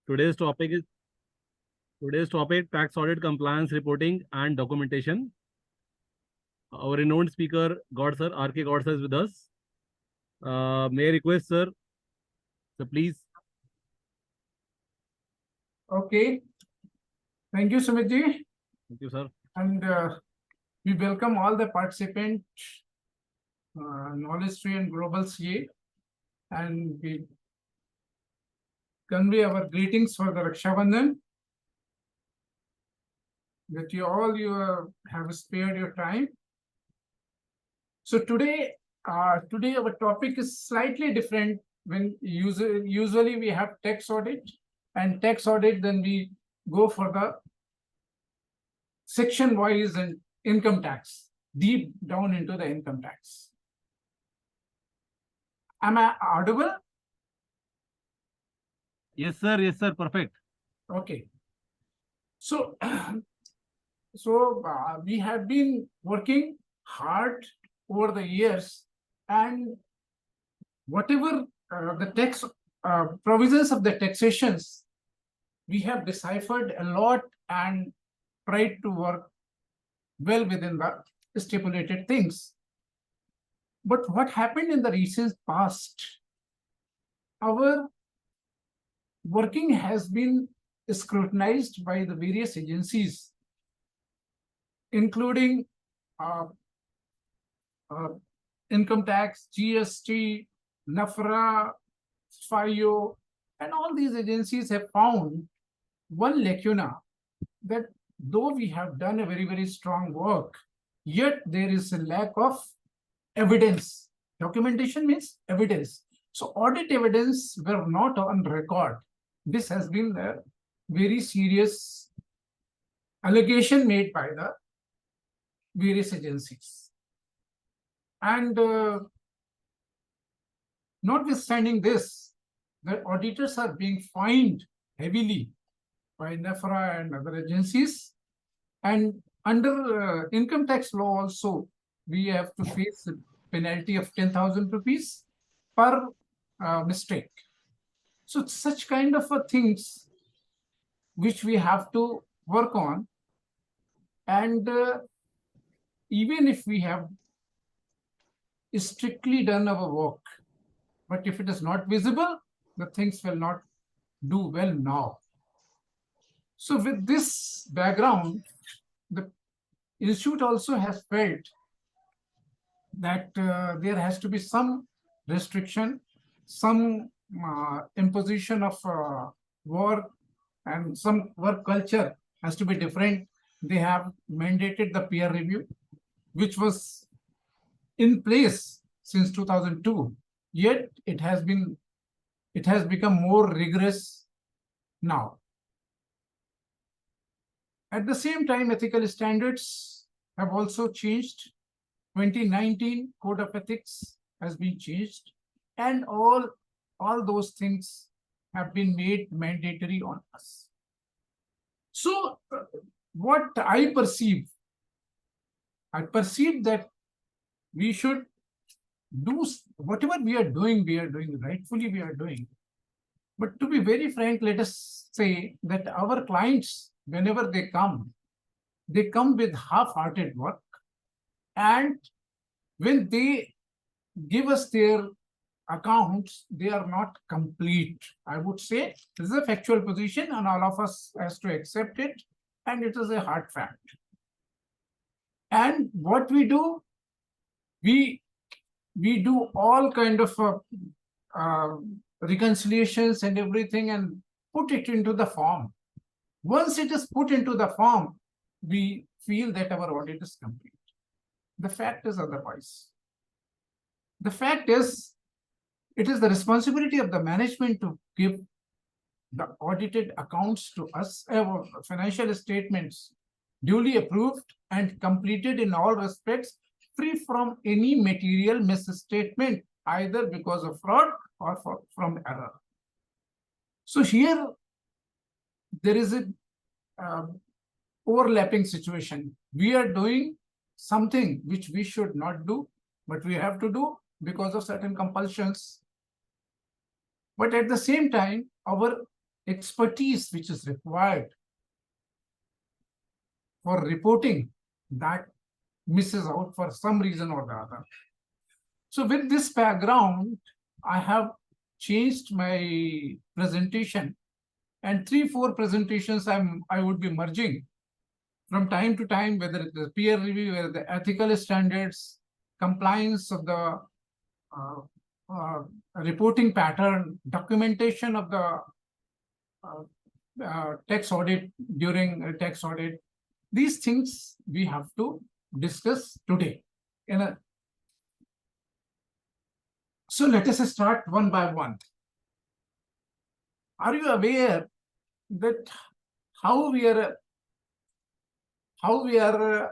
Today's topic is today's topic tax audit compliance reporting and documentation. Our renowned speaker, God sir, RK God sir is with us. May I request sir, please. Okay. Thank you, Sumit-ji. Thank you, sir. And we welcome all the participants, Knowledge Tree and Global CA. And we convey our greetings for the Raksha Bandhan. That you all have spared your time. So today our topic is slightly different. When usually we have tax audit, and tax audit, then we go for the section wise and income tax, deep down into the income tax. Am I audible? Yes, sir. Yes, sir. Perfect. Okay. So, we have been working hard over the years, and whatever the tax provisions of the taxations, we have deciphered a lot and tried to work well within the stipulated things. But what happened in the recent past, our working has been scrutinized by the various agencies, including income tax, GST, NAFRA, FIO, and all these agencies have found one lacuna, that though we have done a very, very strong work, yet there is a lack of evidence. Documentation means evidence. So audit evidence were not on record. This has been a very serious allegation made by the various agencies. And notwithstanding this, the auditors are being fined heavily by NAFRA and other agencies. And under income tax law also, we have to face a penalty of 10,000 rupees per mistake. So such kind of things which we have to work on. And even if we have strictly done our work, but if it is not visible, the things will not do well now. So with this background, the institute also has felt that there has to be some restriction, some imposition of work, and some work culture has to be different. They have mandated the peer review, which was in place since 2002, yet it has become more rigorous now. At the same time, ethical standards have also changed. 2019 Code of Ethics has been changed, and all those things have been made mandatory on us. So what I perceive that we should do whatever we are doing, rightfully we are doing. But to be very frank, let us say that our clients, whenever they come with half-hearted work, and when they give us their accounts, they are not complete. I would say this is a factual position, and all of us has to accept it, and it is a hard fact. And what we do, we do all kind of reconciliations and everything, and put it into the form. Once it is put into the form, we feel that our audit is complete. The fact is otherwise. The fact is, it is the responsibility of the management to give the audited accounts to us, financial statements duly approved and completed in all respects, free from any material misstatement, either because of fraud or from error. So here there is a overlapping situation. We are doing something which we should not do, but we have to do because of certain compulsions. But at the same time, our expertise which is required for reporting, that misses out for some reason or the other. So with this background, I have changed my presentation, and 3-4 presentations I would be merging from time to time, whether it is peer review, whether the ethical standards, compliance of the reporting pattern, documentation of the tax audit during a tax audit. These things we have to discuss today. So let us start one by one. Are you aware that how we are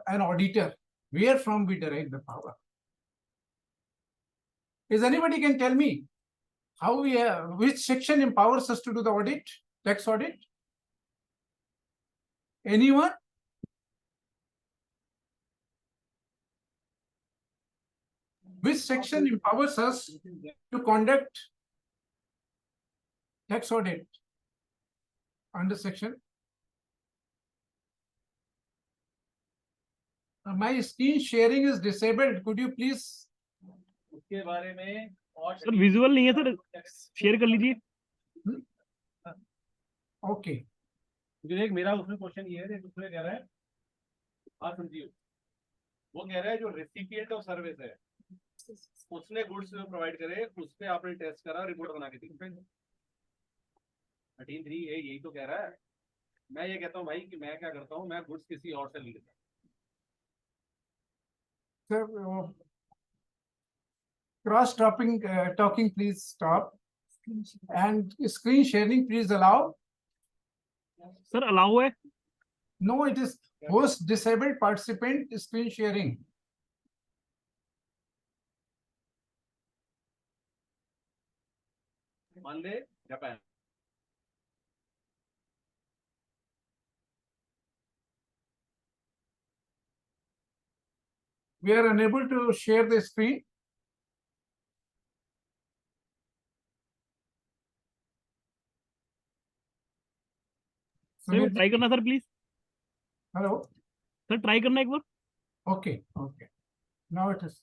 an auditor? Where from we derive the power? Is anybody can tell me how we which section empowers us to do the audit, tax audit? Anyone? Which section empowers us to conduct tax audit? Under section? My screen sharing is disabled. Could you please? उसके बारे में और sir visual नहीं है sir, share कर लीजिए. Okay. एक मेरा उसमें क्वेश्चन ये है, उसमें कह रहा है, आप समझिए, वो कह रहा है जो रेसिपिएंट ऑफ सर्विस है उसने गुड्स प्रोवाइड करे, उस पे आपने टेस्ट करा, रिपोर्ट बना के दी. 13(3) यही तो कह रहा है. मैं ये कहता हूँ भाई कि मैं क्या करता हूँ, मैं गुड्स किसी और से ले लेता हूँ. Sir, cross talking, please stop. And screen sharing, please allow. Sir, allow है? No, it is host disabled participant screen sharing. Monday, Japan. We are unable to share the screen. Sir, try करना sir please. Hello. Sir, try करना एक बार. Okay, okay. Now it is.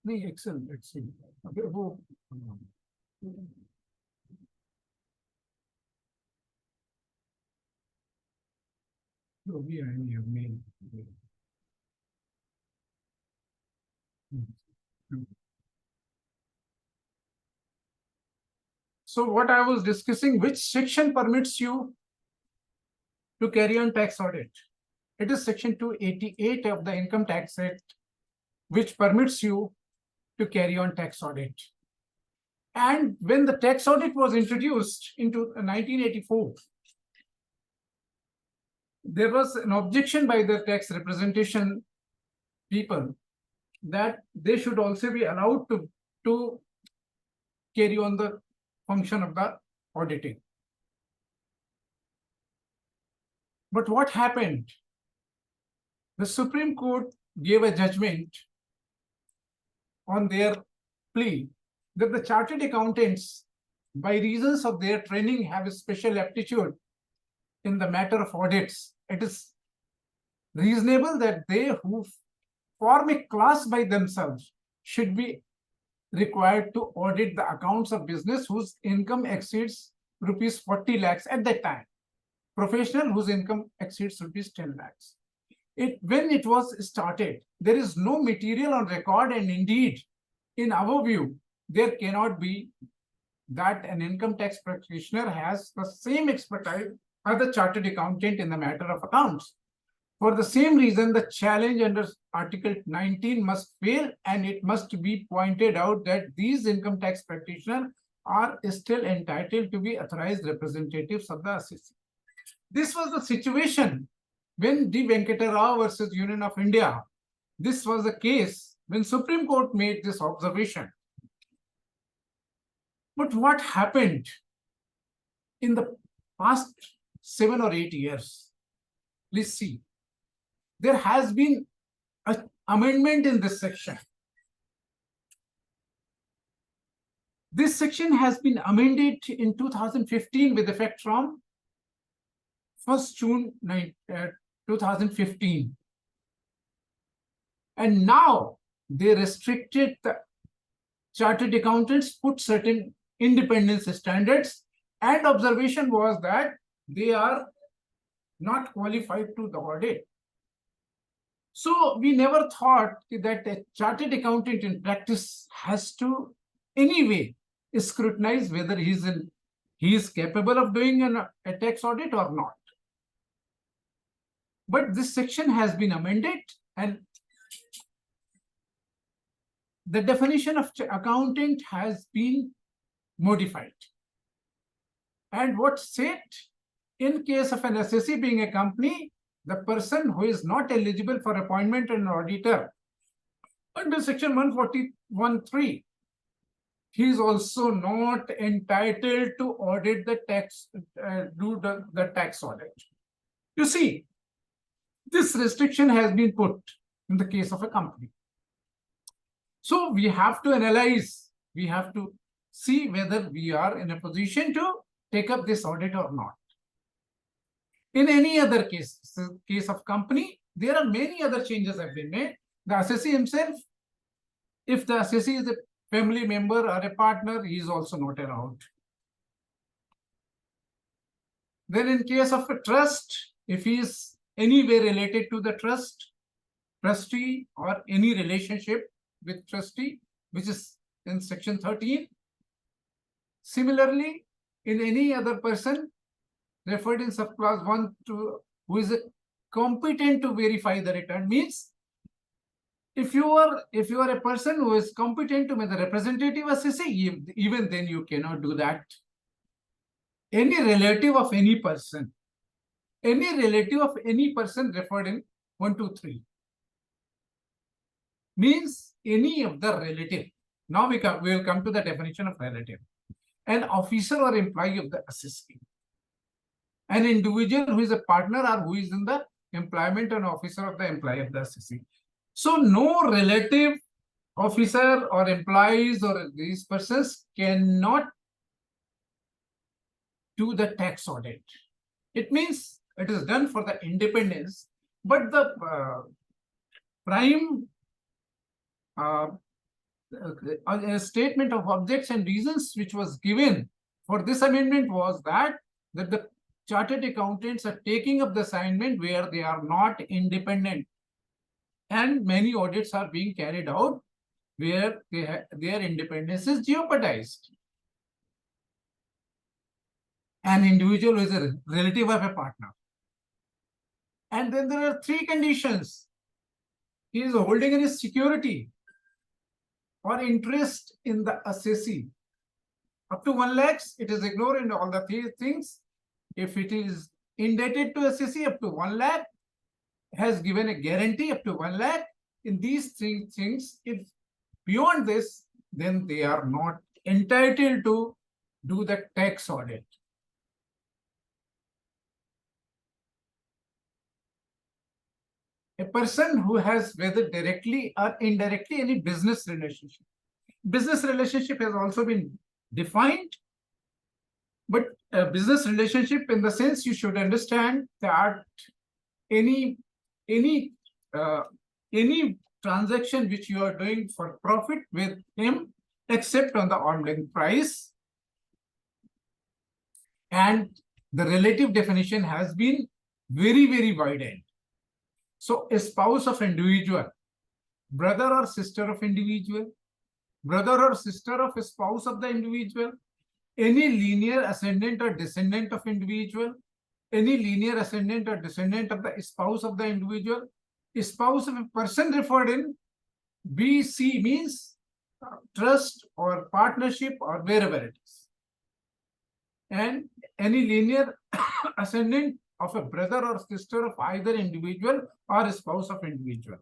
नहीं, excellent, excellent. Okay, वो जो भी है mail. So what I was discussing, which section permits you to carry on tax audit? It is section 288 of the Income Tax Act, which permits you to carry on tax audit. And when the tax audit was introduced into 1984, there was an objection by the tax representation people that they should also be allowed to carry on the function of the auditing. But what happened? The Supreme Court gave a judgment on their plea that the chartered accountants, by reasons of their training, have a special aptitude in the matter of audits. It is reasonable that they who form a class by themselves should be required to audit the accounts of business whose income exceeds rupees 40 lakhs at that time. Professional whose income exceeds rupees 10 lakhs. When it was started, there is no material on record, and indeed, in our view, there cannot be that an income tax practitioner has the same expertise as the chartered accountant in the matter of accounts. For the same reason, the challenge under Article 19 must fail, and it must be pointed out that these income tax practitioners are still entitled to be authorized representatives of the assessor. This was the situation when D. Venkata Rao versus Union of India. This was the case when Supreme Court made this observation. But what happened in the past 7 or 8 years? Please see. There has been a amendment in this section. This section has been amended in 2015 with effect from 1st June 2015. And now they restricted the chartered accountants, put certain independence standards, and observation was that they are not qualified to the audit. So we never thought that a chartered accountant in practice has to anyway scrutinize whether he is capable of doing a tax audit or not. But this section has been amended, and the definition of accountant has been modified. And what's said, in case of an assessee being a company, the person who is not eligible for appointment an auditor under section 141(3), he is also not entitled to audit the tax, do the tax audit. You see, this restriction has been put in the case of a company. So we have to analyze, we have to see whether we are in a position to take up this audit or not. In any other case of company, there are many other changes have been made. The assessee himself, if the assessee is a family member or a partner, he is also not allowed. Then in case of a trust, if he is anywhere related to the trustee or any relationship with trustee, which is in section 13. Similarly, in any other person referred in subclass 1 to who is competent to verify the return, means if you are a person who is competent to make the representative assessee, even then you cannot do that. Any relative of any person referred in 1, 2, 3 means any of the relative. Now we will come to the definition of relative. An officer or employee of the assessee. An individual who is a partner or who is in the employment and officer of the employee of the assessee. So no relative, officer or employees or these persons cannot do the tax audit. It means it is done for the independence, but the prime a statement of objects and reasons which was given for this amendment was that the chartered accountants are taking up the assignment where they are not independent, and many audits are being carried out where their independence is jeopardized. An individual who is a relative of a partner. And then there are 3 conditions. He is holding any security or interest in the assessee. Up to 1 lakh, it is ignored in all the 3 things. If it is indebted to assessee up to 1 lakh, has given a guarantee up to 1 lakh. In these 3 things, if beyond this, then they are not entitled to do the tax audit. A person who has, whether directly or indirectly, any business relationship. Business relationship has also been defined, but a business relationship in the sense you should understand that any transaction which you are doing for profit with him, except on the arm's length price, and the relative definition has been very, very widened. So a spouse of individual, brother or sister of individual, brother or sister of a spouse of the individual, any linear ascendant or descendant of individual, any linear ascendant or descendant of the spouse of the individual, a spouse of a person referred in BC means trust or partnership or wherever it is, and any linear ascendant of a brother or sister of either individual or a spouse of individual.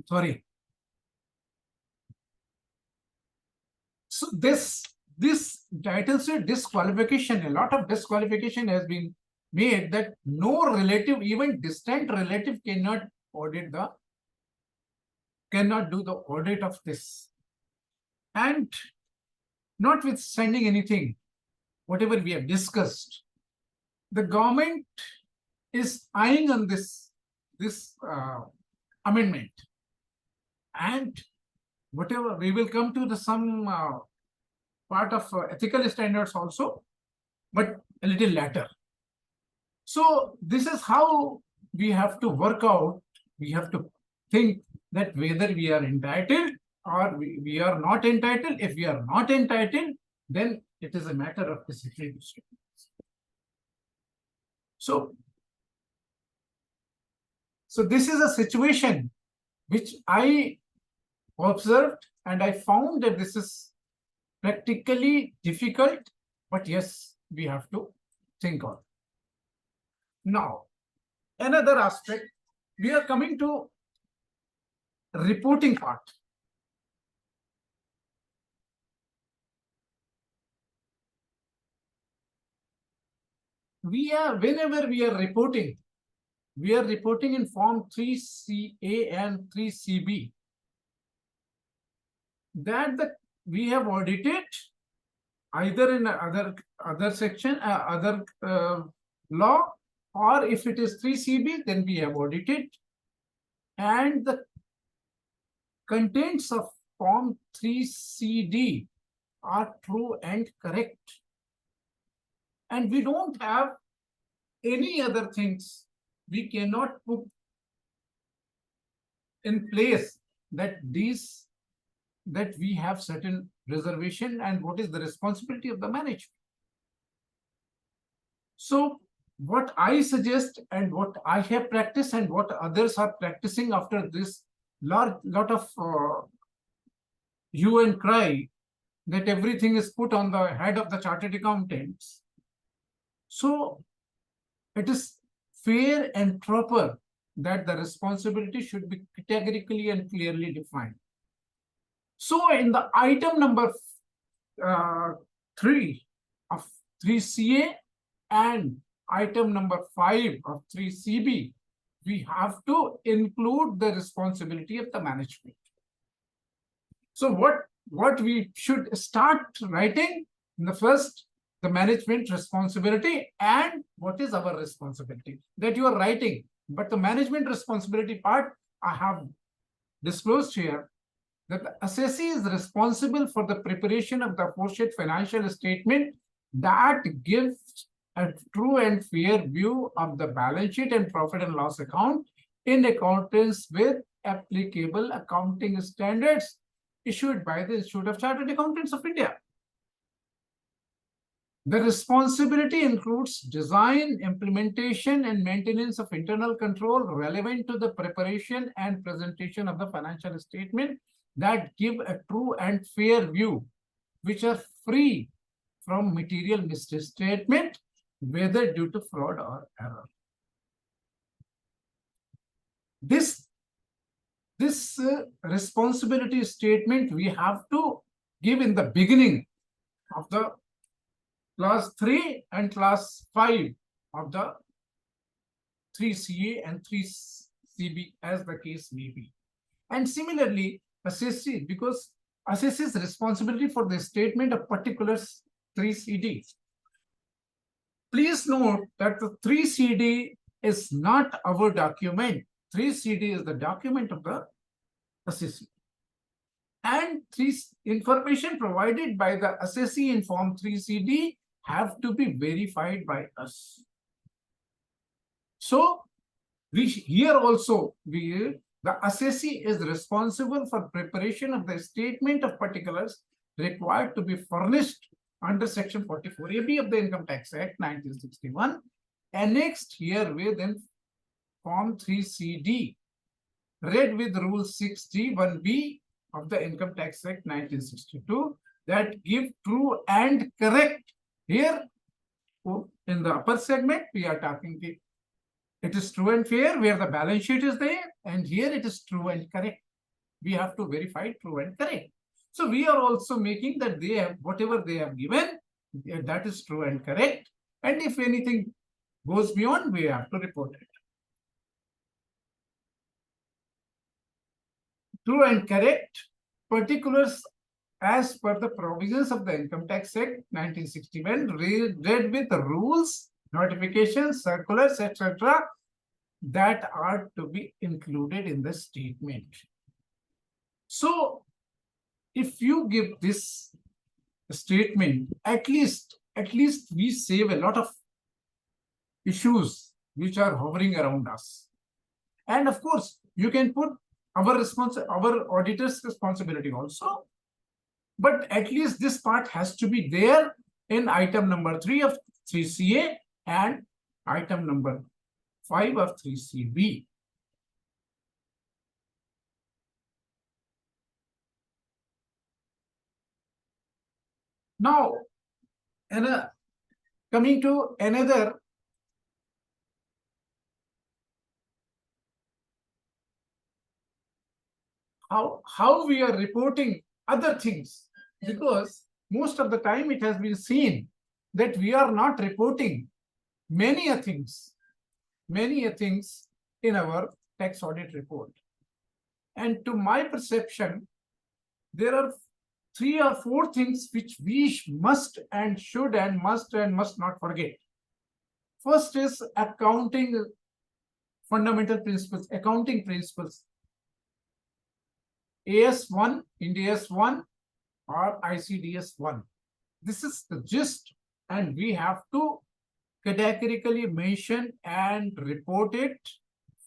Sorry. So this title said disqualification. A lot of disqualification has been made that no relative, even distant relative, cannot do the audit of this. And notwithstanding anything, whatever we have discussed, the government is eyeing on this amendment, and whatever we will come to some part of ethical standards also, but a little later. So this is how we have to work out. We have to think that whether we are entitled or we are not entitled. If we are not entitled, then it is a matter of discipline. So this is a situation which I observed, and I found that this is practically difficult, but yes, we have to think on. Now, another aspect, we are coming to reporting part. Whenever we are reporting in form 3CA and 3CB, that we have audited either in other section, other law, or if it is 3CB, then we have audited, and the contents of form 3CD are true and correct. And we don't have any other things. We cannot put in place that we have certain reservation and what is the responsibility of the management. So what I suggest and what I have practiced and what others are practicing after this lot of hue and cry that everything is put on the head of the chartered accountants. So it is fair and proper that the responsibility should be categorically and clearly defined. So in the item number 3 of 3CA and item number 5 of 3CB, we have to include the responsibility of the management. So what we should start writing in the first, the management responsibility and what is our responsibility, that you are writing. But the management responsibility part I have disclosed here, that the assessee is responsible for the preparation of the aforesaid financial statement that gives a true and fair view of the balance sheet and profit and loss account in accordance with applicable accounting standards issued by the Institute of Chartered Accountants of India. The responsibility includes design, implementation, and maintenance of internal control relevant to the preparation and presentation of the financial statement that give a true and fair view, which are free from material misstatement, whether due to fraud or error. This responsibility statement we have to give in the beginning of the class 3 and class 5 of the 3CA and 3CB, as the case may be. And similarly, assessee, because assessee's responsibility for the statement of particulars 3CD. Please note that the 3CD is not our document. 3CD is the document of the assessee. And information provided by the assessee in form 3CD have to be verified by us. So here also the assessee is responsible for preparation of the statement of particulars required to be furnished under section 44AB of the Income Tax Act 1961, annexed herewith in form 3CD, read with rule 6G1B of the Income Tax Act 1962, that give true and correct. Here in the upper segment we are talking it is true and fair where the balance sheet is there, and here it is true and correct. We have to verify true and correct. So we are also making that they have whatever they have given, that is true and correct. And if anything goes beyond, we have to report it. True and correct. Particulars as per the provisions of the Income Tax Act 1961, read with the rules, notifications, circulars, etc., that are to be included in the statement. So, if you give this statement, at least we save a lot of issues which are hovering around us. And of course, you can put our auditor's responsibility also. But at least this part has to be there in item number 3 of 3CA and item number 5 of 3CB. Now, coming to another how we are reporting other things, because most of the time it has been seen that we are not reporting many things in our tax audit report. And to my perception, there are 3 or 4 things which we must and should and must not forget. First is accounting fundamental principles, accounting principles. AS1, Ind AS 1 or ICDS 1. This is the gist, and we have to categorically mention and report it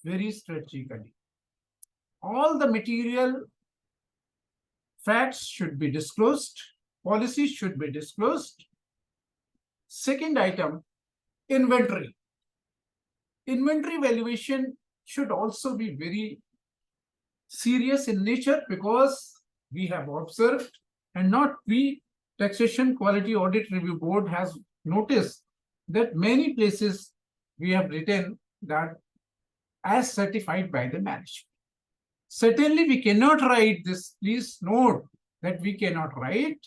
very strategically. All the material facts should be disclosed, policies should be disclosed. Second item, inventory. Inventory valuation should also be very serious in nature, because we have observed, and not we, Taxation Quality Audit Review Board has noticed that many places we have written that as certified by the management. Certainly we cannot write this. Please note that we cannot write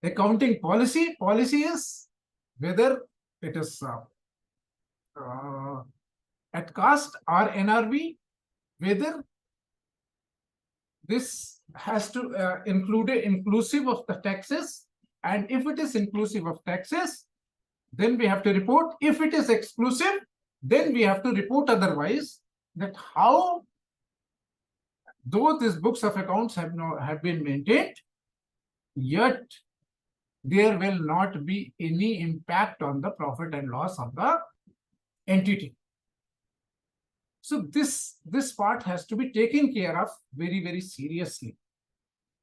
accounting policy. Policy is whether it is at cost or NRV, whether this has to inclusive of the taxes, and if it is inclusive of taxes, then we have to report. If it is exclusive, then we have to report otherwise, that how, though these books of accounts have been maintained, yet there will not be any impact on the profit and loss of the entity. So this part has to be taken care of very, very seriously.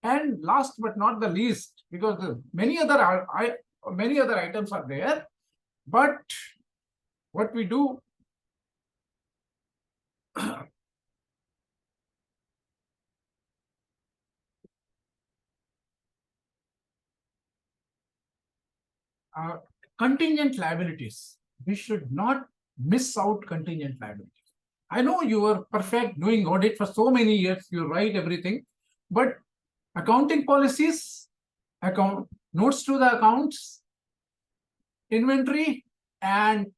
And last but not the least, because many other items are there, but what we do, contingent liabilities. We should not miss out contingent liabilities. I know you are perfect doing audit for so many years, you write everything, but accounting policies, notes to the accounts, inventory, and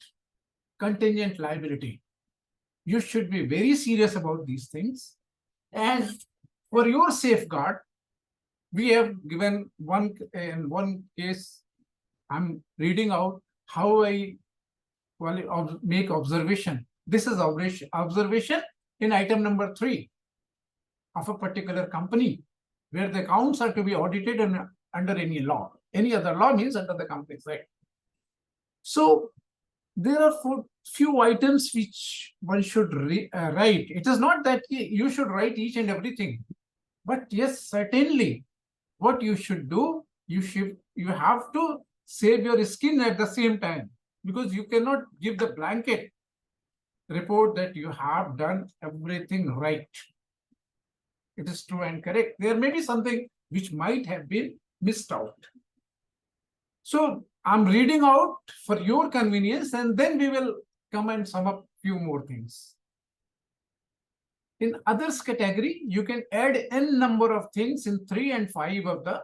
contingent liability. You should be very serious about these things. And for your safeguard, we have given in one case, I'm reading out how I make observation. This is observation in item number 3 of a particular company, where the accounts are to be audited under any law. Any other law means under the Companies Act. So there are few items which one should write. It is not that you should write each and everything, but yes, certainly what you should do, you have to save your skin at the same time, because you cannot give the blanket report that you have done everything right. It is true and correct. There may be something which might have been missed out. So I'm reading out for your convenience, and then we will come and sum up few more things. In others category, you can add n number of things in 3 and 5 of the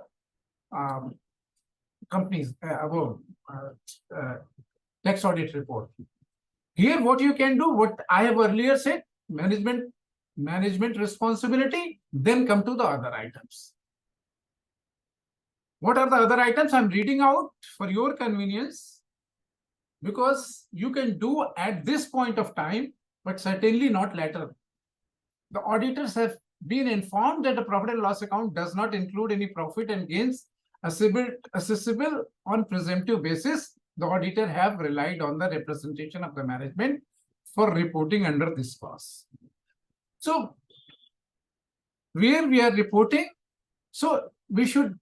companies tax audit report. Here, what you can do, what I have earlier said, management responsibility, then come to the other items. What are the other items? I'm reading out for your convenience, because you can do at this point of time, but certainly not later. The auditors have been informed that a profit and loss account does not include any profit and gains accessible on presumptive basis. The auditor have relied on the representation of the management for reporting under this clause. So where we are reporting, so we should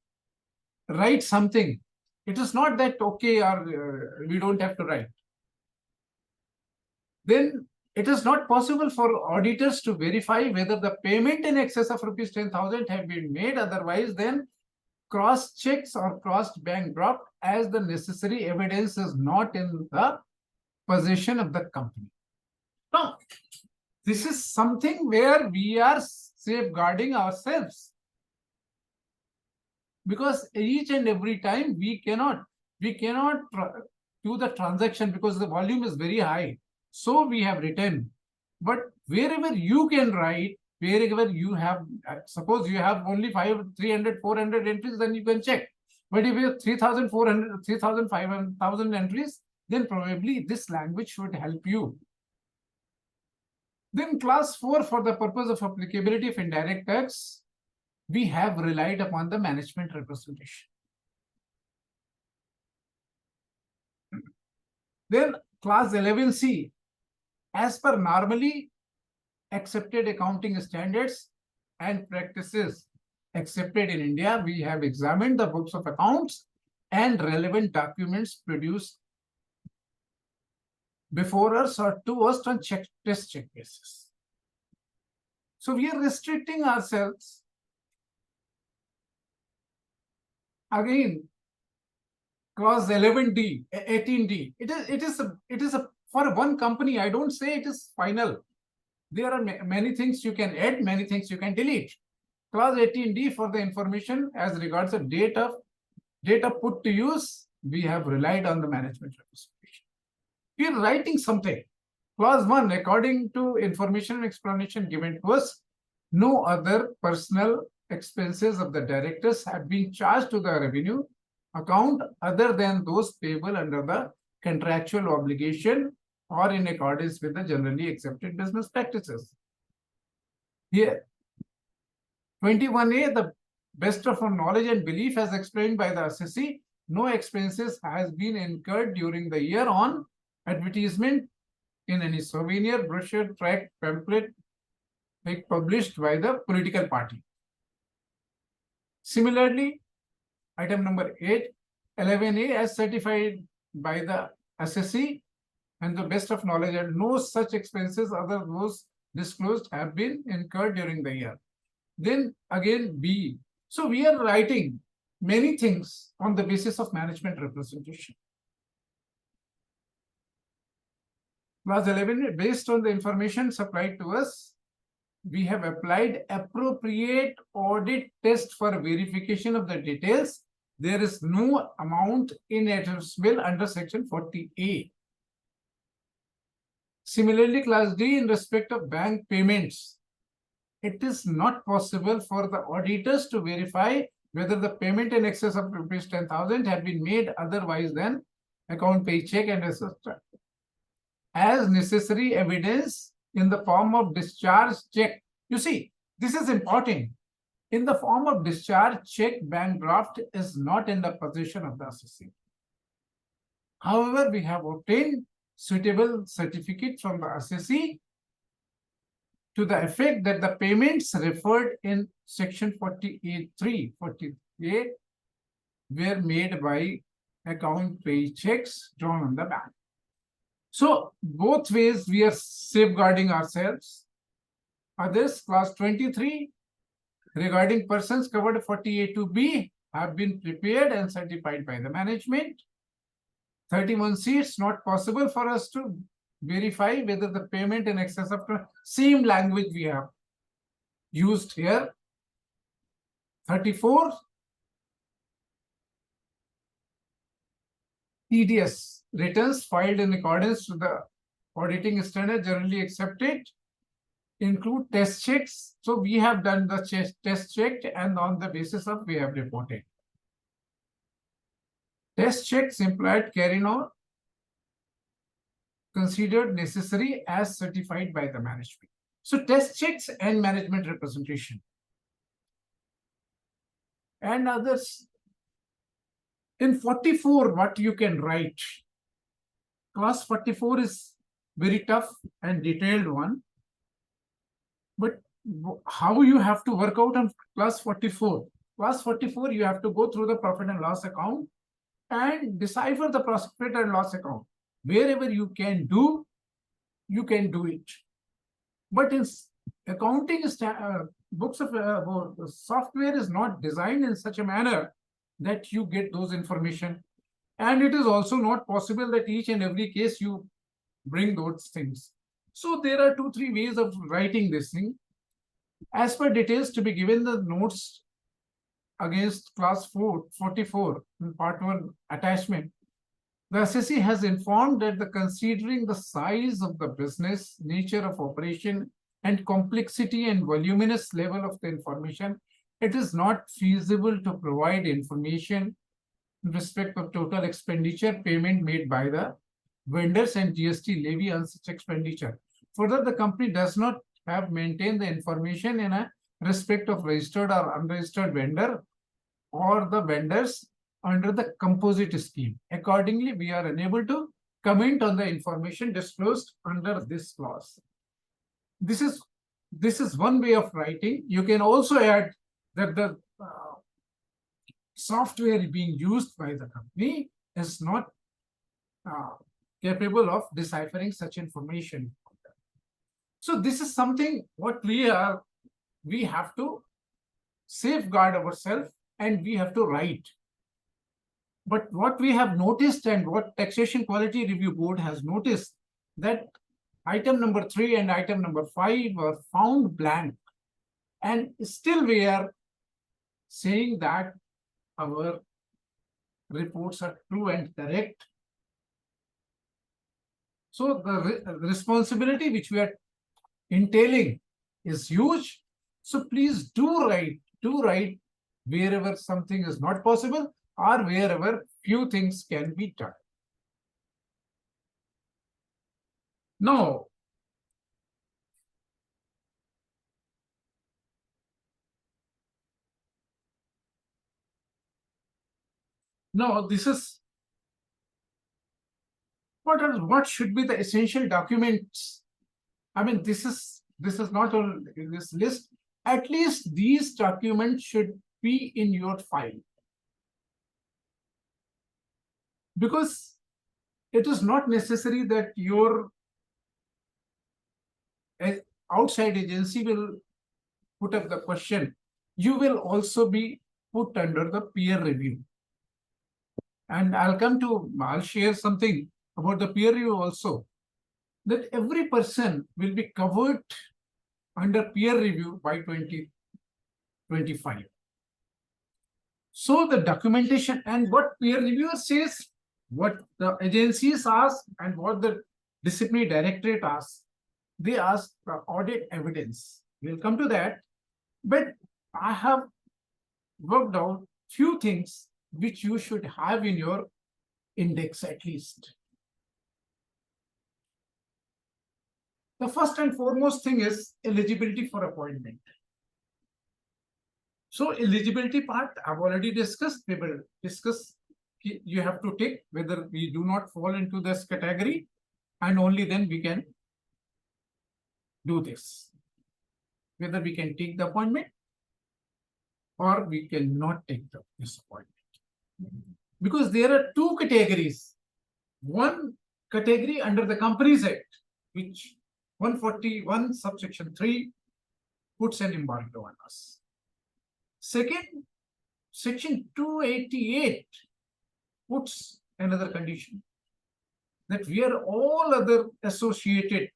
write something. It is not that okay, or we don't have to write. Then it is not possible for auditors to verify whether the payment in excess of rupees 10,000 have been made. Otherwise, then cross checks or crossed bank draft as the necessary evidence is not in the possession of the company. Now, this is something where we are safeguarding ourselves, because each and every time we cannot do the transaction because the volume is very high. So we have written, but wherever you can write, wherever you have, suppose you have only 300, 400 entries, then you can check. But if you have 3,400, 3,500 entries, then probably this language should help you. Then class 4, for the purpose of applicability of indirect tax, we have relied upon the management representation. Then class 11C, as per normally accepted accounting standards and practices accepted in India, we have examined the books of accounts and relevant documents produced before us or to us on test check basis. So we are restricting ourselves. Again, clause 11D, 18D. It is a for one company. I don't say it is final. There are many things you can add, many things you can delete. Clause 18D, for the information as regards the data put to use, we have relied on the management representation. We are writing something. Clause 1, according to information and explanation given to us, no other personal expenses of the directors have been charged to the revenue account other than those payable under the contractual obligation or in accordance with the generally accepted business practices. Here, 21A, the best of our knowledge and belief as explained by the assessee, no expenses has been incurred during the year on advertisement in any souvenir, brochure, tract, pamphlet published by the political party. Similarly, item number 8, 11A, as certified by the assessee and the best of knowledge, and no such expenses other than those disclosed have been incurred during the year. Then again B. So we are writing many things on the basis of management representation. Clause 11, based on the information supplied to us, we have applied appropriate audit test for verification of the details. There is no amount inadmissible under section 40A. Similarly, class D, in respect of bank payments, it is not possible for the auditors to verify whether the payment in excess of rupees 10,000 have been made otherwise than account pay check and etc. As necessary evidence in the form of discharge check. You see, this is important. In the form of discharge check, bank draft is not in the possession of the assessee. However, we have obtained suitable certificate from the assessee to the effect that the payments referred in section 48(3), 48 were made by account pay checks drawn on the bank. So both ways we are safeguarding ourselves. Others, class 23, regarding persons covered 48(2)(b have been prepared and certified by the management. 31C, it's not possible for us to verify whether the payment in excess of the same language we have used here. 34, TDS, returns filed in accordance with the auditing standard generally accepted, include test checks. So we have done the test check, and on the basis of we have reported. Test checks implied carrying out considered necessary as certified by the management. So test checks and management representation and others. In 44, what you can write? Class 44 is very tough and detailed one. But how you have to work out on class 44? Class 44, you have to go through the profit and loss account and decipher the profit and loss account. Wherever you can do it. But in accounting books of software is not designed in such a manner that you get those information. And it is also not possible that each and every case you bring those things. So there are 2-3 ways of writing this thing. As per details to be given the notes against class 44 in part 1 attachment, the assessee has informed that considering the size of the business, nature of operation, and complexity and voluminous level of the information, it is not feasible to provide information in respect of total expenditure payment made by the vendors and GST levy on such expenditure. Further, the company does not have maintained the information in a respect of registered or unregistered vendor or the vendors under the composite scheme. Accordingly, we are unable to comment on the information disclosed under this clause. This is one way of writing. You can also add that the software being used by the company is not capable of deciphering such information. So this is something what we have to safeguard ourselves and we have to write. But what we have noticed and what Taxation Quality Review Board has noticed, that item number 3 and item number 5 were found blank. And still we are saying that our reports are true and correct. So the responsibility which we are entailing is huge. So please do write wherever something is not possible or wherever few things can be done. Now, this is what should be the essential documents. I mean, this is not on this list. At least these documents should be in your file, because it is not necessary that your outside agency will put up the question. You will also be put under the peer review. And I'll share something about the peer review also, that every person will be covered under peer review by 2025. So the documentation and what peer reviewer says, what the agencies ask, and what the disciplinary directorate asks, they ask the audit evidence. We'll come to that. But I have worked out few things which you should have in your index at least. The first and foremost thing is eligibility for appointment. So eligibility part I've already discussed. We will discuss. You have to take whether we do not fall into this category, and only then we can do this. Whether we can take the appointment or we cannot take this appointment. Because there are two categories. One category under the Companies Act, which 141 subsection 3 puts an embargo on us. Second, section 288 puts another condition, that where all other associated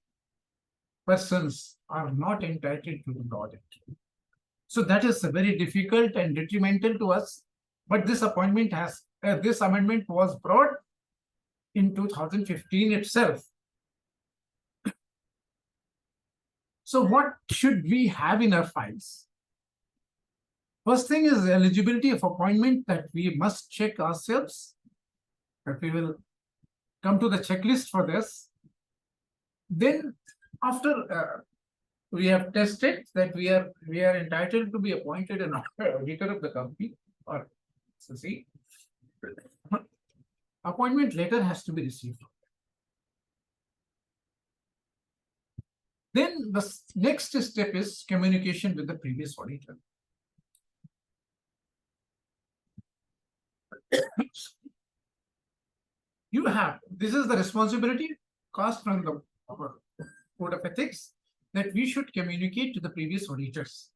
persons are not entitled to the audit. So that is very difficult and detrimental to us. But this appointment this amendment was brought in 2015 itself. So what should we have in our files? First thing is eligibility of appointment, that we must check ourselves, that we will come to the checklist for this. Then after we have tested that we are entitled to be appointed an auditor of the company, or see, appointment letter has to be received. Then the next step is communication with the previous auditor. You have, this is the responsibility cast from the Code of Ethics, that we should communicate to the previous auditors.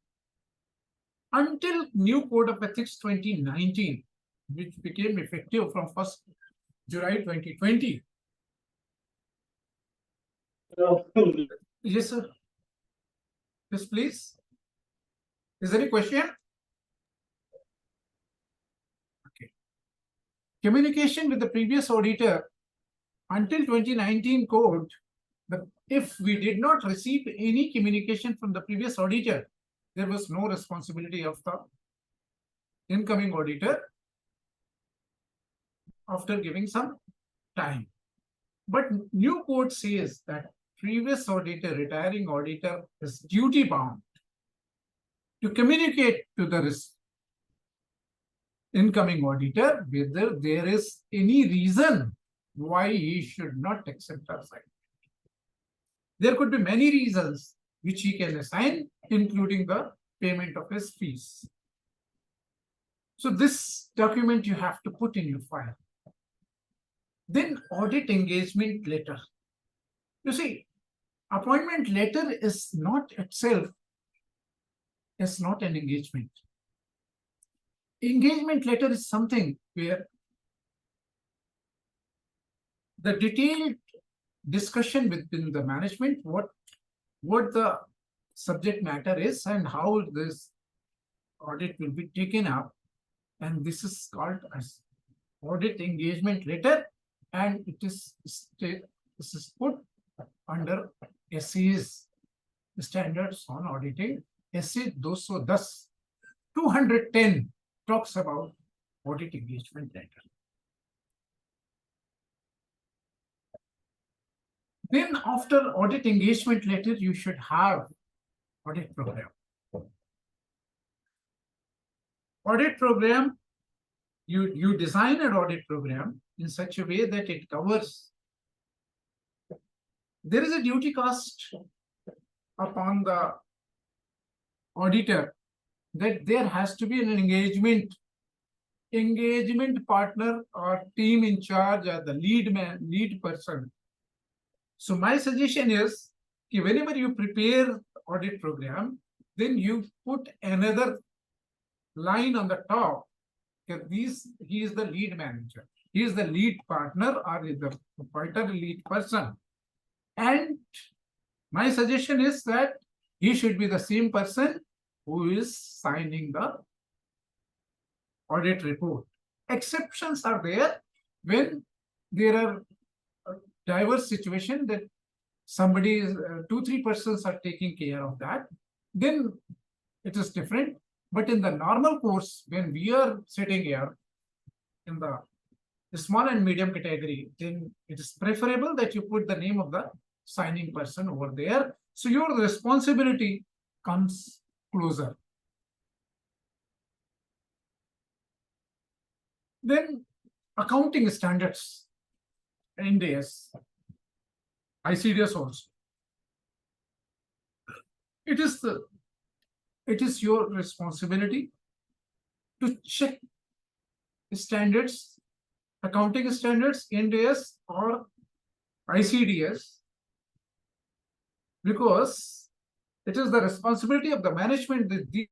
Until new Code of Ethics 2019, which became effective from 1st July 2020. Yes, sir. Yes, please. Is there any question? Okay. Communication with the previous auditor until 2019 code, if we did not receive any communication from the previous auditor, there was no responsibility of the incoming auditor after giving some time. But new code says that previous auditor, retiring auditor, is duty bound to communicate to the incoming auditor whether there is any reason why he should not accept our assignment. There could be many reasons which he can assign, including the payment of his fees. So this document you have to put in your file. Then audit engagement letter. You see, appointment letter is not itself, is not an engagement. Engagement letter is something where the detailed discussion within the management, what the subject matter is and how this audit will be taken up. And this is called as audit engagement letter, and it is put under SA's standards on auditing. SA 210 talks about audit engagement letter. Then after audit engagement letter, you should have audit program. Audit program, you design an audit program in such a way that it covers. There is a duty cast upon the auditor that there has to be an engagement partner or team in charge, or the lead person. So my suggestion is, whenever you prepare audit program, then you put another line on the top. He is the lead manager. He is the lead partner or the proprietor lead person. And my suggestion is that he should be the same person who is signing the audit report. Exceptions are there when there are diverse situations that somebody is 2-3 persons are taking care of that, then it is different. But in the normal course, when we are sitting here in the small and medium category, then it is preferable that you put the name of the signing person over there. So your responsibility comes closer. Then accounting standards, NDS, ICDS also. It is your responsibility to check standards, accounting standards, NDS or ICDS, because it is the responsibility of the management that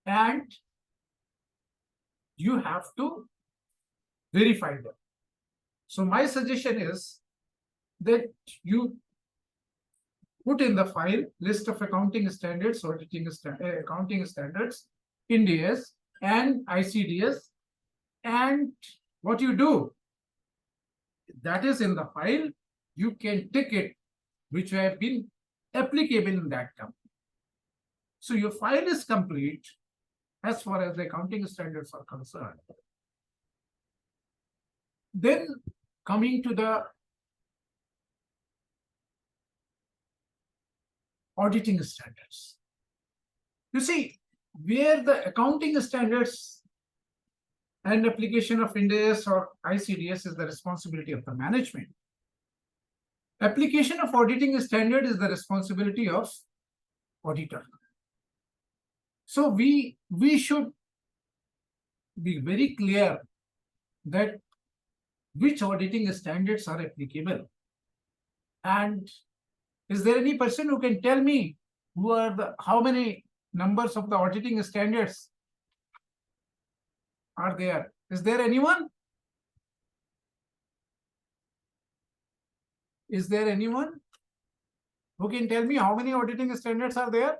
and you have to verify them. So my suggestion is that you put in the file list of accounting standards, accounting standards, NDS, and ICDS, and what you do, that is in the file, you can tick it, which have been applicable in that company. So your file is complete as far as the accounting standards are concerned. Then coming to the auditing standards. You see, where the accounting standards and application of Ind AS or ICDS is the responsibility of the management, application of auditing standard is the responsibility of auditor. So we should be very clear that which auditing standards are applicable. And is there any person who can tell me who are the how many numbers of the auditing standards are there? Is there anyone? Is there anyone who can tell me how many auditing standards are there?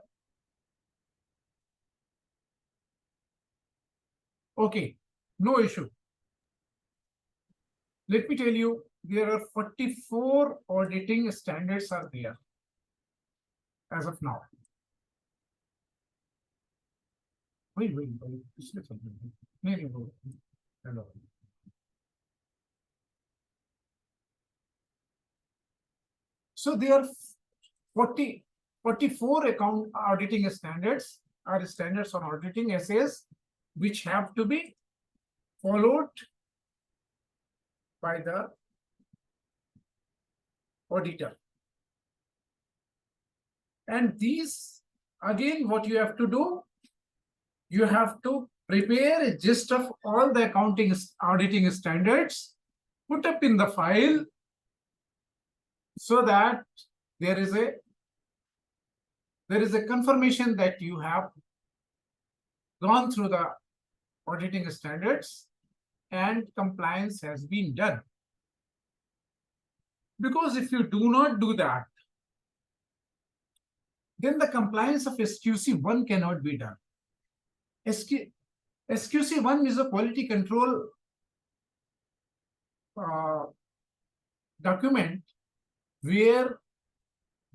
Okay, no issue. Let me tell you, there are 44 auditing standards are there as of now. Wait. Hello. So there are 44 account auditing standards are standards on auditing essays, which have to be followed by the auditor. And these, again, what you have to do, you have to prepare a gist of all the accounting auditing standards, put up in the file, so that there is a confirmation that you have gone through the auditing standards and compliance has been done. Because if you do not do that, then the compliance of SQC1 cannot be done. SQC1 is a quality control document where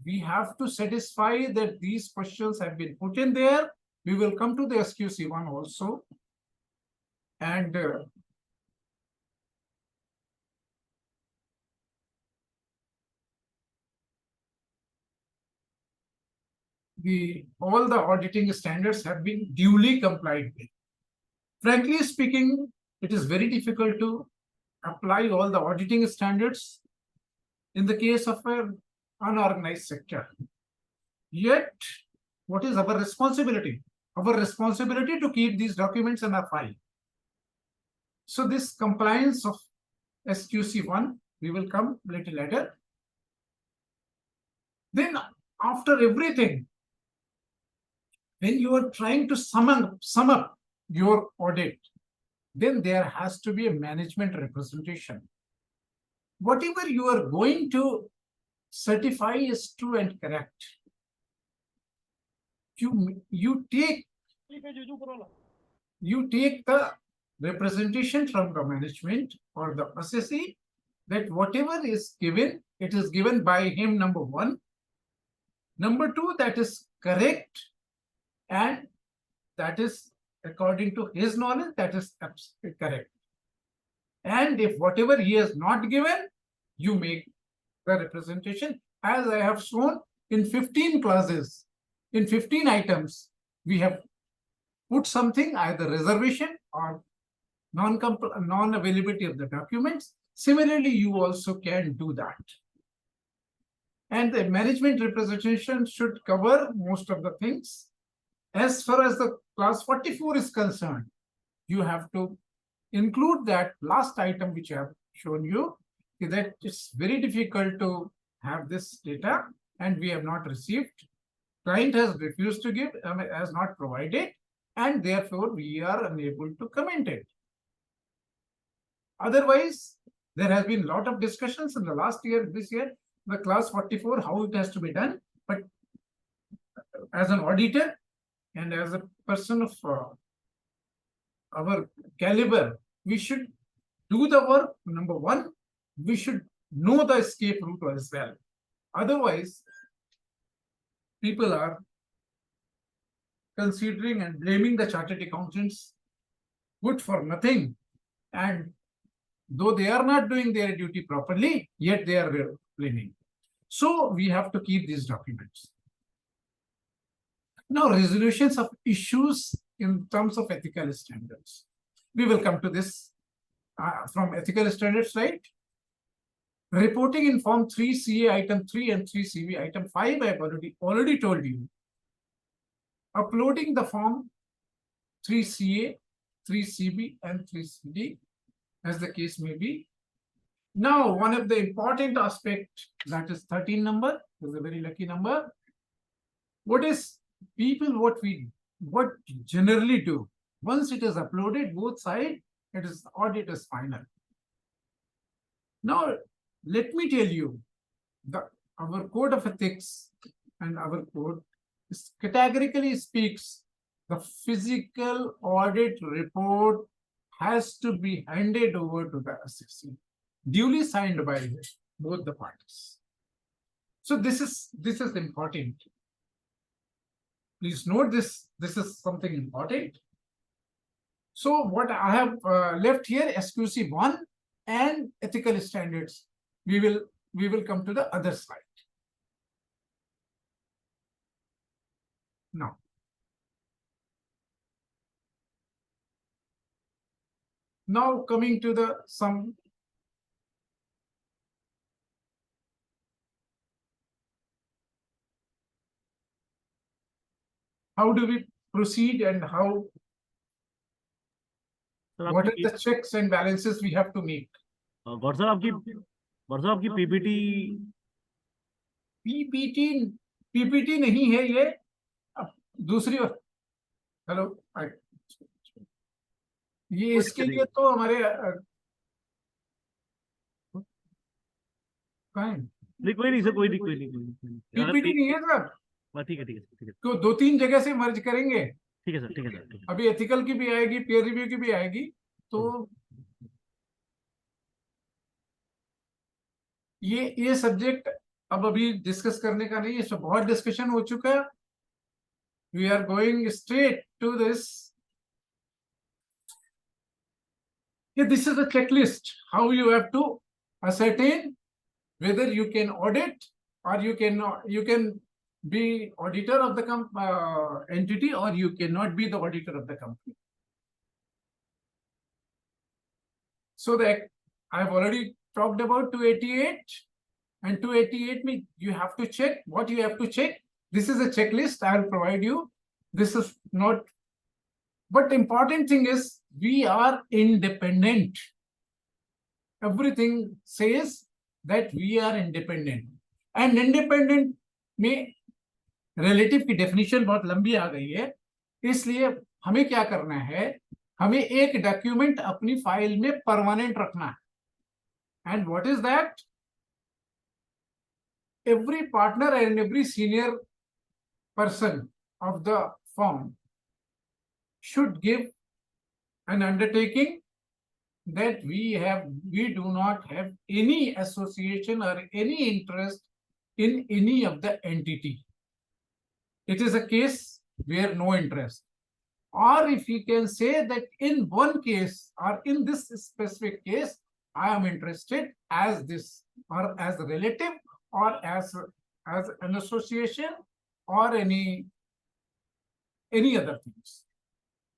we have to satisfy that these questions have been put in there. We will come to the SQC1 also. And all the auditing standards have been duly complied with. Frankly speaking, it is very difficult to apply all the auditing standards in the case of an unorganized sector. Yet, what is our responsibility? Our responsibility to keep these documents in our file. So this compliance of SQC1, we will come a little later. Then after everything, when you are trying to sum up your audit, then there has to be a management representation. Whatever you are going to certify is true and correct. You take the representation from the management or the assessee that whatever is given, it is given by him, number one. Number two, that is correct, and that is according to his knowledge, that is absolutely correct. And if whatever he has not given, you make the representation, as I have shown in 15 clauses, in 15 items, we have put something, either reservation or non-availability of the documents. Similarly, you also can do that. And the management representation should cover most of the things. As far as the clause 44 is concerned, you have to include that last item which I have shown you, that it's very difficult to have this data and we have not received. Client has refused to give, has not provided, and therefore we are unable to comment it. Otherwise, there has been a lot of discussions in the last year, this year, the clause 44, how it has to be done. But as an auditor and as a person of our caliber, we should do the work. Number one, we should know the escape route as well. Otherwise, people are considering and blaming the chartered accountants good for nothing. And though they are not doing their duty properly, yet they are blaming. So we have to keep these documents. Now, resolutions of issues in terms of ethical standards. We will come to this from ethical standards, right? Reporting in Form 3CA item 3 and 3CB item 5, I have already told you. Uploading the Form 3CA, 3CB and 3CD, as the case may be. Now, one of the important aspects, that is 13 number, is a very lucky number. What is people, what generally do? Once it is uploaded, both sides, it is audit is final. Now, let me tell you, our code of ethics and our code categorically speaks the physical audit report has to be handed over to the SEC, duly signed by both the parties. So this is important. Please note this. This is something important. So what I have left here, SQC 1 and ethical standards. We will come to the other slide. Now, coming to the some how do we proceed and how what are the checks and balances we have to make? Gaur sir आपकी PPT नहीं है ये, दूसरी hello, ये इसके लिए तो हमारे कोई नहीं सर, कोई नहीं पीपीटी नहीं है सर। ठीक है तो 2-3 जगह से मर्ज करेंगे। ठीक है सर। अभी एथिकल की भी आएगी, पीयर रिव्यू की भी आएगी, तो ये सब्जेक्ट अब अभी डिस्कस करने का नहीं है, इसमें बहुत डिस्कशन हो चुका है। We are going straight to this. This is a checklist how you have to ascertain whether you can audit or you can be auditor of the entity, or you cannot be the auditor of the company. So that I have already talked about 288, and 288 means you have to check what you have to check. This is a checklist I will provide you. This is not, but important thing is we are independent. Everything says that we are independent, and independent में relative की definition बहुत लंबी आ गई है, इसलिए हमें क्या करना है, हमें एक डॉक्यूमेंट अपनी फाइल में परमानेंट रखना है। And what is that? Every partner and every senior person of the firm should give an undertaking that we do not have any association or any interest in any of the entity. It is a case where no interest, or if you can say that in one case or in this specific case, I am interested as this, or as a relative, or as an association, or any other things,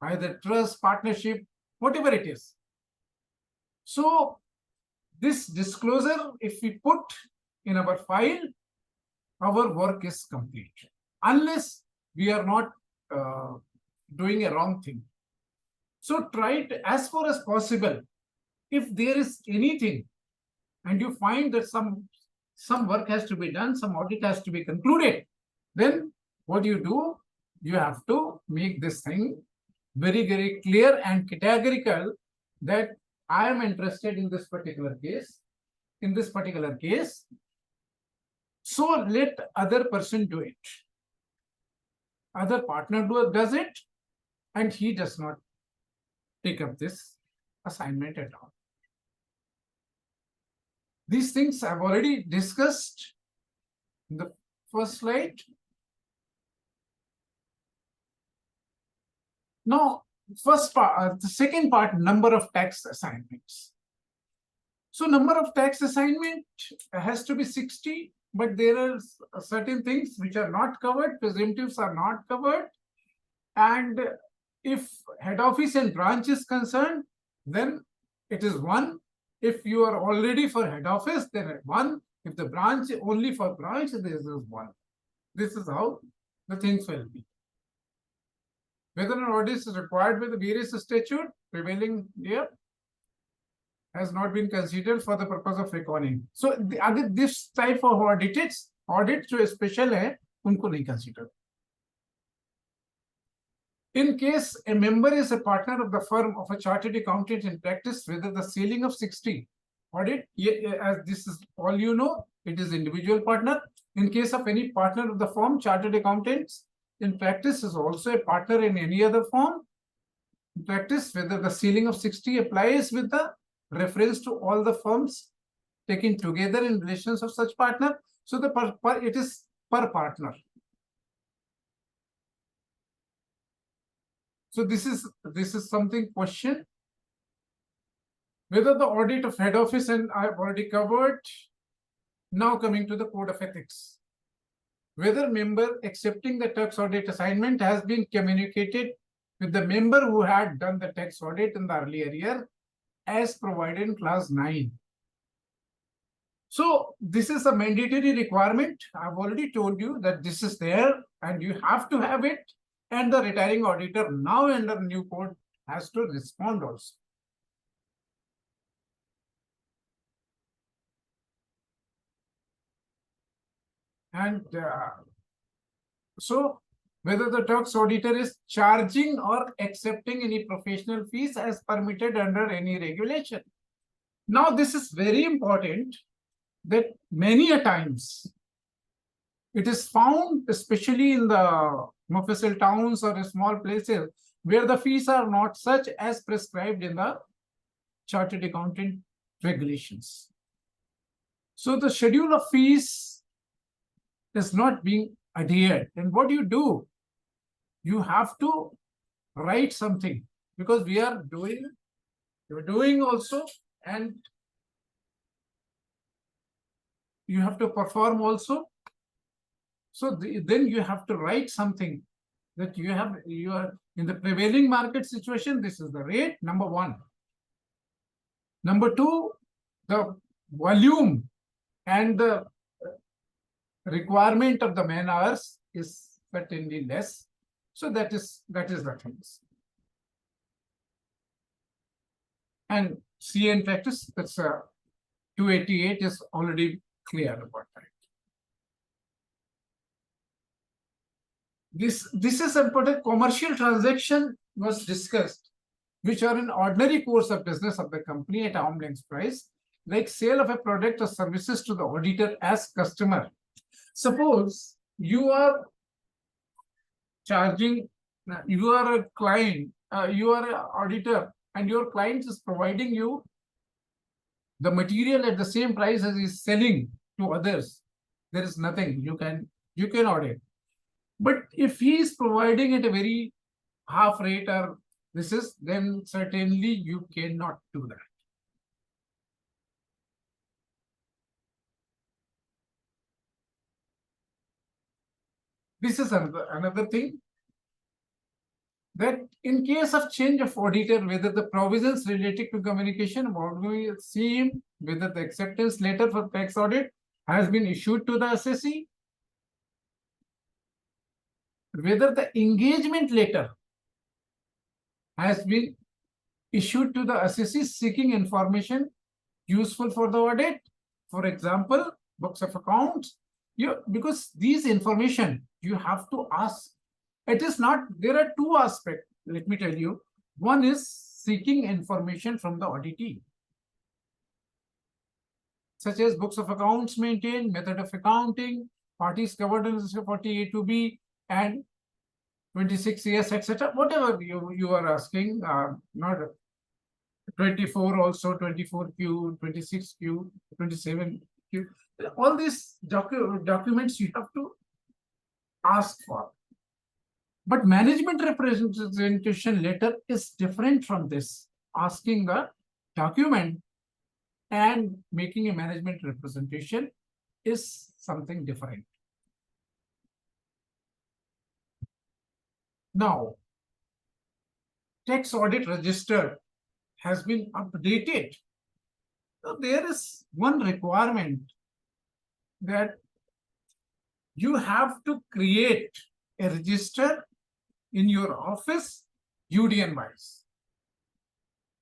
either trust, partnership, whatever it is. So this disclosure, if we put in our file, our work is complete, unless we are not doing a wrong thing. So try to, as far as possible, if there is anything and you find that some work has to be done, some audit has to be concluded, then what you do, you have to make this thing very, very clear and categorical that I am interested in this particular case, so let other person do it. Other partner does it, and he does not take up this assignment at all. These things I've already discussed in the first slide. Now, first part, the second part, number of tax assignments. So number of tax assignment has to be 60, but there are certain things which are not covered, presumptives are not covered. And if head office and branch is concerned, then it is 1. If you are already for head office, then 1. If the branch only for branch, this is 1. This is how the things will be. Whether an audit is required by the various statute prevailing here has not been considered for the purpose of reckoning. So this type of audit जो special है, उनको नहीं consider. In case a member is a partner of the firm of a chartered accountant in practice, whether the ceiling of 60 audit, as this is all you know, it is individual partner. In case of any partner of the firm, chartered accountants in practice is also a partner in any other firm. In practice, whether the ceiling of 60 applies with the reference to all the firms taken together in relations of such partner. So it is per partner. So this is something question. Whether the audit of head office, and I've already covered. Now coming to the code of ethics. Whether member accepting the tax audit assignment has been communicated with the member who had done the tax audit in the earlier year as provided in clause 9. So this is a mandatory requirement. I've already told you that this is there and you have to have it. And the retiring auditor now under new code has to respond also. And so whether the tax auditor is charging or accepting any professional fees as permitted under any regulation. Now this is very important that many a times it is found, especially in the mofussil towns or small places, where the fees are not such as prescribed in the chartered accountant regulations. So the schedule of fees is not being adhered. And what do? You have to write something, because you're doing also, and you have to perform also. So then you have to write something that you are in the prevailing market situation. This is the rate, number 1. Number 2, the volume and the requirement of the man hours is certainly less. So that is the things. And CA in practice, that's 288 is already clear about that. This is important. Commercial transaction was discussed, which are in ordinary course of business of the company at arm's length price, like sale of a product or services to the auditor as customer. Suppose you are charging, you are a client, you are an auditor, and your client is providing you the material at the same price as is selling to others. There is nothing you can audit. But if he is providing at a very half rate or then certainly you cannot do that. This is another thing, that in case of change of auditor, whether the provisions related to communication about the same, whether the acceptance letter for tax audit has been issued to the assessee, whether the engagement letter has been issued to the assessee seeking information useful for the audit. For example, books of accounts. Because these information you have to ask. It is not, there are 2 aspects, let me tell you. One is seeking information from the auditee, such as books of accounts maintained, method of accounting, parties covered in 48(2)(b), and 26 years, etc. Whatever you are asking, not 24 also, 24Q, 26Q, 27Q. All these documents you have to ask for. But management representation letter is different from this. Asking a document and making a management representation is something different. Now, tax audit register has been updated. So there is one requirement that you have to create a register in your office UDN wise.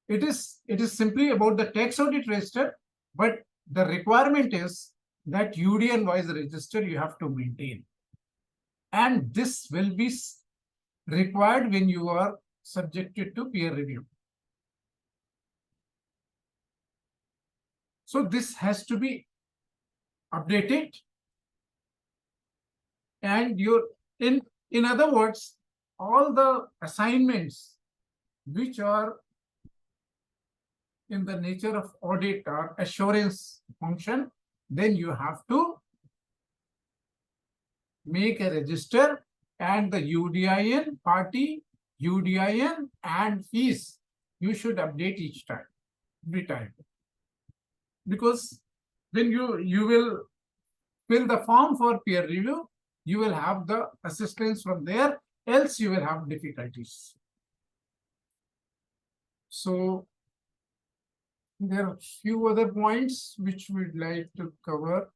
It is simply about the tax audit register, but the requirement is that UDN wise register you have to maintain. And this will be required when you are subjected to peer review. So this has to be updated, and in other words, all the assignments which are in the nature of audit or assurance function, then you have to make a register, and the UDIN party, UDIN and fees you should update each time, every time. Because when you will fill the form for peer review, you will have the assistance from there, else you will have difficulties. So there are few other points which we'd like to cover.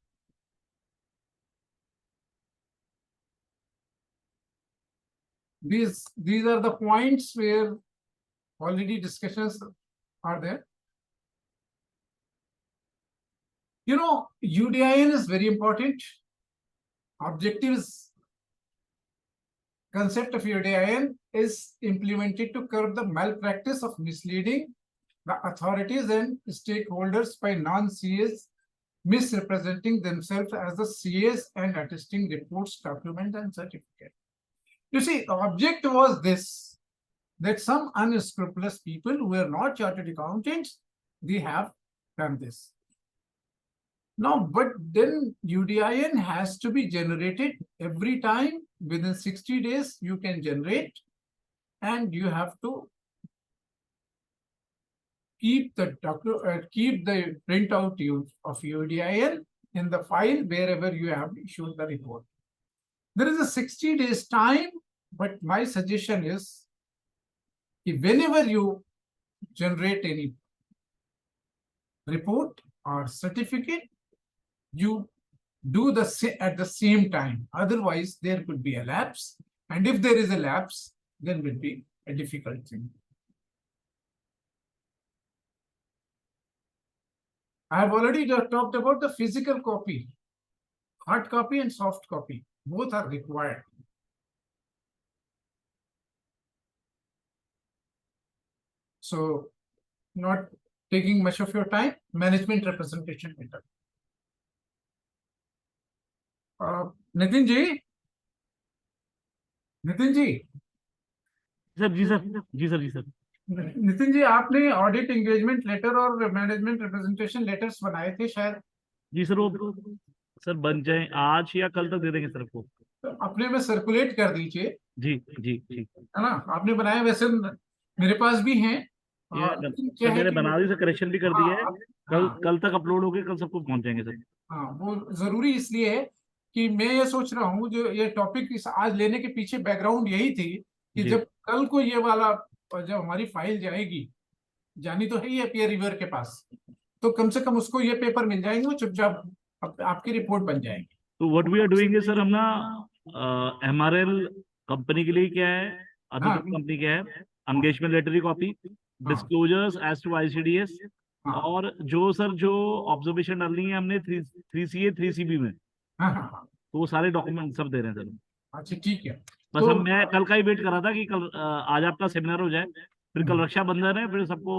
These are the points where already discussions are there. You know, UDIN is very important. Objectives, concept of UDIN is implemented to curb the malpractice of misleading the authorities and stakeholders by non-CAs misrepresenting themselves as the CAs and attesting reports, document and certificate. You see, the object was this, that some unscrupulous people who are not chartered accountants, they have done this. Now, but then UDIN has to be generated every time. Within 60 days, you can generate, and you have to keep the printout of UDIN in the file wherever you have issued the report. There is a 60 days time, but my suggestion is, if whenever you generate any report or certificate, you do at the same time. Otherwise, there could be a lapse. And if there is a lapse, then will be a difficult thing. I have already talked about the physical copy. Hard copy and soft copy, both are required. So, not taking much of your time, management representation letter. Nitin ji sir Nitin ji, आपने audit engagement letter और management representation letters बनाए थे शायद। जी sir, वो sir बन जाए आज या कल तक दे देंगे सर को। तो अपने में सर्कुलेट कर दीजिए। जी जी जी, है ना, आपने बनाए, वैसे मेरे पास भी हैं। सर मैंने बना दी सर, करेक्शन भी कर दिया है। कल तक अपलोड हो गए, कल सबको पहुंच जाएंगे सर। हाँ, वो जरूरी इसलिए है कि मैं ये सोच रहा हूँ, जो ये टॉपिक आज लेने के पीछे बैकग्राउंड यही थी कि जब कल को ये वाला, जब हमारी फाइल जाएगी, जानी तो है ही पीयर रिव्यूअर के पास, तो कम से कम उसको ये पेपर मिल जाएंगे, वो चुपचाप आपकी रिपोर्ट बन जाएगी। तो व्हाट वी आर डूइंग है सर, हम ना एमआरएल कंपनी के लिए क्या है, अदर कंपनी क्या है, एंगेजमेंट लेटर की copy, disclosures as to ICDS, और जो सर जो ऑब्जर्वेशन डालनी है हमने 3CA 3CB में, तो वो सारे डॉक्यूमेंट सब दे रहे हैं सर। अच्छा ठीक है, बस तो मैं कल का ही वेट कर रहा था कि कल आज आपका सेमिनार हो जाए, फिर कल रक्षाबंधन है, फिर सबको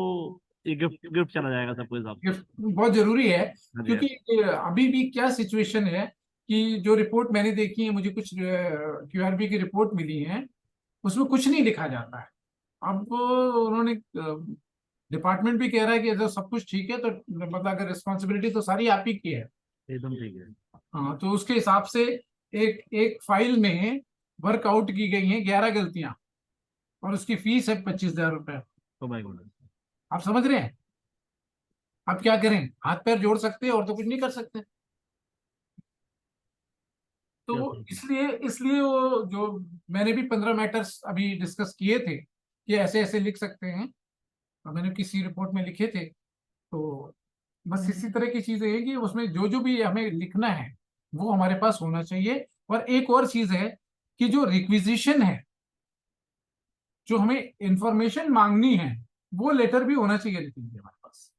एक गिफ्ट चला जाएगा सबको। हिसाब गिफ्ट बहुत जरूरी है, क्योंकि अभी भी क्या सिचुएशन है कि जो रिपोर्ट मैंने देखी है, मुझे कुछ QRB की रिपोर्ट मिली है, उसमें कुछ नहीं लिखा जाता है। अब उन्होंने डिपार्टमेंट भी कह रहा है कि जब सब कुछ ठीक है तो मतलब अगर रिस्पॉन्सिबिलिटी तो सारी आप ही की है। एकदम ठीक है। हाँ, तो उसके हिसाब से एक एक फाइल में वर्कआउट की गई हैं 11 गलतियां, और उसकी फीस है 25,000 रुपए। तो माय गॉड। आप समझ रहे हैं? आप क्या करें? हाथ पैर जोड़ सकते हैं और तो कुछ नहीं कर सकते। तो क्या सही है। इसलिए इसलिए वो जो मैंने भी 15 मैटर्स अभी डिस्कस किए थे कि ऐसे ऐसे लिख सकते हैं, और मैंने किसी रिपोर्ट में लिखे थे। तो बस इसी तरह की चीजें हैं कि उसमें जो जो भी हमें लिखना है वो हमारे पास होना चाहिए। और एक और चीज है कि जो रिक्विजिशन है, जो हमें इंफॉर्मेशन मांगनी है, वो लेटर भी होना चाहिए नितिन जी हमारे पास,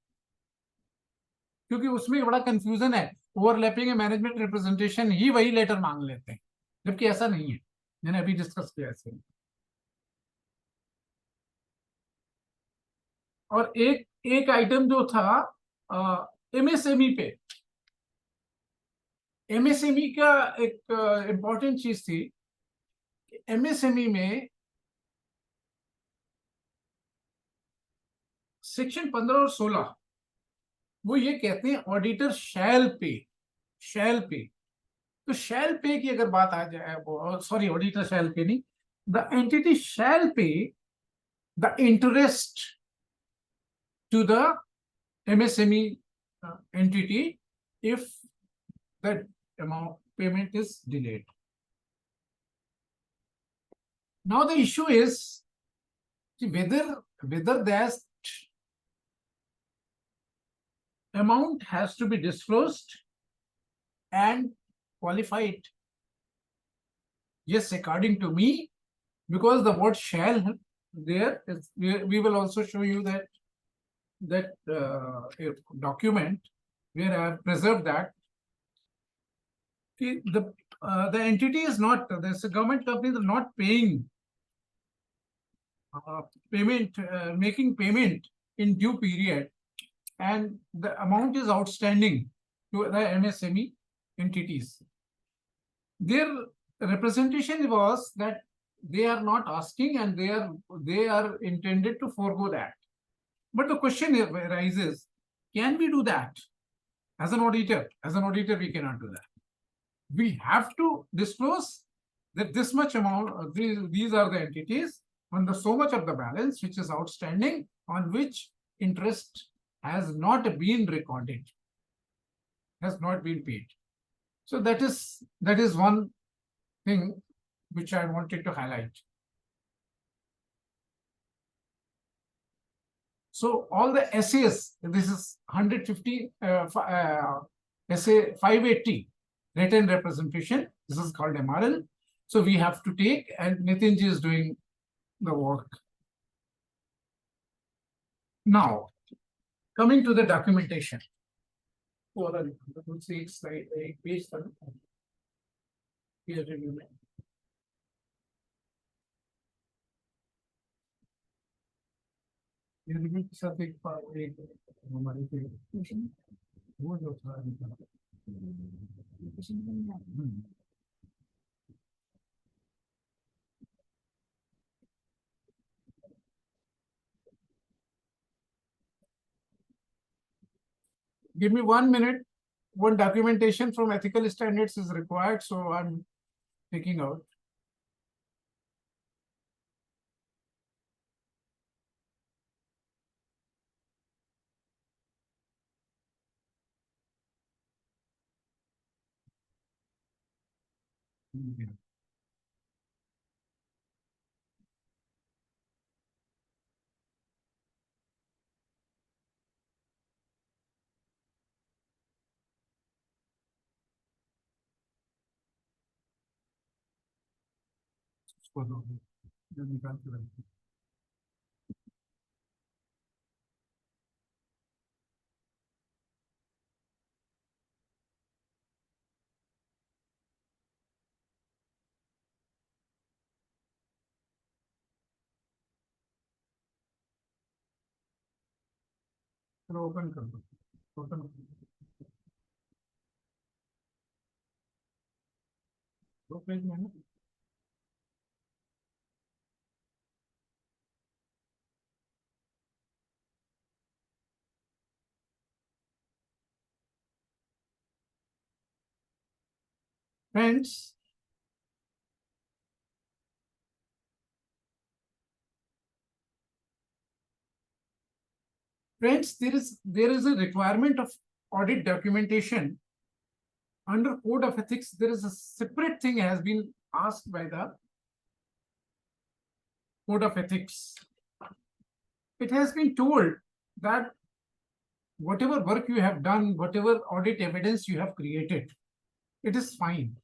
क्योंकि उसमें बड़ा कंफ्यूजन है। ओवरलैपिंग मैनेजमेंट रिप्रेजेंटेशन ही वही लेटर मांग लेते हैं, जबकि ऐसा नहीं है। मैंने अभी डिस्कस किया ऐसे। और एक एक आइटम जो था एमएसएमई पे, एमएसएमई का एक इंपॉर्टेंट चीज थी। एमएसएमई में सेक्शन 15 और 16 वो ये कहते हैं ऑडिटर शैल पे, शैल पे। तो शैल पे की अगर बात आ जाए, सॉरी, ऑडिटर शैल पे नहीं, the entity shall pay the interest to the MSME entity if that amount payment is delayed. Now the issue is whether that amount has to be disclosed and qualified. Yes, according to me, because the word shall there is, we will also show you that document where I have preserved that. The entity is not, there's a government company that not paying payment, making payment in due period, and the amount is outstanding to the MSME entities. Their representation was that they are not asking and they are intended to forego that. But the question arises, can we do that as an auditor? As an auditor, we cannot do that. We have to disclose that this much amount, these are the entities on the so much of the balance which is outstanding, on which interest has not been recorded, has not been paid. So that is one thing which I wanted to highlight. So all the essays, this is 150, essay 580, written representation. This is called MRL. So we have to take, and Nitinji is doing the work. Now, coming to the documentation. वो जो था give me 1 minute. One documentation from ethical standards is required, so I'm taking out. उसको दो, जो निकाल के रख दो। चलो ओपन कर दो, ओपन दो पेज में है ना। Friends, there is a requirement of audit documentation under Code of Ethics. There is a separate thing has been asked by the Code of Ethics. It has been told that whatever work you have done, whatever audit evidence you have created, it is fine.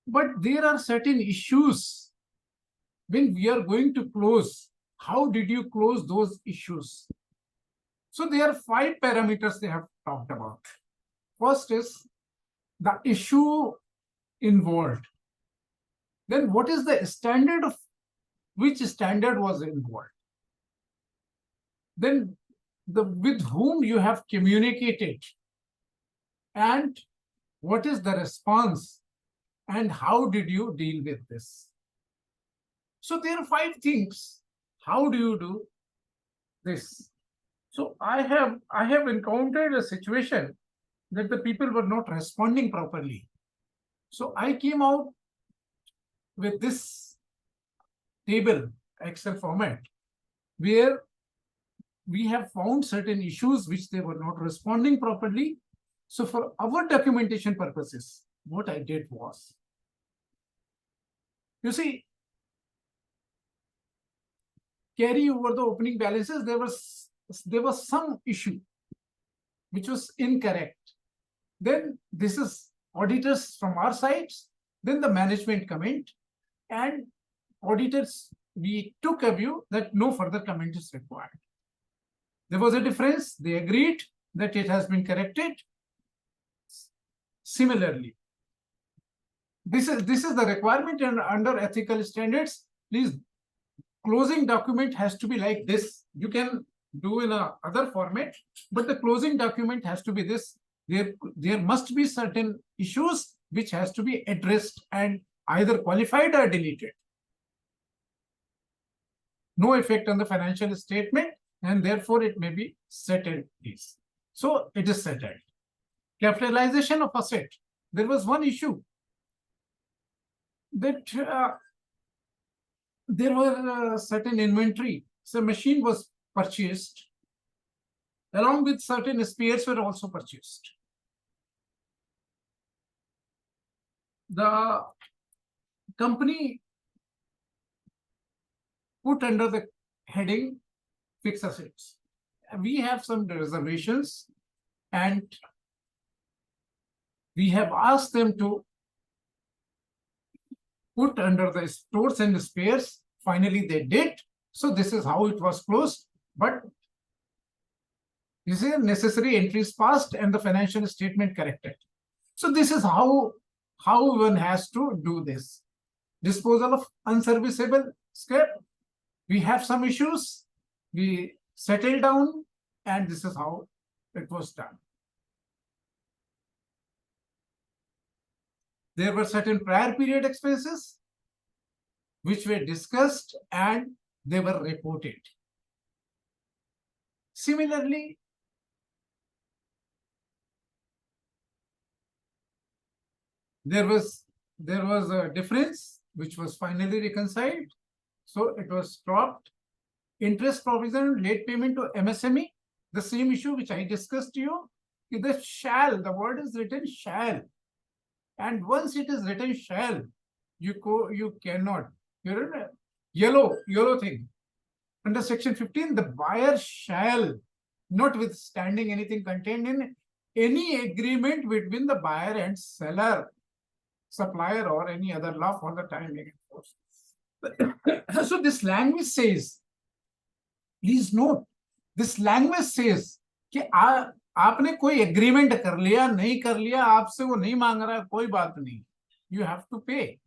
But there are certain issues when we are going to close. How did you close those issues? So there are 5 parameters they have talked about. First is the issue involved. Then what is the standard of which standard was involved? Then with whom you have communicated, and what is the response, and how did you deal with this? So there are 5 things. How do you do this? So I have encountered a situation that the people were not responding properly. So I came out with this table, Excel format, where we have found certain issues which they were not responding properly. So for our documentation purposes, what I did was, you see, carry over the opening balances, there was some issue which was incorrect. Then this is auditors from our sides, then the management comment, and auditors, we took a view that no further comment is required. There was a difference. They agreed that it has been corrected. Similarly, this is the requirement, and under ethical standards, please, closing document has to be like this. You can do in a other format, but the closing document has to be this. There must be certain issues which has to be addressed and either qualified or deleted. No effect on the financial statement, and therefore it may be settled. So it is settled. Capitalization of asset. There was one issue that there were certain inventory. So machine was purchased along with certain spares were also purchased. The company put under the heading fixed assets. We have some reservations, and we have asked them to put under the stores and spares. Finally, they did. So this is how it was closed. But this is necessary entries passed and the financial statement corrected. So this is how one has to do this. Disposal of unserviceable scrap. We have some issues. We settle down, and this is how it was done. There were certain prior period expenses which were discussed and they were reported. Similarly, there was a difference which was finally reconciled. So it was dropped. Interest provision, late payment to MSME, the same issue which I discussed to you. The shall, the word is written shall. And once it is written shall, you cannot. You're yellow thing. Under section 15, the buyer shall, notwithstanding anything contained in any agreement between the buyer and seller, supplier, or any other law for the time being enforced. So this language says, please note, this language says कि आपने कोई agreement कर लिया नहीं कर लिया, आपसे वो नहीं मांग रहा, कोई बात नहीं. You have to pay,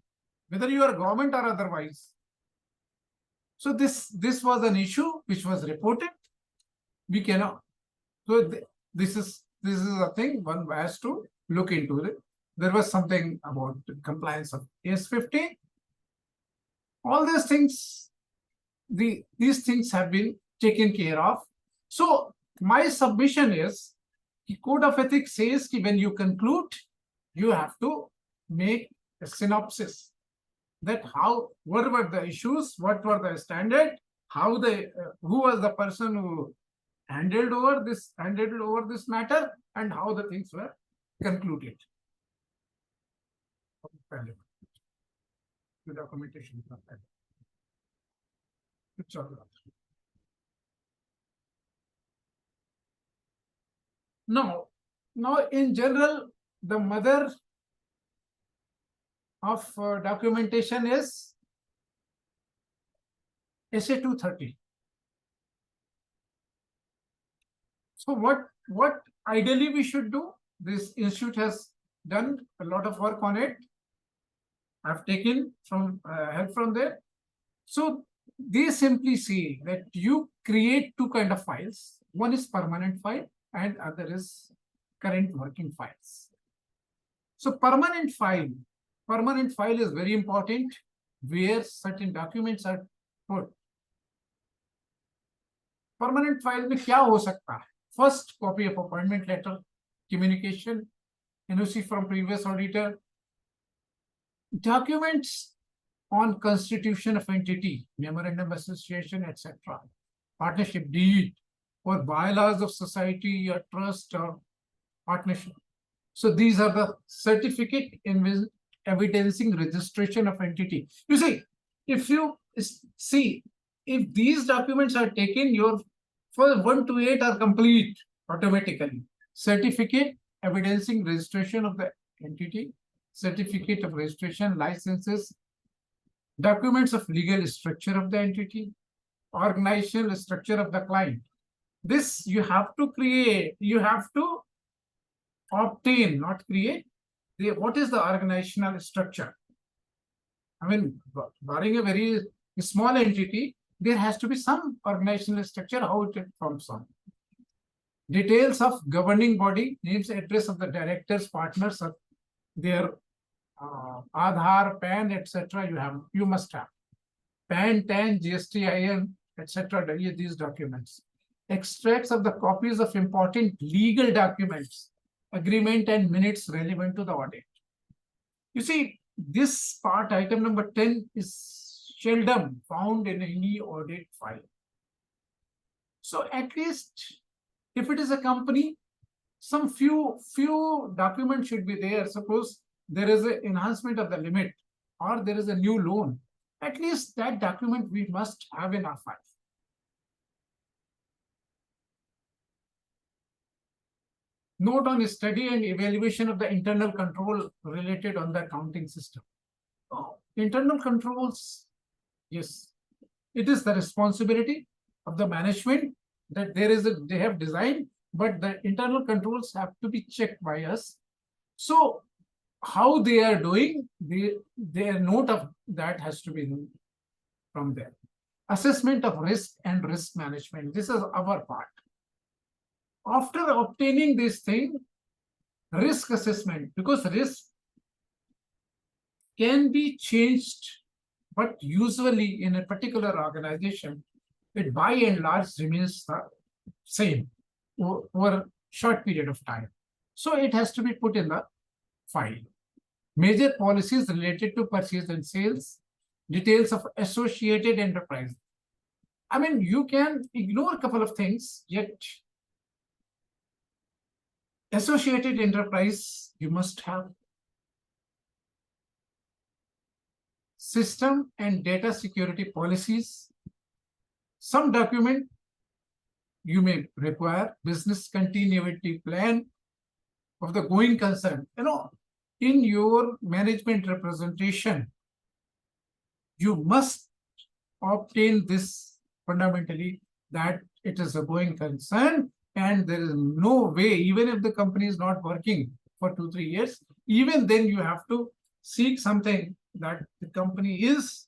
whether you are government or otherwise. So this was an issue which was reported. We cannot. So this is a thing one has to look into it. There was something about compliance of AS 15. All these things, these things have been taken care of. So my submission is, the Code of Ethics says that when you conclude, you have to make a synopsis that what were the issues, what were the standard, how who was the person who handled over this matter, and how the things were concluded. The documentation. Now in general, the mother of documentation is SA 230. So what ideally we should do? This institute has done a lot of work on it. I've taken from help from there. So they simply say that you create two kind of files. One is permanent file and other is current working files. So permanent file is very important, where certain documents are put. Permanent file में क्या हो सकता है? First, copy of appointment letter, communication, NOC from previous auditor, documents on constitution of entity, memorandum association, etc., partnership deed, or bylaws of society or trust or partnership. So these are the certificate evidencing registration of entity. You see, if these documents are taken, your first 1 to 8 are complete automatically. Certificate evidencing registration of the entity, certificate of registration, licenses, documents of legal structure of the entity, organizational structure of the client. This you have to create, you have to obtain, not create. What is the organizational structure? I mean, barring a very small entity, there has to be some organizational structure, how it forms on. Details of governing body, names, address of the directors, partners, of their Aadhaar, PAN, etc. You must have. PAN, TAN, GSTIN, etc. These documents. Extracts of the copies of important legal documents, agreement and minutes relevant to the audit. You see, this part, item number 10, is seldom found in any audit file. So at least if it is a company, some few documents should be there. Suppose there is an enhancement of the limit or there is a new loan, at least that document we must have in our file. Note on study and evaluation of the internal control related on the accounting system. Internal controls, yes, it is the responsibility of the management that they have designed, but the internal controls have to be checked by us. So how they are doing, their note of that has to be from there. Assessment of risk and risk management. This is our part. After obtaining this thing, risk assessment, because risk can be changed, but usually in a particular organization, it by and large remains the same over a short period of time. So it has to be put in the file. Major policies related to purchase and sales, details of associated enterprise. I mean, you can ignore a couple of things, yet associated enterprise, you must have. System and data security policies. Some document you may require business continuity plan of the going concern. In your management representation, you must obtain this fundamentally, that it is a going concern and there is no way, even if the company is not working for 2-3 years, even then you have to seek something that the company is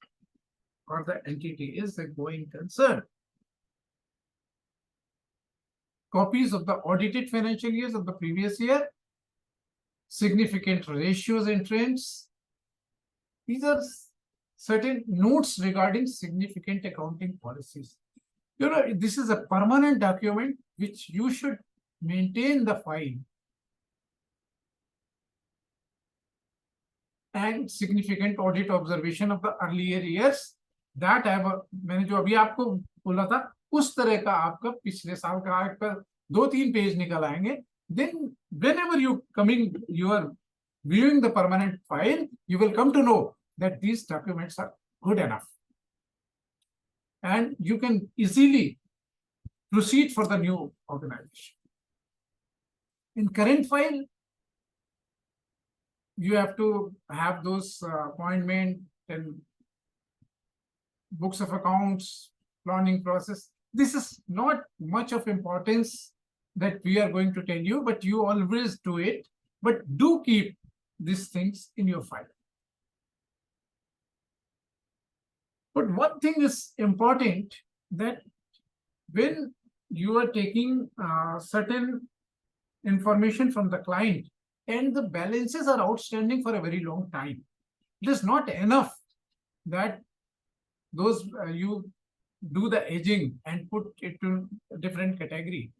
or the entity is a going concern. Copies of the audited financial years of the previous year, significant ratios and trends. These are certain notes regarding significant accounting policies. This is a permanent document which you should maintain the file. and significant audit observation of the earlier years that मैंने जो अभी आपको बोला था उस तरह का आपका पिछले साल का आपका 2-3 पेज निकल आएंगे. Then whenever you are viewing the permanent file, you will come to know that these documents are good enough and you can easily proceed for the new organization. In current file, you have to have those appointment and books of accounts, planning process. This is not much of importance that we are going to tell you, but you always do it. But do keep these things in your file. But one thing is important, that when you are taking certain information from the client and the balances are outstanding for a very long time, it is not enough that those you do the aging and put it to a different category.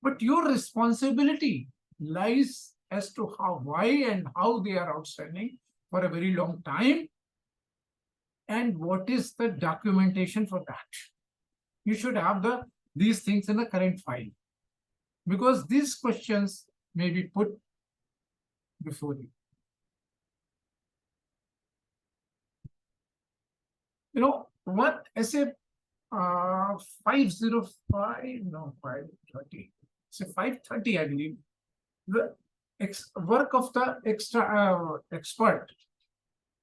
But your responsibility lies as to why and how they are outstanding for a very long time, and what is the documentation for that. You should have these things in the current file, because these questions may be put before you. You know what? SA 505, no, 530. So 530, I believe. The work of the expert.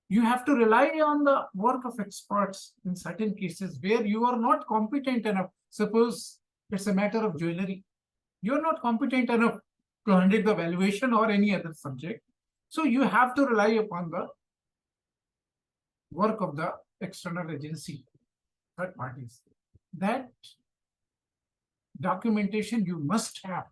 You have to rely on the work of experts in certain cases where you are not competent enough. Suppose it's a matter of jewelry. You're not competent enough to handle the valuation or any other subject. So you have to rely upon the work of the external agency, third parties. That documentation you must have.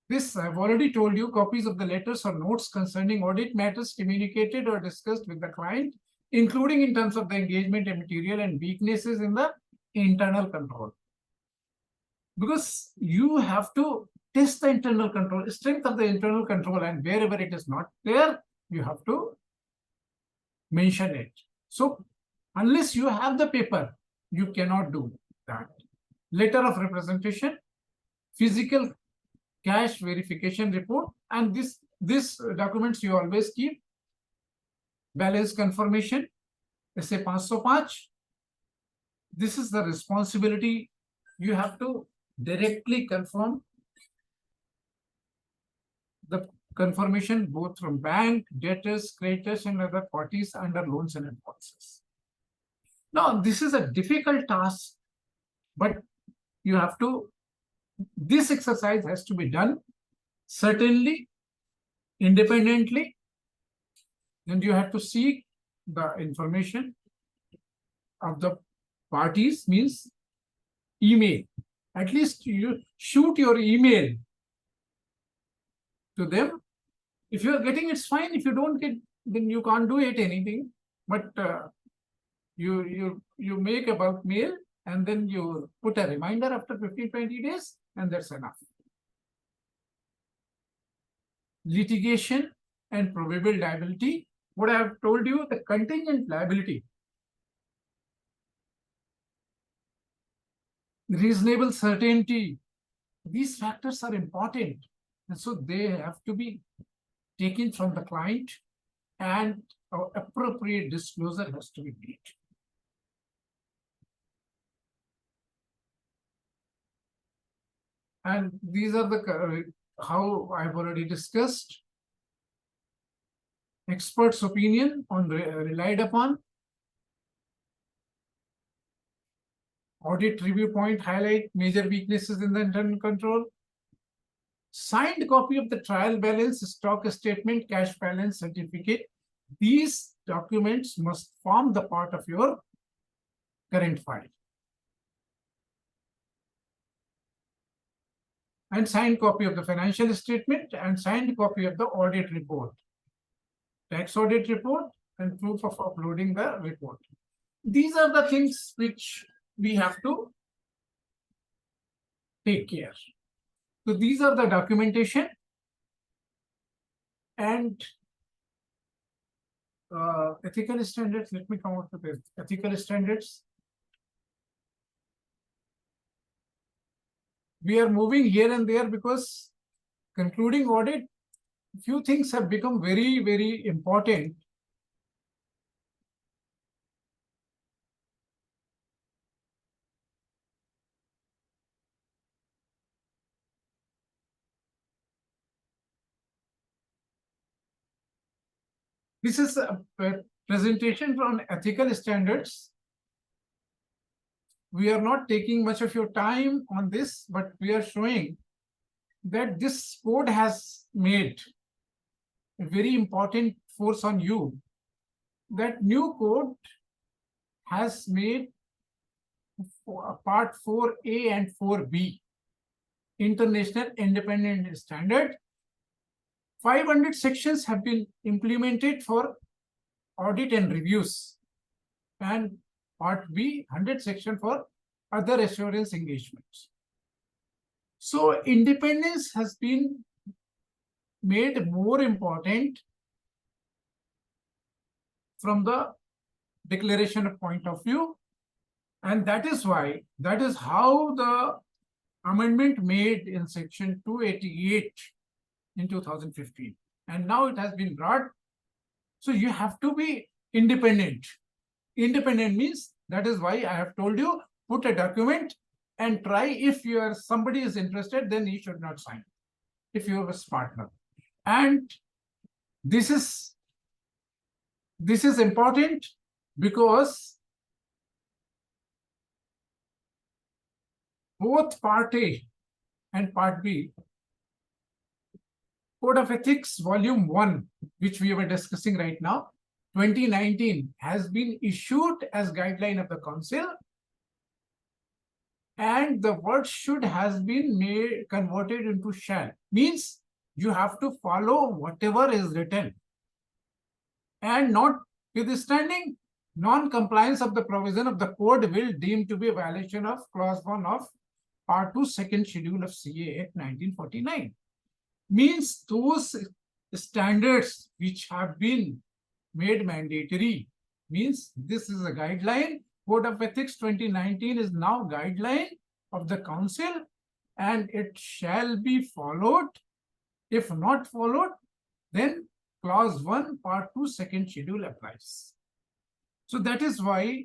This I've already told you, copies of the letters or notes concerning audit matters communicated or discussed with the client, including in terms of the engagement and material and weaknesses in the internal control. Because you have to test the internal control, strength of the internal control, and wherever it is not there, you have to mention it. So unless you have the paper, you cannot do that. Letter of representation, physical cash verification report, and this documents you always keep. Balance confirmation, SA 505. This is the responsibility. You have to directly confirm the confirmation both from bank, debtors, creditors, and other parties under loans and advances. Now, this is a difficult task, but you have to, this exercise has to be done certainly independently, and you have to seek the information of the parties, means email. At least you shoot your email to them. If you are getting, it's fine. If you don't get, then you can't do it anything. But you make a bulk mail, and then you put a reminder after 15-20 days, and that's enough. Litigation and probable liability. What I have told you, the contingent liability, reasonable certainty, these factors are important, and so they have to be taken from the client, and appropriate disclosure has to be made. And these are the how I've already discussed. Expert's opinion on relied upon. Audit review point highlight major weaknesses in the internal control. Signed copy of the trial balance, stock statement, cash balance certificate. These documents must form the part of your current file. And signed copy of the financial statement and signed copy of the audit report. Tax audit report and proof of uploading the report. These are the things which we have to take care. So these are the documentation and ethical standards. Let me come out with the ethical standards. We are moving here and there because concluding audit, few things have become very, very important. This is a presentation on ethical standards. We are not taking much of your time on this, but we are showing that this code has made a very important force on you. That new code has made part 4A and 4B, International Independent Standard. 500 sections have been implemented for audit and reviews, and part B, 100 section for other assurance engagements. So independence has been made more important from the declaration of point of view, and that is how the amendment made in section 288 in 2015, and now it has been brought. So you have to be independent. Independent means, that is why I have told you, put a document and try. If somebody is interested, then he should not sign if you have a partner. And this is important because both part A and part B, Code of Ethics Volume 1, which we were discussing right now, 2019, has been issued as guideline of the council, and the word should has been converted into shall. Means you have to follow whatever is written, and notwithstanding non-compliance of the provision of the code will deem to be a violation of clause 1 of part 2 second schedule of CA Act 1949. Means those standards which have been made mandatory, means this is a guideline. Code of Ethics 2019 is now guideline of the council, and it shall be followed. If not followed, then clause 1 part 2 second schedule applies. So that is why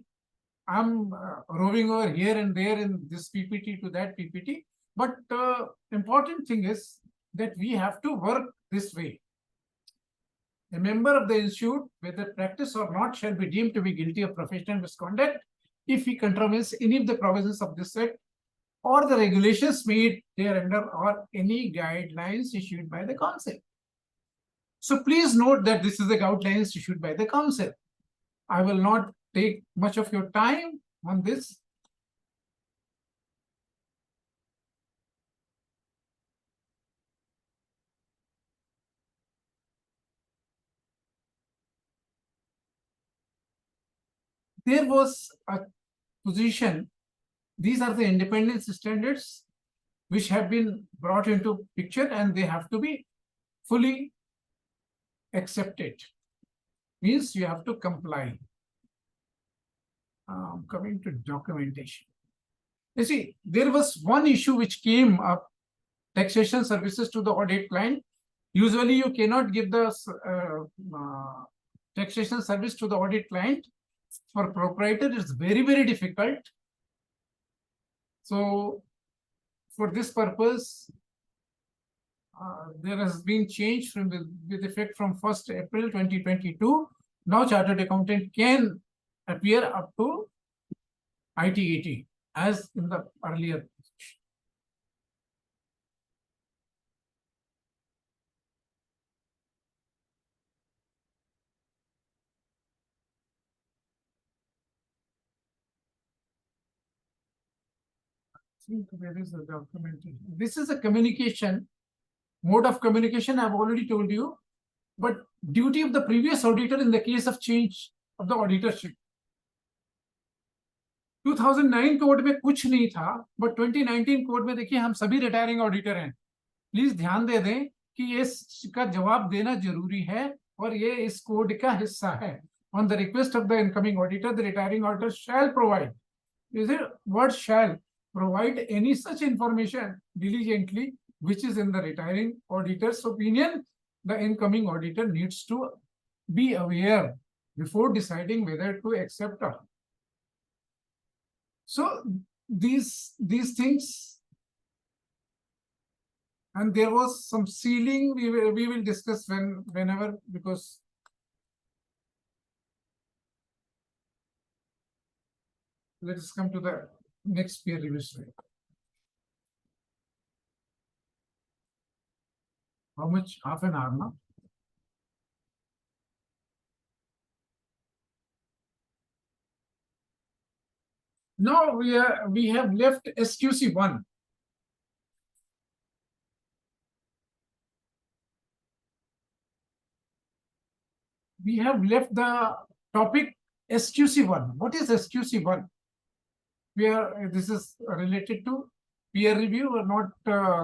I'm roving over here and there in this PPT to that PPT. But important thing is that we have to work this way. A member of the institute, whether practice or not, shall be deemed to be guilty of professional misconduct if he contravenes any of the provisions of this act or the regulations made thereunder or any guidelines issued by the council. So please note that this is the guidelines issued by the council. I will not take much of your time on this. There was a position. These are the independence standards which have been brought into picture, and they have to be fully accepted. Means you have to comply. Coming to documentation. You see, there was one issue which came up, taxation services to the audit client. Usually you cannot give the taxation service to the audit client. For proprietor, it's very, very difficult. So for this purpose, there has been change with effect from 1st April 2022. Now chartered accountant can appear up to IT-80 as in the earlier. Where is the documentation? This is a communication, mode of communication I've already told you, but duty of the previous auditor in the case of change of the auditorship. 2009 code में कुछ नहीं था, but 2019 code में देखिए हम सभी retiring auditor हैं। Please ध्यान दे दें कि ये इसका जवाब देना जरूरी है और ये इस कोड का हिस्सा है। On the request of the incoming auditor, the retiring auditor shall provide, is it word shall provide any such information diligently which is in the retiring auditor's opinion. The incoming auditor needs to be aware before deciding whether to accept or not. So these things, and there was some sealing we will discuss whenever, because let us come to the next peer review slide. How much? Half an hour now. Now we have left SQC1. We have left the topic SQC1. What is SQC1? This is related to peer review. We're not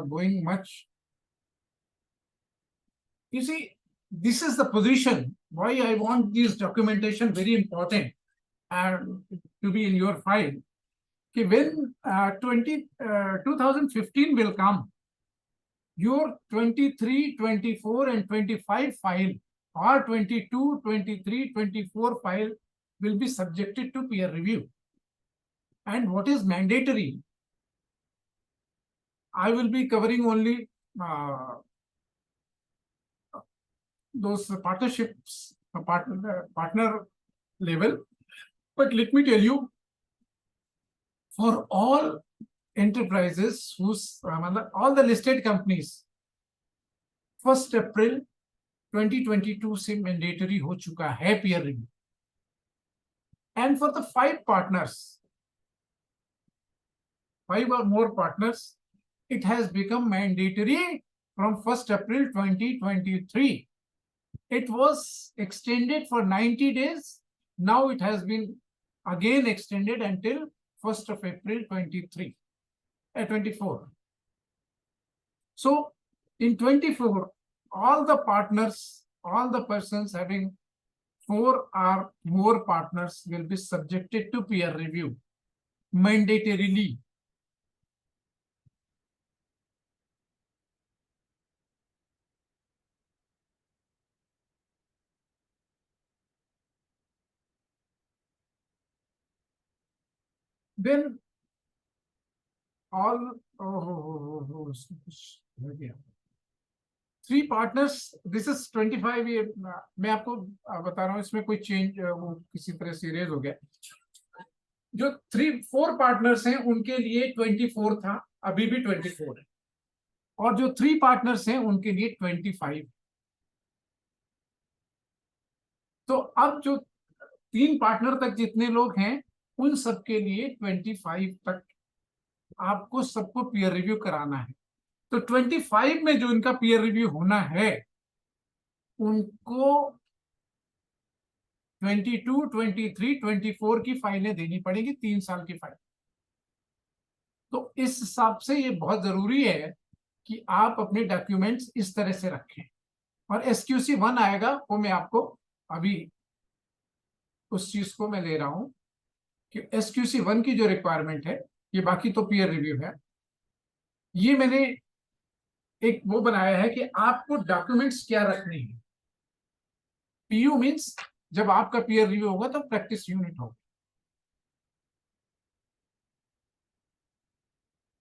going much. You see, this is the position why I want this documentation very important and to be in your file. Okay, when 2015 will come, your 23, 24 and 25 file or 22, 23, 24 file will be subjected to peer review. And what is mandatory? I will be covering only those partnerships, partner level. But let me tell you, for all enterprises whose all the listed companies, 1st April 2022 से mandatory हो चुका है peer review. And for the 5 partners, 5 or more partners, it has become mandatory from 1st April 2023. It was extended for 90 days. Now it has been again extended until 1st of April 24. So in 24, all the partners, all the persons having 4 or more partners will be subjected to peer review mandatorily. Then all 3 partners, this is 25 year. मैं आपको बता रहा हूँ, इसमें कोई change वो किसी तरह से रेज हो गया. जो 4 पार्टनर्स हैं उनके लिए 24 था, अभी भी 24 है, और जो 3 पार्टनर्स हैं उनके लिए 25. तो अब जो 3 पार्टनर तक जितने लोग हैं उन सबके लिए 25 तक आपको सबको पीयर रिव्यू कराना है. तो 25 में जो इनका पीयर रिव्यू होना है उनको 22, 23, 24 की फाइलें देनी पड़ेगी, 3 साल की फाइल. तो इस हिसाब से ये बहुत जरूरी है कि आप अपने डॉक्यूमेंट्स इस तरह से रखें. और SQC1 आएगा, वो मैं आपको अभी उस चीज को मैं ले रहा हूं कि SQC1 की जो रिक्वायरमेंट है, ये बाकी तो पीयर रिव्यू है, ये मैंने एक वो बनाया है कि आपको डॉक्यूमेंट्स क्या रखने हैं. PU मीन्स जब आपका पीयर रिव्यू होगा तो प्रैक्टिस यूनिट होगा.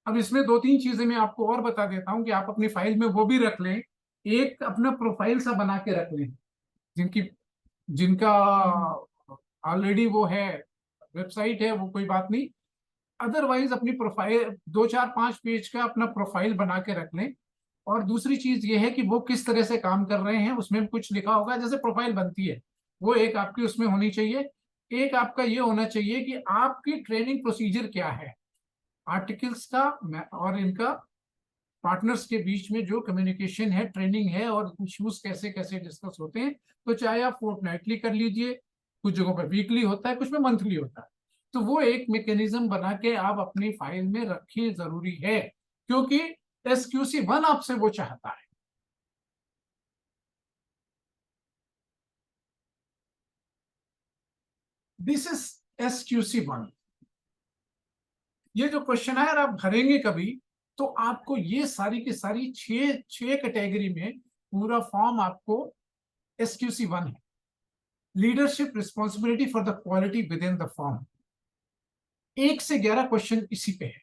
अब इसमें 2-3 चीजें मैं आपको और बता देता हूं कि आप अपनी फाइल में वो भी रख लें. एक अपना प्रोफाइल सा बना के रख लें, जिनका ऑलरेडी वो है, वेबसाइट है, वो कोई बात नहीं. अदरवाइज अपनी प्रोफाइल 2-4-5 पेज का अपना प्रोफाइल बना के रख लें. और दूसरी चीज ये है कि वो किस तरह से काम कर रहे हैं उसमें कुछ लिखा होगा, जैसे प्रोफाइल बनती है वो एक आपकी उसमें होनी चाहिए. एक आपका ये होना चाहिए कि आपकी ट्रेनिंग प्रोसीजर क्या है, आर्टिकल्स का और इनका पार्टनर्स के बीच में जो कम्युनिकेशन है, ट्रेनिंग है, और इश्यूज कैसे कैसे डिस्कस होते हैं. तो चाहे आप फोर्टनाइटली कर लीजिए, कुछ जगहों पर वीकली होता है, कुछ में मंथली होता है. तो वो एक मैकेनिज्म बना के आप अपनी फाइल में रखिए, जरूरी है, क्योंकि SQC1 आपसे वो चाहता है। This is SQC1। ये जो क्वेश्चन है आप भरेंगे कभी, तो आपको ये सारी की सारी छह कैटेगरी में पूरा फॉर्म आपको SQC1 है। Leadership responsibility for the quality with in the form, 1 से 11 क्वेश्चन इसी पे है।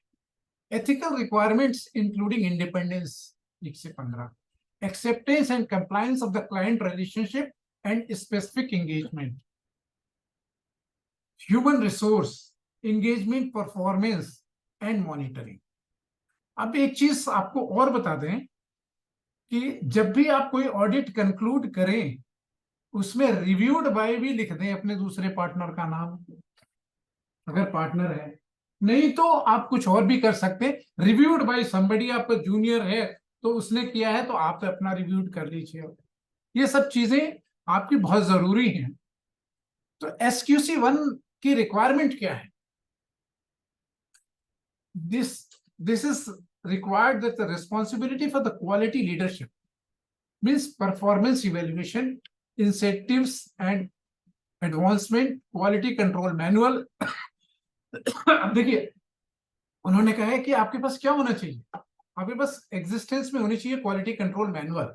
एथिकल रिक्वायरमेंट्स इंक्लूडिंग इंडिपेंडेंस, 1 से 15। Acceptance and compliance of the client relationship and specific engagement. Human resource, engagement, performance and monitoring. अब एक चीज आपको और बता दें कि जब भी आप कोई ऑडिट कंक्लूड करें, उसमें रिव्यूड बाय भी लिख दें अपने दूसरे पार्टनर का नाम, अगर पार्टनर है। नहीं तो आप कुछ और भी कर सकते हैं, रिव्यूड बाय समबडी, आपका जूनियर है तो उसने किया है तो आप अपना रिव्यूड कर लीजिए। ये सब चीजें आपकी बहुत जरूरी हैं। तो SQC1 की रिक्वायरमेंट क्या है? This is required that the responsibility for the quality leadership means performance evaluation, incentives and advancement, quality control manual। अब देखिए, उन्होंने कहा है कि आपके पास क्या होना चाहिए, आपके पास एग्जिस्टेंस में होनी चाहिए quality control manual,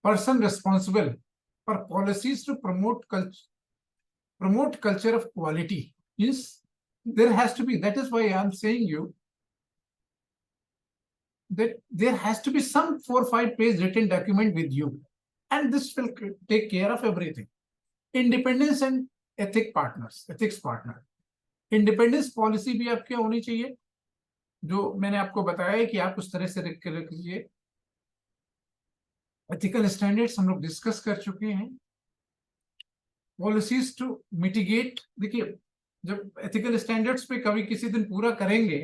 person responsible for policies to promote culture of quality. Yes, there has to be, that is why I am saying you that there has to be some 4 or 5 page written document with you, and this will take care of everything. Independence and ethics partner। Independence policy भी आपके होनी चाहिए, जो मैंने आपको बताया है कि आप उस तरह से रख के रखिए। एथिकल स्टैंडर्ड्स हम लोग डिस्कस कर चुके हैं। पॉलिसीज टू मिटिगेट, देखिए जब एथिकल स्टैंडर्ड्स पे कभी किसी दिन पूरा करेंगे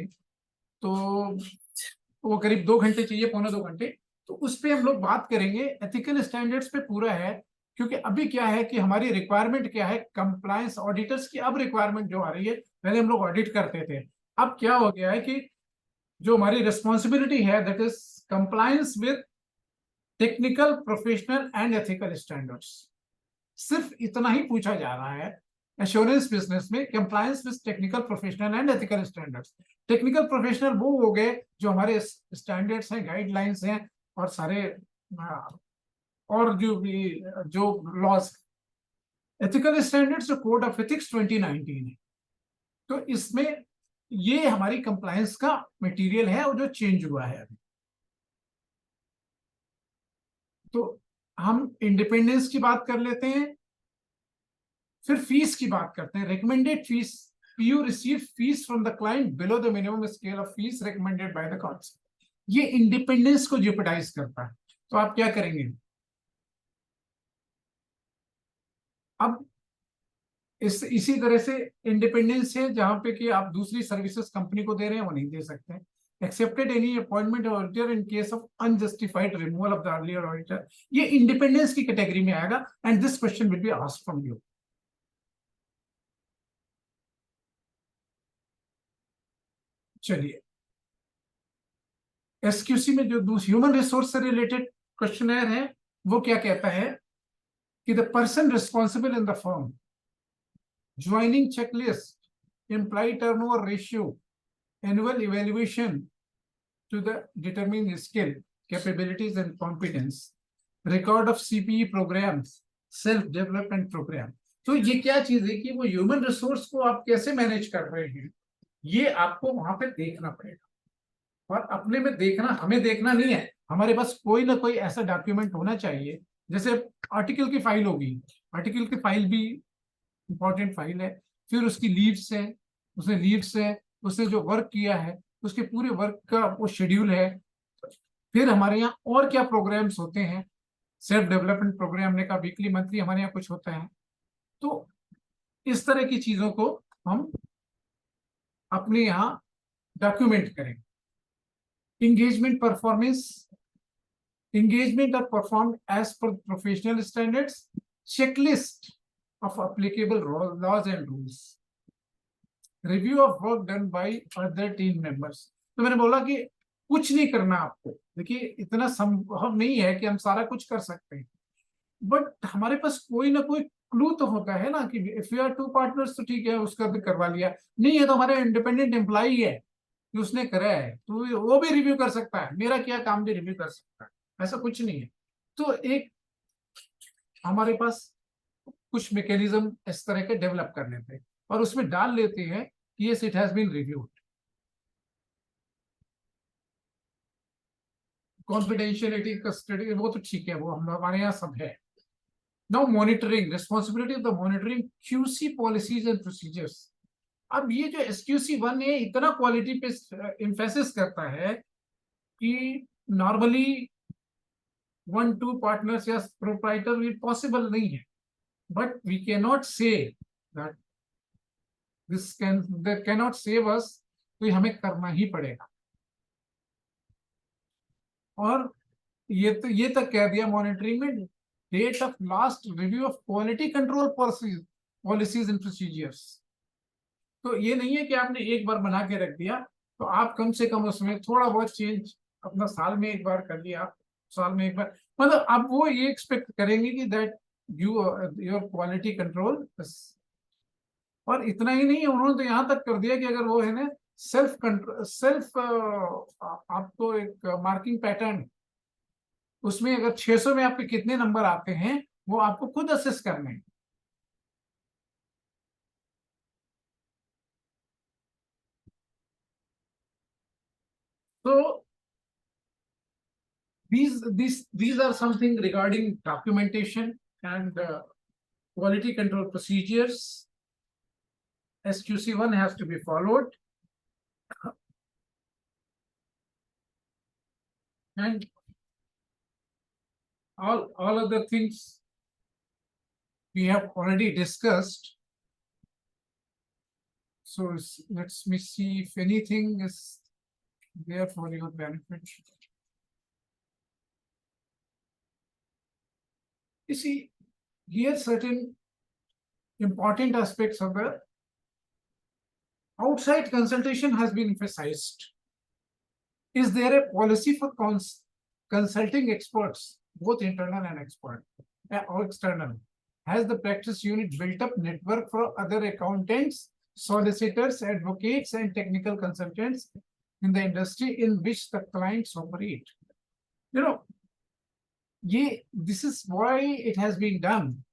तो वो करीब 2 घंटे चाहिए, 1.25 घंटे, तो उस पर हम लोग बात करेंगे। एथिकल स्टैंडर्ड्स पे पूरा है, क्योंकि अभी क्या है कि हमारी रिक्वायरमेंट क्या है, कंप्लायंस ऑडिटर्स की अब रिक्वायरमेंट जो आ रही है, पहले हम लोग ऑडिट करते थे, अब क्या हो गया है कि जो हमारी रिस्पॉन्सिबिलिटी है that is compliance with technical, professional and ethical standards. सिर्फ इतना ही पूछा जा रहा है एश्योरेंस बिजनेस में, compliance with technical, professional and ethical standards. Technical professional वो हो गए जो हमारे स्टैंडर्ड्स हैं, गाइडलाइंस हैं और सारे और जो लॉज। एथिकल स्टैंडर्ड्स जो कोड ऑफ एथिक्स 2019 है, तो इसमें ये हमारी कंप्लायंस का मटेरियल है और जो चेंज हुआ है अभी। तो हम इंडिपेंडेंस की बात कर लेते हैं, फिर फीस की बात करते हैं। Recommended fees, PU receive fees from the client below the minimum scale of fees recommended by the council. ये इंडिपेंडेंस को जेपरडाइज करता है, तो आप क्या करेंगे? अब इसी तरह से इंडिपेंडेंस है जहां पे कि आप दूसरी सर्विसेज कंपनी को दे रहे हैं, वो नहीं दे सकते। Accepted any appointment auditor in case of unjustified removal of the earlier auditor, ये इंडिपेंडेंस की कैटेगरी में आएगा, and this question will be asked from you. चलिए, SQC में जो ह्यूमन रिसोर्स से रिलेटेड क्वेश्चनर है, वो क्या कहता है कि the person responsible in the firm, joining checklist, employ turnover ratio, annual evaluation to the determine skill, capabilities and competence, record of CPE programs, self development program। तो ये क्या चीज है कि वो ह्यूमन रिसोर्स को आप कैसे मैनेज कर रहे हैं, ये आपको वहां पे देखना पड़ेगा। और अपने में देखना, हमें देखना नहीं है, हमारे पास कोई ना कोई ऐसा डॉक्यूमेंट होना चाहिए। जैसे आर्टिकल की फाइल होगी, आर्टिकल की फाइल भी इंपॉर्टेंट फाइल है, फिर उसकी लीव्स है, उसने लीव्स है, उसने जो वर्क किया है उसके पूरे वर्क का वो शेड्यूल है। फिर हमारे यहाँ और क्या प्रोग्राम्स होते हैं, सेल्फ डेवलपमेंट प्रोग्राम ने कहा, वीकली मंथली हमारे यहाँ कुछ होता है। तो इस तरह की चीजों को हम अपने यहाँ डॉक्यूमेंट करें। engagement performance, engagement are performed as per professional standards, checklist of applicable laws and rules। Review of work done by other team members. तो मैंने बोला कि कुछ नहीं करना आपको। देखिए इतना संभव नहीं है कि हम सारा कुछ कर सकते हैं, बट हमारे पास कोई ना कोई क्लू तो होता है ना कि if you are two partners तो ठीक है, उसका भी करवा लिया, नहीं है तो हमारे इंडिपेंडेंट एम्प्लॉई है कि उसने करा है तो वो भी रिव्यू कर सकता है, मेरा क्या काम भी रिव्यू कर सकता है, ऐसा कुछ नहीं है। तो एक हमारे पास कुछ मैकेनिज्म इस तरह के डेवलप कर लेते हैं और उसमें डाल लेते हैं कि yes it has been reviewed. Confidentiality custody वो तो ठीक है, वो हम हमारे यहाँ सब है। Now monitoring, responsibility of the monitoring QC policies and procedures. अब ये जो SQC1 है इतना क्वालिटी पे एम्फेसिस करता है कि नॉर्मली 1-2 पार्टनर्स या प्रोप्राइटर ये पॉसिबल नहीं है, but we can not say that this can not save us, तो हमें करना ही पड़ेगा। और ये तक कह दिया मॉनिटरिंग में, date of last review of quality control policies and procedures. तो ये नहीं है कि आपने एक बार बना के रख दिया, तो आप कम से कम उसमें थोड़ा बहुत चेंज अपना साल में एक बार कर लिया, साल में एक बार, मतलब अब वो ये एक्सपेक्ट करेंगे कि that you your quality control. और इतना ही नहीं है, उन्होंने तो यहाँ तक कर दिया कि अगर वो है ना सेल्फ कंट्रोल, सेल्फ आपको एक मार्किंग पैटर्न, उसमें अगर 600 में आपके कितने नंबर आते हैं वो आपको खुद असेस करने हैं। तो these are something regarding documentation and quality control procedures. SQC1 has to be followed, and all other things we have already discussed. So let's me see if anything is there for your benefit. You see, here certain important aspects of the outside consultation has been emphasized. Is there a policy for consulting experts, both internal and expert or external? Has the practice unit built up network for other accountants, solicitors, advocates, and technical consultants in the industry in which the clients operate? You know, this is why it has been done,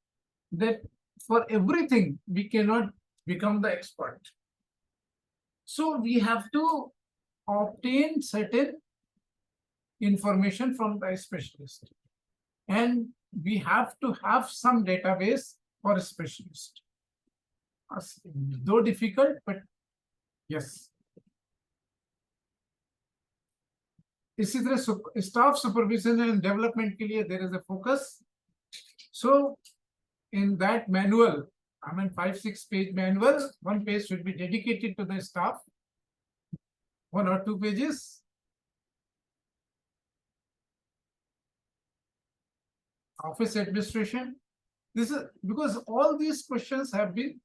that for everything we cannot become the expert. So we have to obtain certain information from the specialist, and we have to have some database for a specialist. Though difficult, but yes. इसी तरह staff supervision and development के लिए there is a focus. So in that manual, I mean 5-6 page manual, one page should be dedicated to the staff, 1 or 2 pages. Office administration. This is because all these questions have been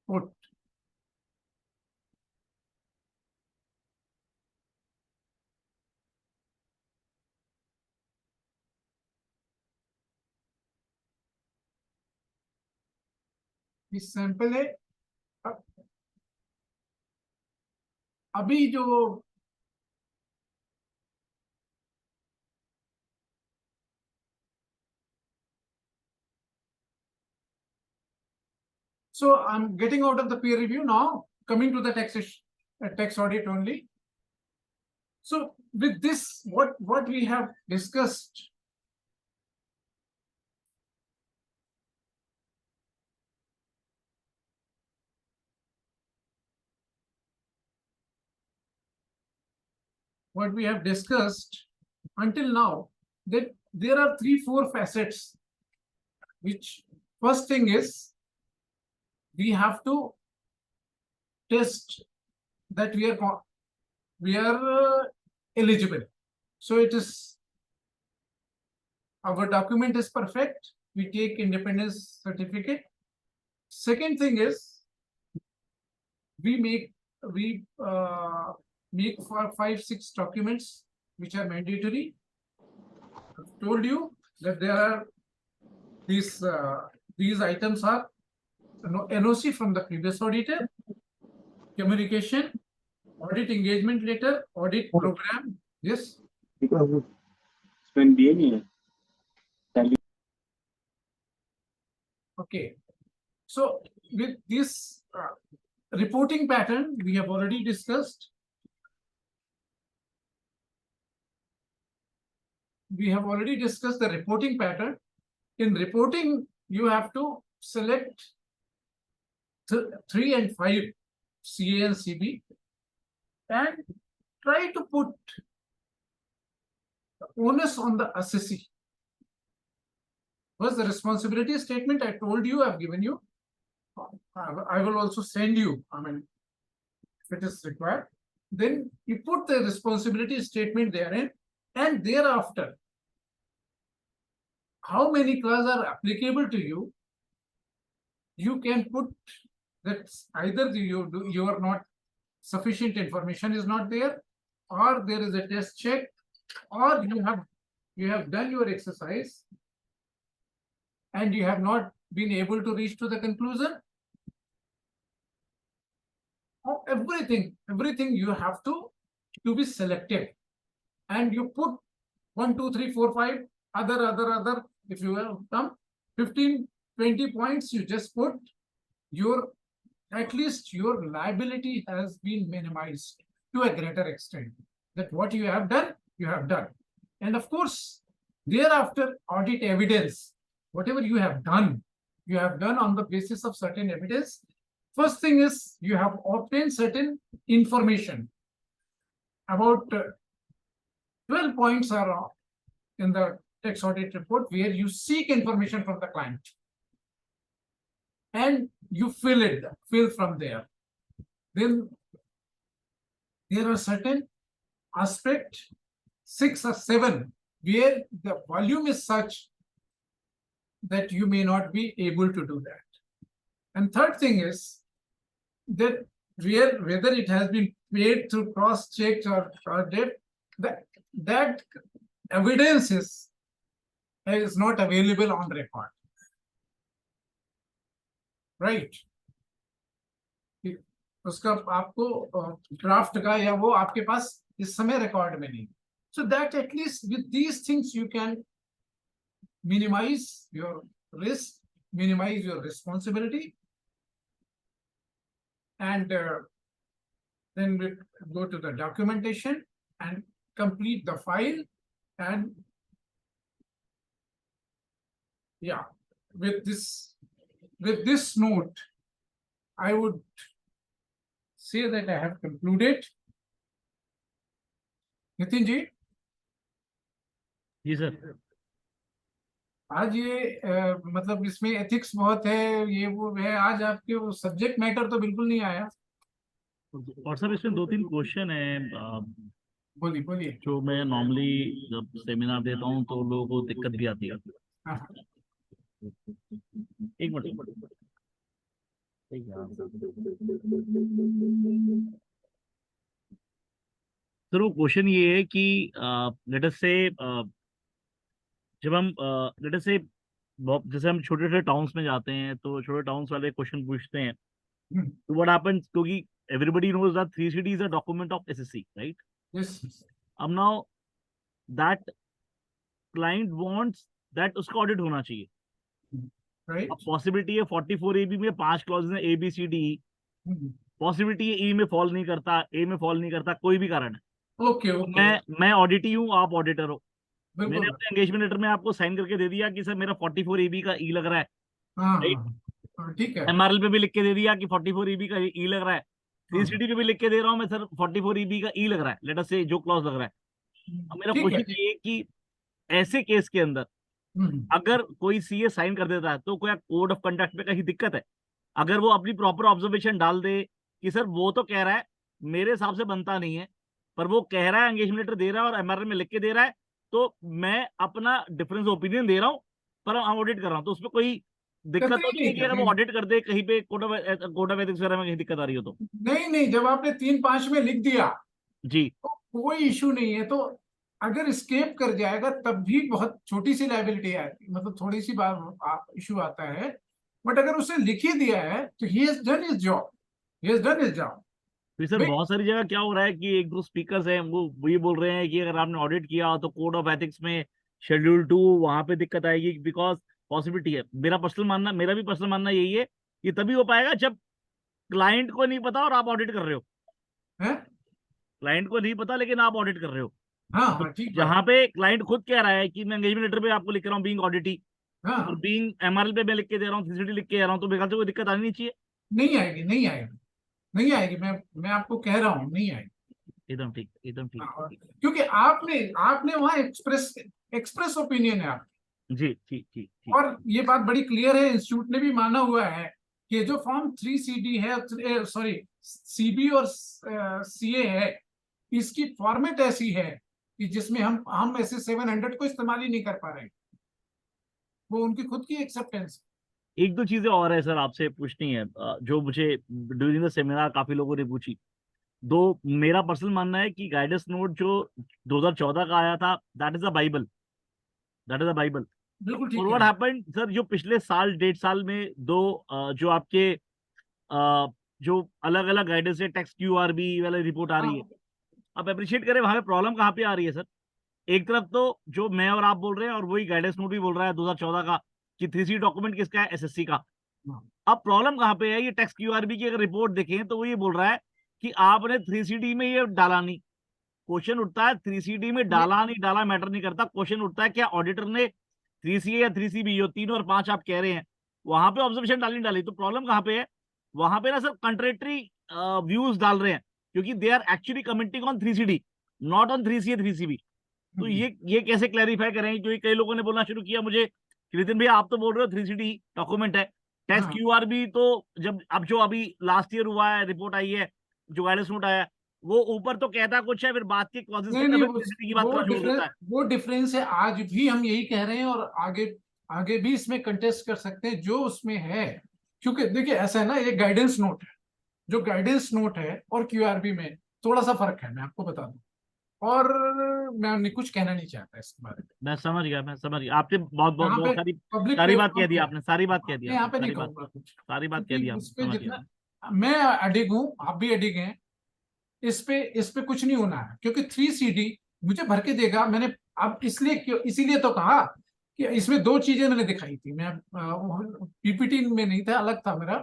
put. इस sample है. अभी जो so I'm getting out of the peer review now, coming to the tax audit only. So with this, what we have discussed, until now, that there are 3-4 facets. Which first thing is we have to test that we are eligible. So it is, our document is perfect. We take independence certificate. Second thing is we make 5-6 documents which are mandatory. I've told you that there are these items are NOC from the previous auditor, communication, audit engagement letter, audit program. Yes. Because when being Okay. So with this reporting pattern, we have already discussed. We have already discussed the reporting pattern. In reporting, you have to select 3 and 5 CA and CB and try to put the onus on the assessee. Was the responsibility statement I told you, I've given you. I will also send you, I mean, if it is required. Then you put the responsibility statement therein, and thereafter, how many clauses are applicable to you, you can put that either you are not sufficient information is not there, or there is a test check, or you have done your exercise and you have not been able to reach to the conclusion. Everything you have to be selective, and you put 1, 2, 3, 4, 5 other. If you have come 15, 20 points, you just put at least your liability has been minimized to a greater extent. That what you have done, you have done. And of course, thereafter, audit evidence. Whatever you have done on the basis of certain evidence. First thing is you have obtained certain information. About 12 points are in the tax audit report where you seek information from the client and you fill from there. Then there are certain aspect 6 or 7 where the volume is such that you may not be able to do that. And third thing is that whether it has been paid through cross-check or debt, that evidence is not available on record. Right? उसका आपको draft का या वो आपके पास इस समय record में नहीं. So that at least with these things you can minimize your risk, minimize your responsibility, and then we go to the documentation and complete the file. And yeah, with this note, I would say that I have concluded. Nitin ji. जी sir. आज ये मतलब इसमें ethics बहुत है, ये वो है. आज आपके वो सब्जेक्ट मैटर तो बिल्कुल नहीं आया. और सर इसमें 2-3 क्वेश्चन है बोलिए. जो मैं नॉर्मली जब सेमिनार देता हूँ तो लोगों को दिक्कत भी आती है. एक मिनट. सर वो क्वेश्चन ये है कि लेट अस से जब हम लेट अस से जैसे हम छोटे छोटे टाउन्स में जाते हैं तो छोटे टाउन्स वाले क्वेश्चन पूछते हैं. तो व्हाट हैपेंस, क्योंकि everybody knows that 3CD is a document of SSC, right? Yes. अब now that client wants that उसका ऑडिट होना चाहिए, राइट? अब पॉसिबिलिटी है 44AB में 5 क्लॉजेस हैं ABCD. पॉसिबिलिटी है E में फॉल नहीं करता, A में फॉल नहीं करता, कोई भी कारण है. ओके. मैं ऑडिटी हूँ, आप ऑडिटर हो. मैंने बिल्कुल. अपने एंगेजमेंट लेटर में आपको साइन करके दे दिया कि सर मेरा 44AB का ई लग रहा है. हाँ, ठीक है. MRL पे भी लिख के दे दिया कि 44AB का ई लग रहा है. 3CD पे भी लिख के दे रहा हूँ मैं, सर 44AB का ई लग रहा है, लेट अस से जो क्लॉज लग रहा है. अब मेरा ठीक है. क्वेश्चन ये है कि ऐसे केस के अंदर अगर कोई सीए साइन कर देता है तो कोई कोड ऑफ कंडक्ट में कहीं दिक्कत है? अगर वो अपनी प्रॉपर ऑब्जर्वेशन डाल दे कि सर वो तो कह रहा है मेरे हिसाब से बनता नहीं है, पर वो कह रहा है एंगेजमेंट लेटर दे रहा है और एमआरएल में लिख के दे रहा है, तो मैं अपना डिफरेंस ओपिनियन दे रहा हूं पर ऑडिट कर रहा हूं, तो उसमें कोई दिक्कत कतई तो नहीं है कि अगर वो नहीं। ऑडिट कर दे कहीं पे कोड ऑफ एथिक्स वगैरह में कहीं दिक्कत आ रही हो तो? नहीं नहीं, जब आपने 3-5 में लिख दिया जी तो कोई इशू नहीं है। तो अगर स्केप कर जाएगा तब भी बहुत छोटी सी लाइबिलिटी आती, मतलब थोड़ी सी बात इशू आता है। बट अगर उसने लिख ही दिया है तो he has done his job, he has done his job. तो सर बहुत सारी जगह क्या हो रहा है कि एक दो स्पीकर्स हैं वो ये बोल रहे हैं कि अगर आपने ऑडिट किया तो कोड ऑफ एथिक्स में शेड्यूल 2 वहां पे दिक्कत आएगी, बिकॉज पॉसिबिलिटी है। मेरा भी पर्सनल मानना यही है कि तभी हो पाएगा जब क्लाइंट को नहीं पता और आप ऑडिट कर रहे हो। है। क्लाइंट को नहीं पता लेकिन आप ऑडिट कर रहे हो। हाँ तो हाँ, ठीक बात। जहां पे क्लाइंट खुद कह रहा है कि मैं एंगेजमेंट लेटर पे आपको लिख रहा हूँ बीइंग ऑडिटी, हाँ और हाँ, बीइंग एमआरएल पे मैं लिख के दे रहा हूँ, सीसीडी लिख के दे रहा हूँ, तो मेरे ख्याल से कोई दिक्कत आनी नहीं चाहिए। नहीं आएगी, नहीं आएगी, नहीं आएगी। मैं आपको कह रहा हूँ नहीं आएगी। एकदम ठीक, एकदम ठीक। हाँ, क्योंकि आपने आपने वहां एक्सप्रेस एक्सप्रेस ओपिनियन है आप। जी जी जी जी। और ये बात बड़ी क्लियर है, इंस्टीट्यूट ने भी माना हुआ है कि जो फॉर्म 3CD है, सॉरी CB और CA है, इसकी फॉर्मेट ऐसी है कि जिसमें हम ऐसे 700 को इस्तेमाल ही नहीं कर पा रहे। वो उनकी खुद की एक्सेप्टेंस। एक दो चीजें और है सर आपसे पूछनी है, जो मुझे ड्यूरिंग द सेमिनार काफी लोगों ने पूछी। दो, मेरा पर्सनल मानना है कि गाइडेंस नोट जो 2014 का आया था, that is a Bible, that is a Bible. बिल्कुल और ठीक व्हाट है। हैपेंड सर, जो पिछले साल 1.5 साल में जो आपके जो अलग अलग गाइडेंस है, टैक्स QRB वाली रिपोर्ट आ रही है, हाँ आप अप्रिशिएट करें वहां पे प्रॉब्लम कहाँ पे आ रही है सर। एक तरफ तो जो मैं और आप बोल रहे हैं और वही गाइडेंस नोट भी बोल रहा है 2014 का कि 3C डॉक्यूमेंट किसका है, SSC का। हाँ, अब प्रॉब्लम कहाँ पे है, ये टैक्स QRB की अगर रिपोर्ट देखें तो वो ये बोल रहा है कि आपने 3CD में ये डाला नहीं। क्वेश्चन उठता है 3CD में ये डाला नहीं डाला मैटर नहीं करता, क्वेश्चन उठता है क्या ऑडिटर ने 3CA या 3CB, जो 3 और 5 आप कह रहे हैं, वहां पे ऑब्जर्वेशन डाली डाली। तो प्रॉब्लम कहाँ पे है, वहां पे ना सर कंट्रेटरी व्यूज डाल रहे हैं, क्योंकि they are actually commenting on 3CD, not on 3CA 3CB। तो ये कैसे क्लैरिफाई करें, क्योंकि कई लोगों ने बोलना शुरू किया मुझे कि नितिन भैया आप तो बोल रहे हो 3CD डॉक्यूमेंट है, टैक्स हाँ QRB तो जब अब जो अभी लास्ट ईयर हुआ है, रिपोर्ट आई है, जो गाइडेंस नोट आया है, वो ऊपर तो कहता कुछ है, फिर बात के क्लॉजेस के नहीं अंदर नहीं, फिर 3CD की बात करना छोड़ देता है। वो डिफरेंस है। आज भी हम यही कह रहे हैं और आगे आगे भी इसमें कंटेस्ट कर सकते हैं जो उसमें है। क्योंकि देखिए ऐसा है ना, ये गाइडेंस नोट है। जो गाइडेंस नोट है और QRB में थोड़ा सा फर्क है, मैं आपको बता दूं। और मैं कुछ कहना नहीं चाहता इसके बारे में। मैं समझ गया, मैं समझ गया, आपने बहुत बहुत यहाँ बहुत पे सारी पब्लिक सारी बात कह प्लेटफॉर्म दी पे आपने, सारी बात कह दी मैं यहाँ आपने, पे नहीं सारी बात, कहूंगा कुछ, सारी बात कह क्योंकि दी आपने, इस पे समझ गया जितना मैं। मैं अडिग हूँ, आप भी अडिग हैं। इस पे कुछ नहीं होना है, क्योंकि 3CD मुझे भर के देगा। मैंने अब इसलिए क्यों, इसीलिए तो कहा कि इसमें दो चीजें मैंने दिखाई थी। मैं PPT में नहीं था, अलग था मेरा।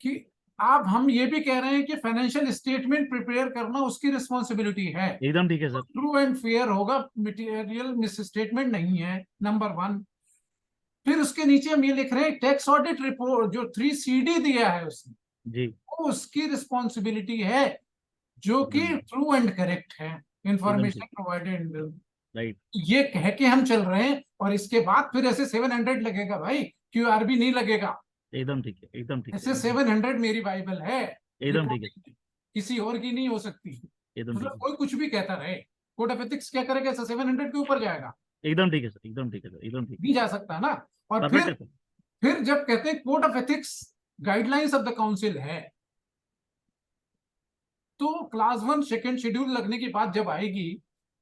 कि आप हम ये भी कह रहे हैं कि फाइनेंशियल स्टेटमेंट प्रिपेयर करना उसकी रिस्पॉन्सिबिलिटी है। एकदम ठीक है सर। ट्रू एंड फेयर होगा, मटेरियल मिस स्टेटमेंट नहीं है, नंबर 1। फिर उसके नीचे हम ये लिख रहे हैं टैक्स ऑडिट रिपोर्ट जो 3CD दिया है उसने, जी वो उसकी रिस्पॉन्सिबिलिटी है, जो कि एकदम, ट्रू एंड करेक्ट है, एकदम इंफॉर्मेशन ठीक, प्रोवाइडेड। राइट। ये कह के हम चल रहे हैं और इसके बाद फिर ऐसे 700 लगेगा भाई, QRB नहीं लगेगा। एकदम ठीक है, एकदम ठीक है, ऐसे 700 मेरी बाइबल है। एकदम ठीक है, रिपोर्टिंग किसी और की नहीं हो सकती। एकदम तो फिर ठीक है, कोई कुछ भी कहता रहे, कोड ऑफ एथिक्स क्या करेगा, ऐसा 700 के ऊपर जाएगा? एकदम ठीक है सर, एकदम ठीक है सर, एकदम ठीक है। नहीं जा सकता ना। और परफेक्ट है सर। फिर जब कहते हैं code of ethics guidelines of the council है, तो क्लास 1 सेकेंड शेड्यूल लगने की बात जब आएगी,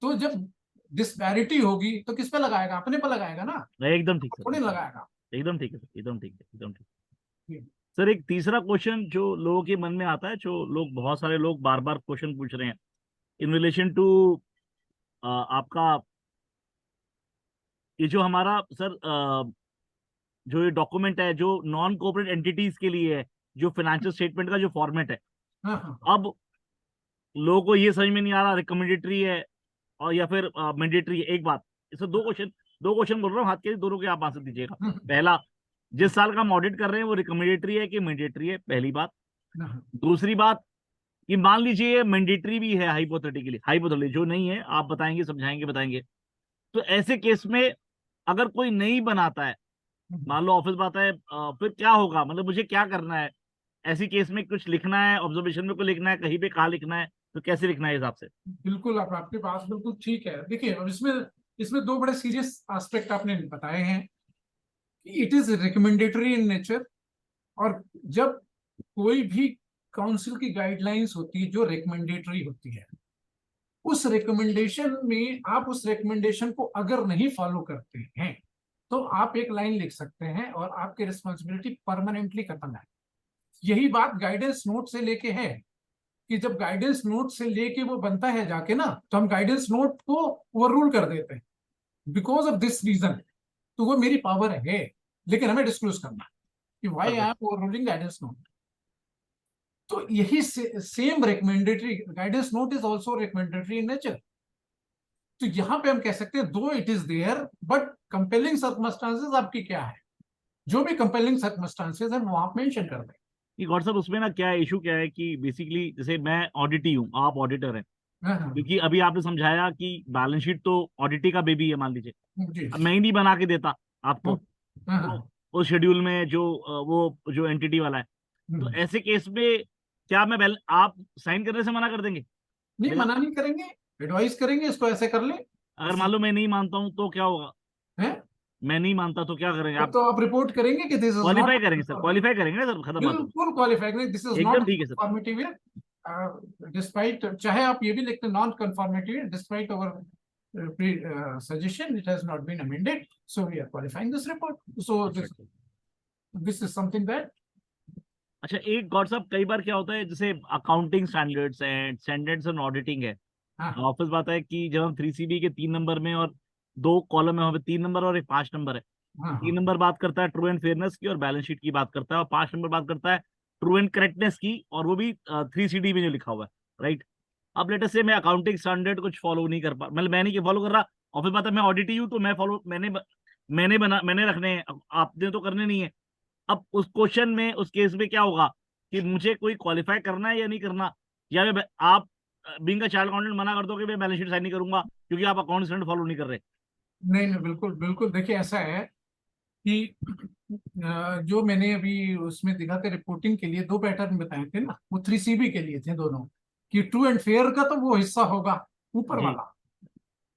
तो जब डिस्पैरिटी होगी तो किस पे लगाएगा? अपने पे लगाएगा ना, एकदम ठीक सर, थोड़ी एकदम, लगाएगा। एकदम ठीक है सर, एकदम ठीक है, एकदम ठीक। हम्म, सर एक तीसरा क्वेश्चन जो लोगों के मन में आता है, जो लोग, बहुत सारे लोग बार बार क्वेश्चन पूछ रहे हैं इन रिलेशन टू आपका ये जो हमारा सर जो ये डॉक्यूमेंट है जो नॉन कॉर्पोरेट एंटिटीज के लिए है, जो फाइनेंशियल स्टेटमेंट का जो फॉर्मेट है, हाँ हाँ अब लोगों को ये समझ में नहीं आ रहा रिकमेंडेटरी है और या फिर मैंडेटरी है। एक बात, इसमें दो क्वेश्चन बोल रहा हूँ, हाथ के दोनों के आप आंसर दीजिएगा। पहला, जिस साल का हम ऑडिट कर रहे हैं वो रिकमेंडेटरी है कि मैंडेटरी है, पहली बात। हाँ, दूसरी बात, कि मान लीजिए ये मैंडेटरी भी है, हाइपोथेटिकली, जो नहीं है आप बताएंगे, समझाएंगे, बताएंगे, तो ऐसे केस में अगर कोई नहीं बनाता है, मान लो ऑफिस में आता है, फिर क्या होगा, मतलब मुझे क्या करना है ऐसी केस में? कुछ लिखना है ऑब्जर्वेशन में, कुछ लिखना है कहीं पे, कहाँ लिखना है, तो कैसे लिखना है हिसाब से? बिल्कुल। आपके पास बिल्कुल ठीक है। देखिए अब इसमें इसमें दो बड़े सीरियस एस्पेक्ट आपने बताए हैं it is recommendatory in nature. और जब कोई भी काउंसिल की गाइडलाइंस होती है जो रिकमेंडेटरी होती है, उस रिकमेंडेशन में आप उस रिकमेंडेशन को अगर नहीं फॉलो करते हैं तो आप एक लाइन लिख सकते हैं और आपकी रिस्पॉन्सिबिलिटी परमानेंटली खत्म है। यही बात गाइडेंस नोट से लेके है कि जब गाइडेंस नोट से लेके वो बनता है जाके ना, तो हम गाइडेंस नोट को ओवररूल कर देते हैं बिकॉज ऑफ दिस रीजन। तो वो मेरी पावर है, लेकिन हमें डिस्क्लोज करना कि why I am overruling guidance note. तो यही same recommendatory, guidance note is also recommendatory in nature. तो यहां पे हम कह सकते हैं though it is there but compelling circumstances आपकी क्या है, जो भी कंपेलिंग सर्कमस्टांसेस है वो आप मेंशन कर दें। कि गौर साहब उसमें ना क्या इशू क्या है कि बेसिकली जैसे मैं ऑडिटी हूँ, आप ऑडिटर हैं, हाँ, हाँ, क्योंकि अभी आपने समझाया कि बैलेंस शीट तो ऑडिटी का बेबी है मान लीजिए, जी, अब मैं ही नहीं बना के देता आपको, हाँ, तो हाँ, उस शेड्यूल में जो वो जो एंटिटी वाला है, तो ऐसे केस में क्या मैं आप साइन करने से मना कर देंगे? नहीं बिना, मना नहीं करेंगे, एडवाइस करेंगे इसको ऐसे कर ले। अगर मान लो मैं नहीं मानता हूँ तो क्या होगा? है मैं नहीं मानता तो क्या करेंगे आप? तो आप रिपोर्ट करेंगे कि दिस इज नॉट क्वालिफाई करेंगे सर, क्वालिफाई करेंगे ना सर, खत्म बात हो। बिल्कुल क्वालिफाई करेंगे, दिस इज एकदम नॉट ठीक है सर। कन्फॉर्मिटी विद डिस्पाइट, चाहे आप ये भी लिखते non conformity despite our suggestion it has not been amended, so we are qualifying this report, so this is something that अच्छा एक गॉड साहब, कई बार क्या होता है जैसे अकाउंटिंग स्टैंडर्ड्स एंड ऑडिटिंग है, हाँ, ऑफिस बात है कि जब हम 3CB के 3 नंबर में और 2 कॉलम है, वहाँ पे 3 नंबर और एक 5 नंबर है। हाँ, 3 नंबर बात करता है ट्रू एंड फेयरनेस की और बैलेंस शीट की बात करता है, और 5 नंबर बात करता है ट्रू एंड करेक्टनेस की, और वो भी 3CD में जो लिखा हुआ है, राइट। अब लेटर से मैं अकाउंटिंग स्टैंडर्ड कुछ फॉलो नहीं कर पा, मतलब मैं नहीं फॉलो कर रहा, और फिर बात है मैं ऑडिट ही हूँ तो मैं फॉलो मैंने रखने हैं, आपने तो करने नहीं है। अब उस क्वेश्चन में, उस केस में क्या होगा कि मुझे कोई क्वालिफाई करना है या नहीं करना, या आप बीइंग अ चार्टर्ड अकाउंटेंट मना कर दो कि मैं बैलेंस शीट साइन नहीं करूंगा क्योंकि आप अकाउंट स्टैंडर्ड फॉलो नहीं कर रहे? नहीं नहीं बिल्कुल बिल्कुल, देखिए ऐसा है कि जो मैंने अभी उसमें दिखा था रिपोर्टिंग के लिए दो पैटर्न बताए थे ना, वो 3CB के लिए थे दोनों, कि ट्रू एंड फेयर का तो वो हिस्सा होगा ऊपर जी, वाला,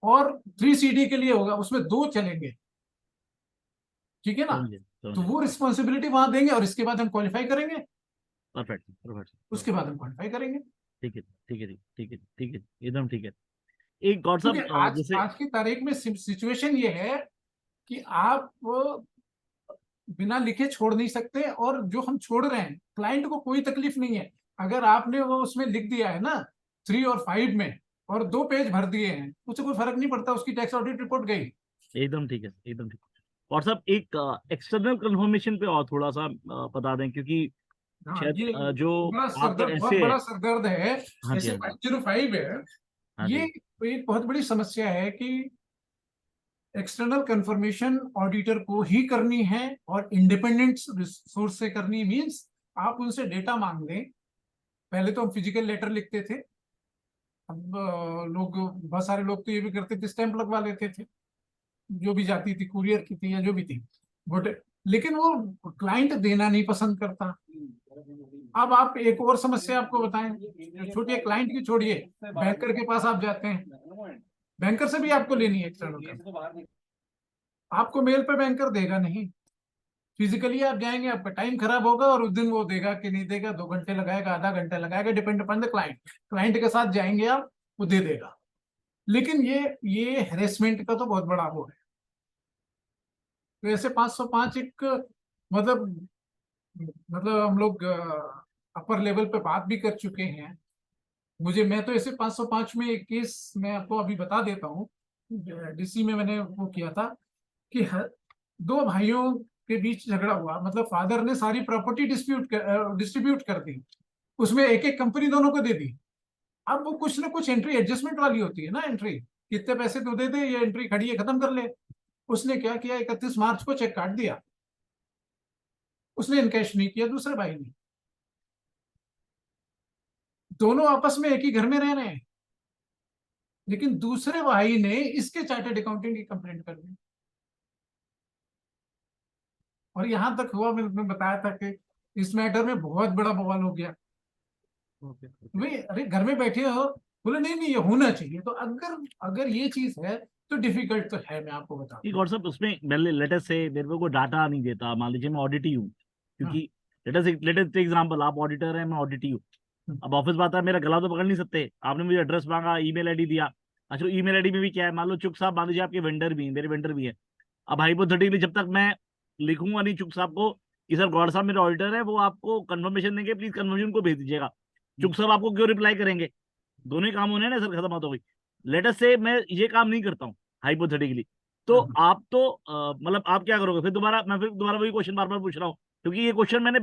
और 3CD के लिए होगा, उसमें दो चलेंगे, ठीक है ना। समझे तो समझे। वो रिस्पॉन्सिबिलिटी वहां देंगे और इसके बाद हम क्वालिफाई करेंगे, परफेक्ट परफेक्ट। उसके बाद हम क्वालिफाई करेंगे। ठीक है ठीक है ठीक है ठीक है, एकदम ठीक है। एक गॉड क्योंकि साहब आज जैसे, आज की तारीख में सिचुएशन ये है कि आप बिना लिखे छोड़ नहीं सकते, और जो हम छोड़ रहे हैं क्लाइंट को कोई तकलीफ नहीं है। अगर आपने वो उसमें लिख दिया है ना 3 और 5 में, और 2 पेज भर दिए हैं, उससे कोई फर्क नहीं पड़ता, उसकी टैक्स ऑडिट रिपोर्ट गई। एकदम ठीक है एकदम ठीक है। और साहब एक एक्सटर्नल कंफर्मेशन पे और थोड़ा सा बता दें, क्योंकि हाँ, शायद ये जो बड़ा आपके सरदर्द, बहुत ऐसे है। बड़ा सरदर्द है। हाँ जी जैसे हाँ जी 505 है, हाँ ये जी। एक बहुत बड़ी समस्या है कि एक्सटर्नल कंफर्मेशन ऑडिटर को ही करनी है, और इंडिपेंडेंट सोर्स से करनी मींस आप उनसे डेटा मांग लें। पहले तो हम फिजिकल लेटर लिखते थे, अब लोग, बहुत सारे लोग तो ये भी करते थे, स्टैंप लगवा लेते थे, जो भी जाती थी कुरियर की थी या जो भी थी, बट लेकिन वो क्लाइंट देना नहीं पसंद करता। अब आप एक और समस्या आपको बताएं, छोड़िए क्लाइंट की, छोड़िए बैंकर के पास आप जाते हैं, बैंकर से भी आपको लेनी है एक्सटर्नल, आपको मेल पे बैंकर देगा नहीं, फिजिकली आप जाएंगे, आपका टाइम खराब होगा, और उस दिन वो देगा कि नहीं देगा, 2 घंटे लगाएगा, आधा घंटा लगाएगा, depend upon the client. Client के साथ जाएंगे आप, वो दे देगा। लेकिन ये हेरेसमेंट का तो बहुत बड़ा वो है। तो ऐसे 505 एक मतलब हम लोग अपर लेवल पे बात भी कर चुके हैं। मैं तो ऐसे 505 में एक केस मैं आपको अभी बता देता हूँ। DC में मैंने वो किया था कि दो भाइयों के बीच झगड़ा हुआ, मतलब फादर ने सारी प्रॉपर्टी डिस्ट्रीब्यूट कर दी, उसमें एक एक कंपनी दोनों को दे दी। अब वो कुछ ना कुछ एंट्री एडजस्टमेंट वाली होती है ना, एंट्री कितने पैसे तो दे दे, ये एंट्री खड़ी है खत्म कर ले। उसने क्या किया, 31 मार्च को चेक काट दिया, उसने इनकैश नहीं किया दूसरे भाई ने। दोनों आपस में एक ही घर में रह रहे हैं, लेकिन दूसरे भाई ने इसके चार्टर्ड अकाउंटिंग की कंप्लेंट कर दी। और यहां तक हुआ, मैंने बताया था कि इस मैटर में बहुत बड़ा बवाल हो गया। भाई अरे घर में बैठे हो, बोले नहीं नहीं ये होना चाहिए। तो अगर अगर ये चीज है तो डिफिकल्ट तो है, मैं आपको बता ठीक दूं। और सब उसमें लेटेस्ट से मेरे को डाटा नहीं देता, मान लीजिए मैं ऑडिट ही हूँ, क्योंकि लेटेस्ट एग्जांपल, आप ऑडिटर हैं, मैं ऑडिट ही हूँ। अब ऑफिस बात है, मेरा गला तो पकड़ नहीं सकते, आपने मुझे एड्रेस मांगा, ईमेल आईडी दिया। अच्छा, ईमेल आईडी में भी क्या है, मान लो चुक साहब, मान लीजिए आपके वेंडर भी हैं, मेरे वेंडर भी है। अब हाइपोथेटिकली जब तक मैं लिखूंगा नहीं चुक साहब को कि सर गौड़ साहब मेरे ऑडिटर है, वो आपको कंफर्मेशन देंगे, प्लीज कंफर्मेशन को भेज दीजिएगा। चुक साहब आपको क्यों रिप्लाई करेंगे? दोनों ही काम होने हैं ना सर, खत्म बात हो गई। लेटेस्ट से मैं ये काम नहीं करता हूँ हाइपोथेटिकली, तो आप तो मतलब आप क्या करोगे फिर? फिर दोबारा वही क्वेश्चन बार बार पूछ रहा हूँ, क्योंकि ये क्वेश्चन मैंने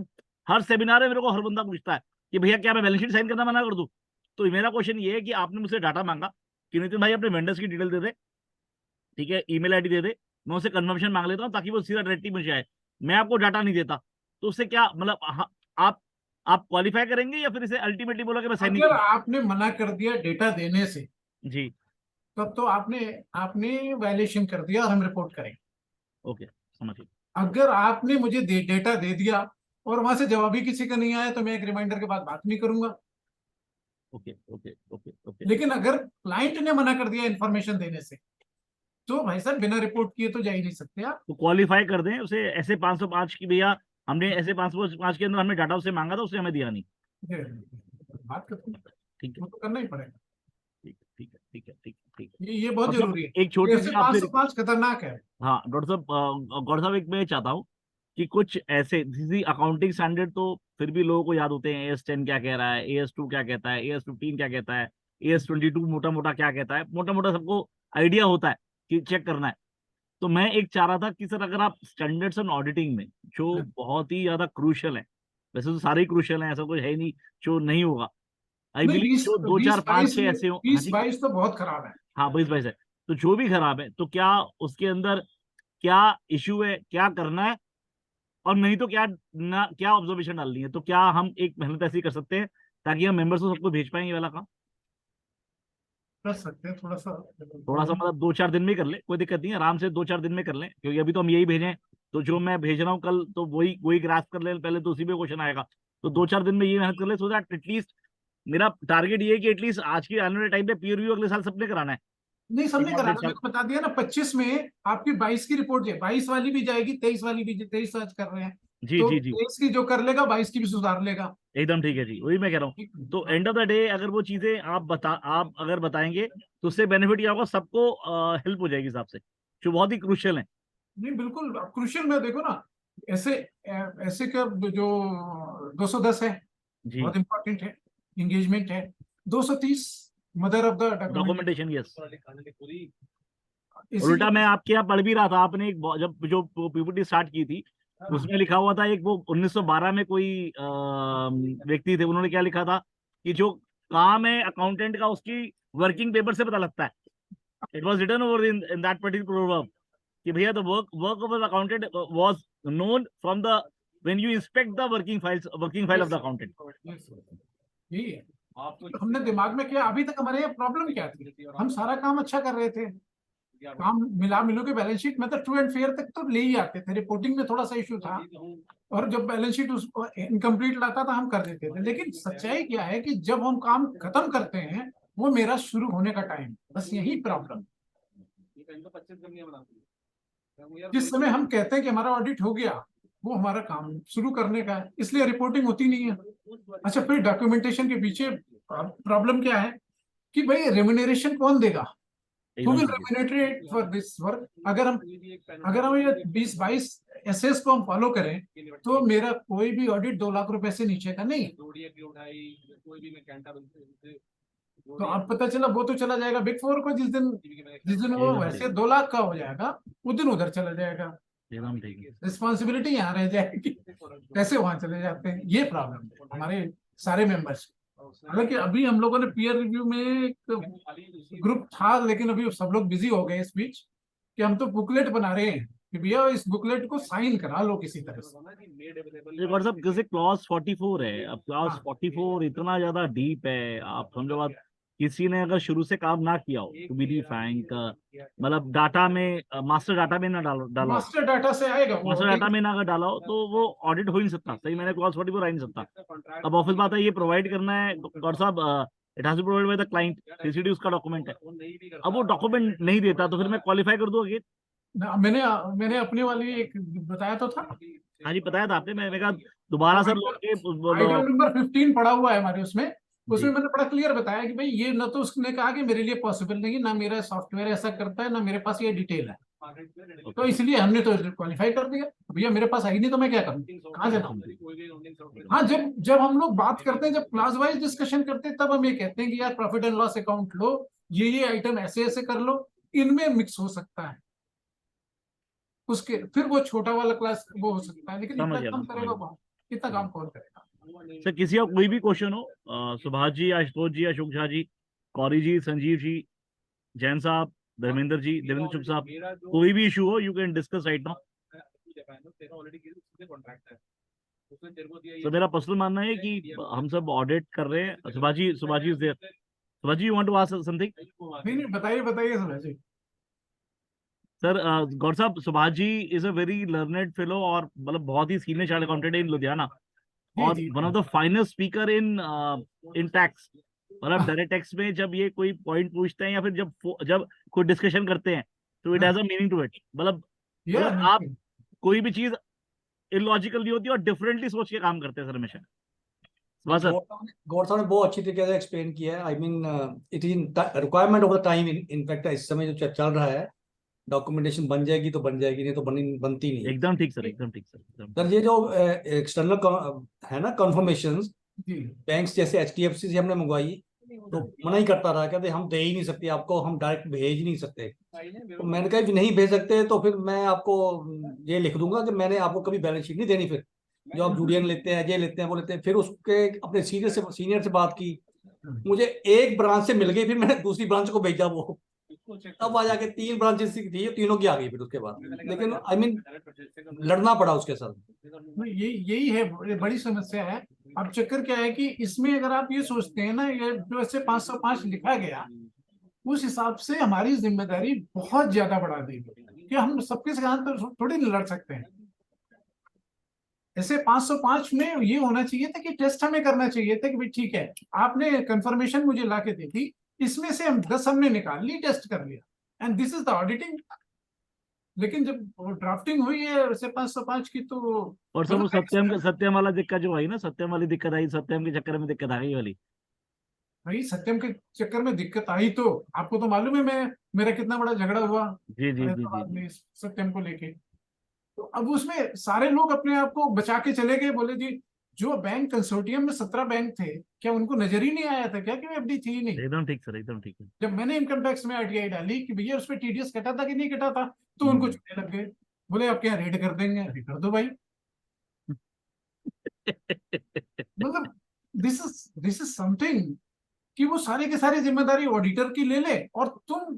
हर सेमिनार में, मेरे को हर बंदा पूछता है कि भैया क्या मैं बैलेंस शीट साइन करना मना कर दूं? तो मेरा क्वेश्चन ये है कि आपने मुझसे डाटा मांगा कि नितिन भाई अपने वेंडर्स की डिटेल दे दे, ठीक है, ईमेल आईडी दे दे, मैं उससे कन्फर्मेशन मांग लेता हूँ ताकि वो सीधा डायरेक्टली मुझे आए। मैं आपको डाटा नहीं देता तो उससे क्या मतलब, आप आप क्वालिफाई करेंगे या फिर इसे अल्टीमेटली बोलोगे मैं साइन नहीं अगर करूंगा? आपने मना कर दिया डेटा देने से, जी, तब तो आपने आपने वायलेशन कर दिया और हम रिपोर्ट करेंगे। ओके, समझिए। अगर आपने मुझे डेटा दे दिया और वहां से जवाब ही किसी का नहीं आया, तो मैं एक रिमाइंडर के बाद बात नहीं करूंगा। Okay okay okay okay. लेकिन अगर क्लाइंट ने मना कर दिया इन्फॉर्मेशन देने से, तो भाई साहब बिना रिपोर्ट किए तो जा ही नहीं सकते आप। तो क्वालिफाई कर दें उसे, ऐसे 505 की भैया, हमने ऐसे 505 के अंदर हमने डाटा उसे मांगा था, उसने हमें दिया नहीं। बात करते हैं, ठीक है, वो तो करना ही पड़ेगा। ठीक है, ठीक है, ठीक है, ठीक है, ठीक है। ये बहुत मतलब जरूरी है। एक छोटी ऐसे सी आपसे 505 खतरनाक है। हाँ डॉक्टर साहब, गौर साहब, एक मैं चाहता हूँ कि कुछ ऐसे अकाउंटिंग स्टैंडर्ड तो फिर भी लोगों को याद होते हैं, AS10 क्या कह रहा है, AS2 क्या कहता है, AS15 क्या कहता है, AS22 मोटा मोटा क्या कहता है, मोटा मोटा सबको आइडिया होता है कि चेक करना है। तो मैं एक चाह रहा था कि सर अगर आप स्टैंडर्ड्स ऑन ऑडिटिंग में, जो बहुत ही ज्यादा क्रूशियल है, वैसे तो सारे ही क्रूशियल हैं, ऐसा कुछ है ही नहीं जो नहीं होगा, आई नहीं, बिलीव 20 जो दो चार 20 पांच 22 छह में ऐसे हो। हाँ 20 जी, 22 तो बहुत खराब है। हाँ 22 22 है, तो जो भी खराब है तो क्या उसके अंदर क्या इश्यू है, क्या करना है, और नहीं तो क्या ना, क्या ऑब्जर्वेशन डालनी है, तो क्या हम एक मेहनत ऐसी कर सकते हैं ताकि हम मेंबर्स को सबको भेज पाएंगे ये वाला काम? कर सकते हैं थोड़ा सा। थोड़ा सा मतलब 2 4 दिन में कर ले, कोई दिक्कत नहीं है, आराम से 2 4 दिन में कर लें, क्योंकि अभी तो हम यही भेजें, तो जो मैं भेज रहा हूँ कल तो वही वही ग्रास कर ले पहले, तो उसी पे क्वेश्चन आएगा। तो 2 4 दिन में ये मेहनत कर ले, सो दैट एटलीस्ट मेरा टारगेट ये है कि एटलीस्ट आज के आने वाले टाइम पे पीयर रिव्यू अगले साल सबने कराना है। नहीं, एक सबने बार कराना, डेढ़ मैंने साल तो बता दिया ना। 25 में आपकी 22 की रिपोर्ट है, 22 वाली भी जाएगी, 23 वाली भी, 23 आज कर रहे हैं, जी तो जी जी, 23 की जो कर लेगा 22 की भी सुधार लेगा। एकदम ठीक है जी, वही मैं कह रहा हूँ। ठीक है? तो हाँ। एंड ऑफ द डे अगर वो चीजें आप अगर बताएंगे तो उससे बेनिफिट क्या होगा, सबको हेल्प हो जाएगी हिसाब से, जो बहुत ही क्रूशियल है। नहीं, बिल्कुल क्रूशियल में देखो ना, ऐसे ऐसे का जो 210 है, जी, बहुत इंपॉर्टेंट है, एंगेजमेंट है। 230 mother of the document, documentation, yes. और उल्टा इसीलिए। मैं आपके यहाँ पढ़ भी रहा था, आपने एक जब जो PPT स्टार्ट की थी, हाँ, उसमें लिखा हुआ था, एक वो 1912 में कोई व्यक्ति थे, उन्होंने क्या लिखा था कि जो काम है अकाउंटेंट का, उसकी वर्किंग पेपर से पता लगता है। It was written over in that particular proverb कि भैया the work of the accountant was known from the when you inspect the working file of the accountant. yes, यही है। तो हमने दिमाग में किया, अभी तक हमारे यहाँ प्रॉब्लम क्या थी, हम सारा काम अच्छा कर रहे थे, काम मिला मिलो के बैलेंस शीट मतलब ट्रू एंड फेयर तक तो ले ही आते थे, रिपोर्टिंग में थोड़ा सा इशू था, और जब बैलेंस शीट उसको इनकम्प्लीट लाता था हम कर देते थे। लेकिन सच्चाई क्या है कि जब हम काम खत्म करते हैं, वो मेरा शुरू होने का टाइम, बस यही प्रॉब्लम। जिस समय हम कहते हैं कि हमारा ऑडिट हो गया, वो हमारा काम शुरू करने का है, इसलिए रिपोर्टिंग होती नहीं है। अच्छा, फिर डॉक्यूमेंटेशन के पीछे प्रॉब्लम क्या है कि भाई रेम्यूनरेशन कौन देगा, हु एकदम विल ठीक है, रेम्यूनरेट फॉर दिस वर्क। अगर हम ये 20-22 एसएस को हम फॉलो करें, तो मेरा कोई भी ऑडिट 2 लाख रुपए से नीचे का नहीं। तो अब पता चला वो तो चला जाएगा बिग फोर को, जिस दिन वो एकदम ठीक वैसे है, 2 लाख का हो जाएगा, उस दिन उधर चला जाएगा, एकदम ठीक है। रिस्पॉन्सिबिलिटी यहाँ रह जाएगी, पैसे वहां चले जाते हैं। ये प्रॉब्लम है हमारे सारे मेंबर्स। हालांकि अभी हम लोगों ने पीयर रिव्यू में एक ग्रुप था, लेकिन अभी सब लोग बिजी हो गए इस बीच, कि हम तो बुकलेट बना रहे हैं कि भैया इस बुकलेट को साइन करा लो किसी तरह से। ये व्हाट्सएप जैसे क्लॉज 44 है, अब क्लॉज हाँ, 44 इतना ज्यादा डीप है, आप समझो बात, किसी ने अगर शुरू से काम ना किया हो टू बी फ्रैंक, मतलब डाटा में मास्टर डाटा में ना डाला हो, मास्टर डाटा से आएगा वो मास्टर डाटा ऑडिट। में ना अगर डाला हो तो वो ऑडिट हो ही नहीं सकता। सही, मैंने क्लॉज 44 आ ही नहीं सकता। अब ऑफिस बात है, ये प्रोवाइड करना है, और साहब it has to provide by the client, CCD उसका डॉक्यूमेंट है। अब वो डॉक्यूमेंट नहीं देता तो फिर मैं क्वालिफाई कर दूं अगेन? मैंने मैंने अपनी वाली एक बताया तो था। हाँ जी, बताया था आपने, मैंने कहा दोबारा सर लौट के आइटम नंबर 15 पड़ा हुआ है हमारे उसमें जी। मैंने बड़ा क्लियर बताया कि भाई ये ना तो उसने कहा कि मेरे लिए पॉसिबल नहीं है, ना मेरा सॉफ्टवेयर ऐसा करता है, ना मेरे पास ये डिटेल है, तो इसलिए हमने तो क्वालिफाई कर दिया। भैया मेरे पास आई नहीं तो मैं क्या करूँ, कहाँ से लाऊं? हाँ, जब जब हम लोग बात करते हैं, जब क्लास वाइज डिस्कशन करते हैं, तब हम ये कहते हैं कि यार प्रॉफिट एंड लॉस अकाउंट लो, ये आइटम ऐसे ऐसे कर लो, इनमें मिक्स हो सकता है, उसके फिर वो छोटा वाला क्लास वो हो सकता है, लेकिन समझ इतना गया काम मैं, करेगा कौन, कितना काम कौन करेगा? सर किसी का कोई भी क्वेश्चन हो, सुभाष जी, आशुतोष जी, अशोक झा जी, कौरी जी, संजीव जी, जैन साहब, धर्मेंद्र जी, देवेंद्र चुप साहब, कोई भी इशू हो you can discuss right now. तो मेरा पर्सनल मानना है कि हम सब ऑडिट कर रहे हैं। Subhash ji is there. Subhash ji, you want to ask something? नहीं नहीं, बताइए बताइए Subhash ji. Sir Gaur sahab, Subhash ji is a very learned fellow, और मतलब बहुत ही senior chartered accountant in Ludhiana, जी और जी one of the finest speaker in in tax. मतलब डायरेक्ट टैक्स में जब ये कोई पॉइंट पूछते हैं या फिर जब कोई डिस्कशन करते हैं तो it has a meaning to it. या मतलब आप कोई भी चीज इलॉजिकल नहीं होती और डिफरेंटली सोच के काम करते हैं सर हमेशा। बस सर। गौर साहब ने बहुत अच्छी तरीके से एक्सप्लेन किया है। I mean it is requirement of the time. In fact इस समय जो चल रहा है, डॉक्यूमेंटेशन बन जाएगी तो बन जाएगी, नहीं तो बनती नहीं। एकदम ठीक सर, एकदम ठीक सर, एकदम सर ये जो एक्सटर्नल है ना कंफर्मेशन, जी बैंक्स जैसे एचडीएफसी से हमने मंगवाई तो मना ही करता रहा, कहते हम दे ही नहीं सकते आपको, हम डायरेक्ट भेज ही नहीं सकते। तो मैंने कहा कि नहीं भेज सकते तो फिर मैं आपको ये लिख दूंगा कि मैंने आपको कभी बैलेंस शीट नहीं देनी। फिर जो आप जूडियन लेते हैं, ये लेते हैं, वो लेते हैं, फिर उसके अपने सीनियर से बात की, मुझे एक ब्रांच से मिल गई, फिर मैंने दूसरी ब्रांच को भेजा, वो तब आ जाके 3 ब्रांचेस थी, तीनों की आ गई फिर उसके बाद। लेकिन आई मीन लड़ना पड़ा उसके साथ। यही है, बड़ी समस्या है। अब चक्कर क्या है कि इसमें अगर आप ये सोचते हैं ना, ये जो ऐसे 505 लिखा गया, उस हिसाब से हमारी जिम्मेदारी बहुत ज्यादा बढ़ा दी गई कि हम सबके साथ तो थोड़ी नहीं लड़ सकते हैं। ऐसे 505 में ये होना चाहिए था कि टेस्ट हमें करना चाहिए था कि भाई ठीक है, आपने कंफर्मेशन मुझे ला के दी थी, इसमें से हम 10 हमने निकाल ली, टेस्ट कर लिया, and this is the auditing. लेकिन जब ड्राफ्टिंग हुई है वैसे 505 की, तो और सर वो सत्यम वाला दिक्कत जो आई ना, सत्यम वाली दिक्कत आई, सत्यम के चक्कर में दिक्कत आ गई वाली। भाई सत्यम के चक्कर में दिक्कत आई तो आपको तो मालूम है, मेरा कितना बड़ा झगड़ा हुआ जी जी जी हैदराबाद जी। में सत्यम को लेके। तो अब उसमें सारे लोग अपने आप को बचा के चले गए, बोले जी जो बैंक कंसोर्टियम में 17 बैंक थे, क्या उनको नजर ही नहीं आया था क्या कि एफडी थी ही नहीं? एकदम ठीक सर, एकदम ठीक है। जब मैंने इनकम टैक्स में आरटीआई डाली कि भैया उस पर टीडीएस कटा था कि नहीं कटा था, तो उनको चुनने लग गए, बोले आपके यहाँ रेड कर देंगे। अरे कर दो भाई। मतलब दिस इज समथिंग कि वो सारे के सारे जिम्मेदारी ऑडिटर की ले ले, और तुम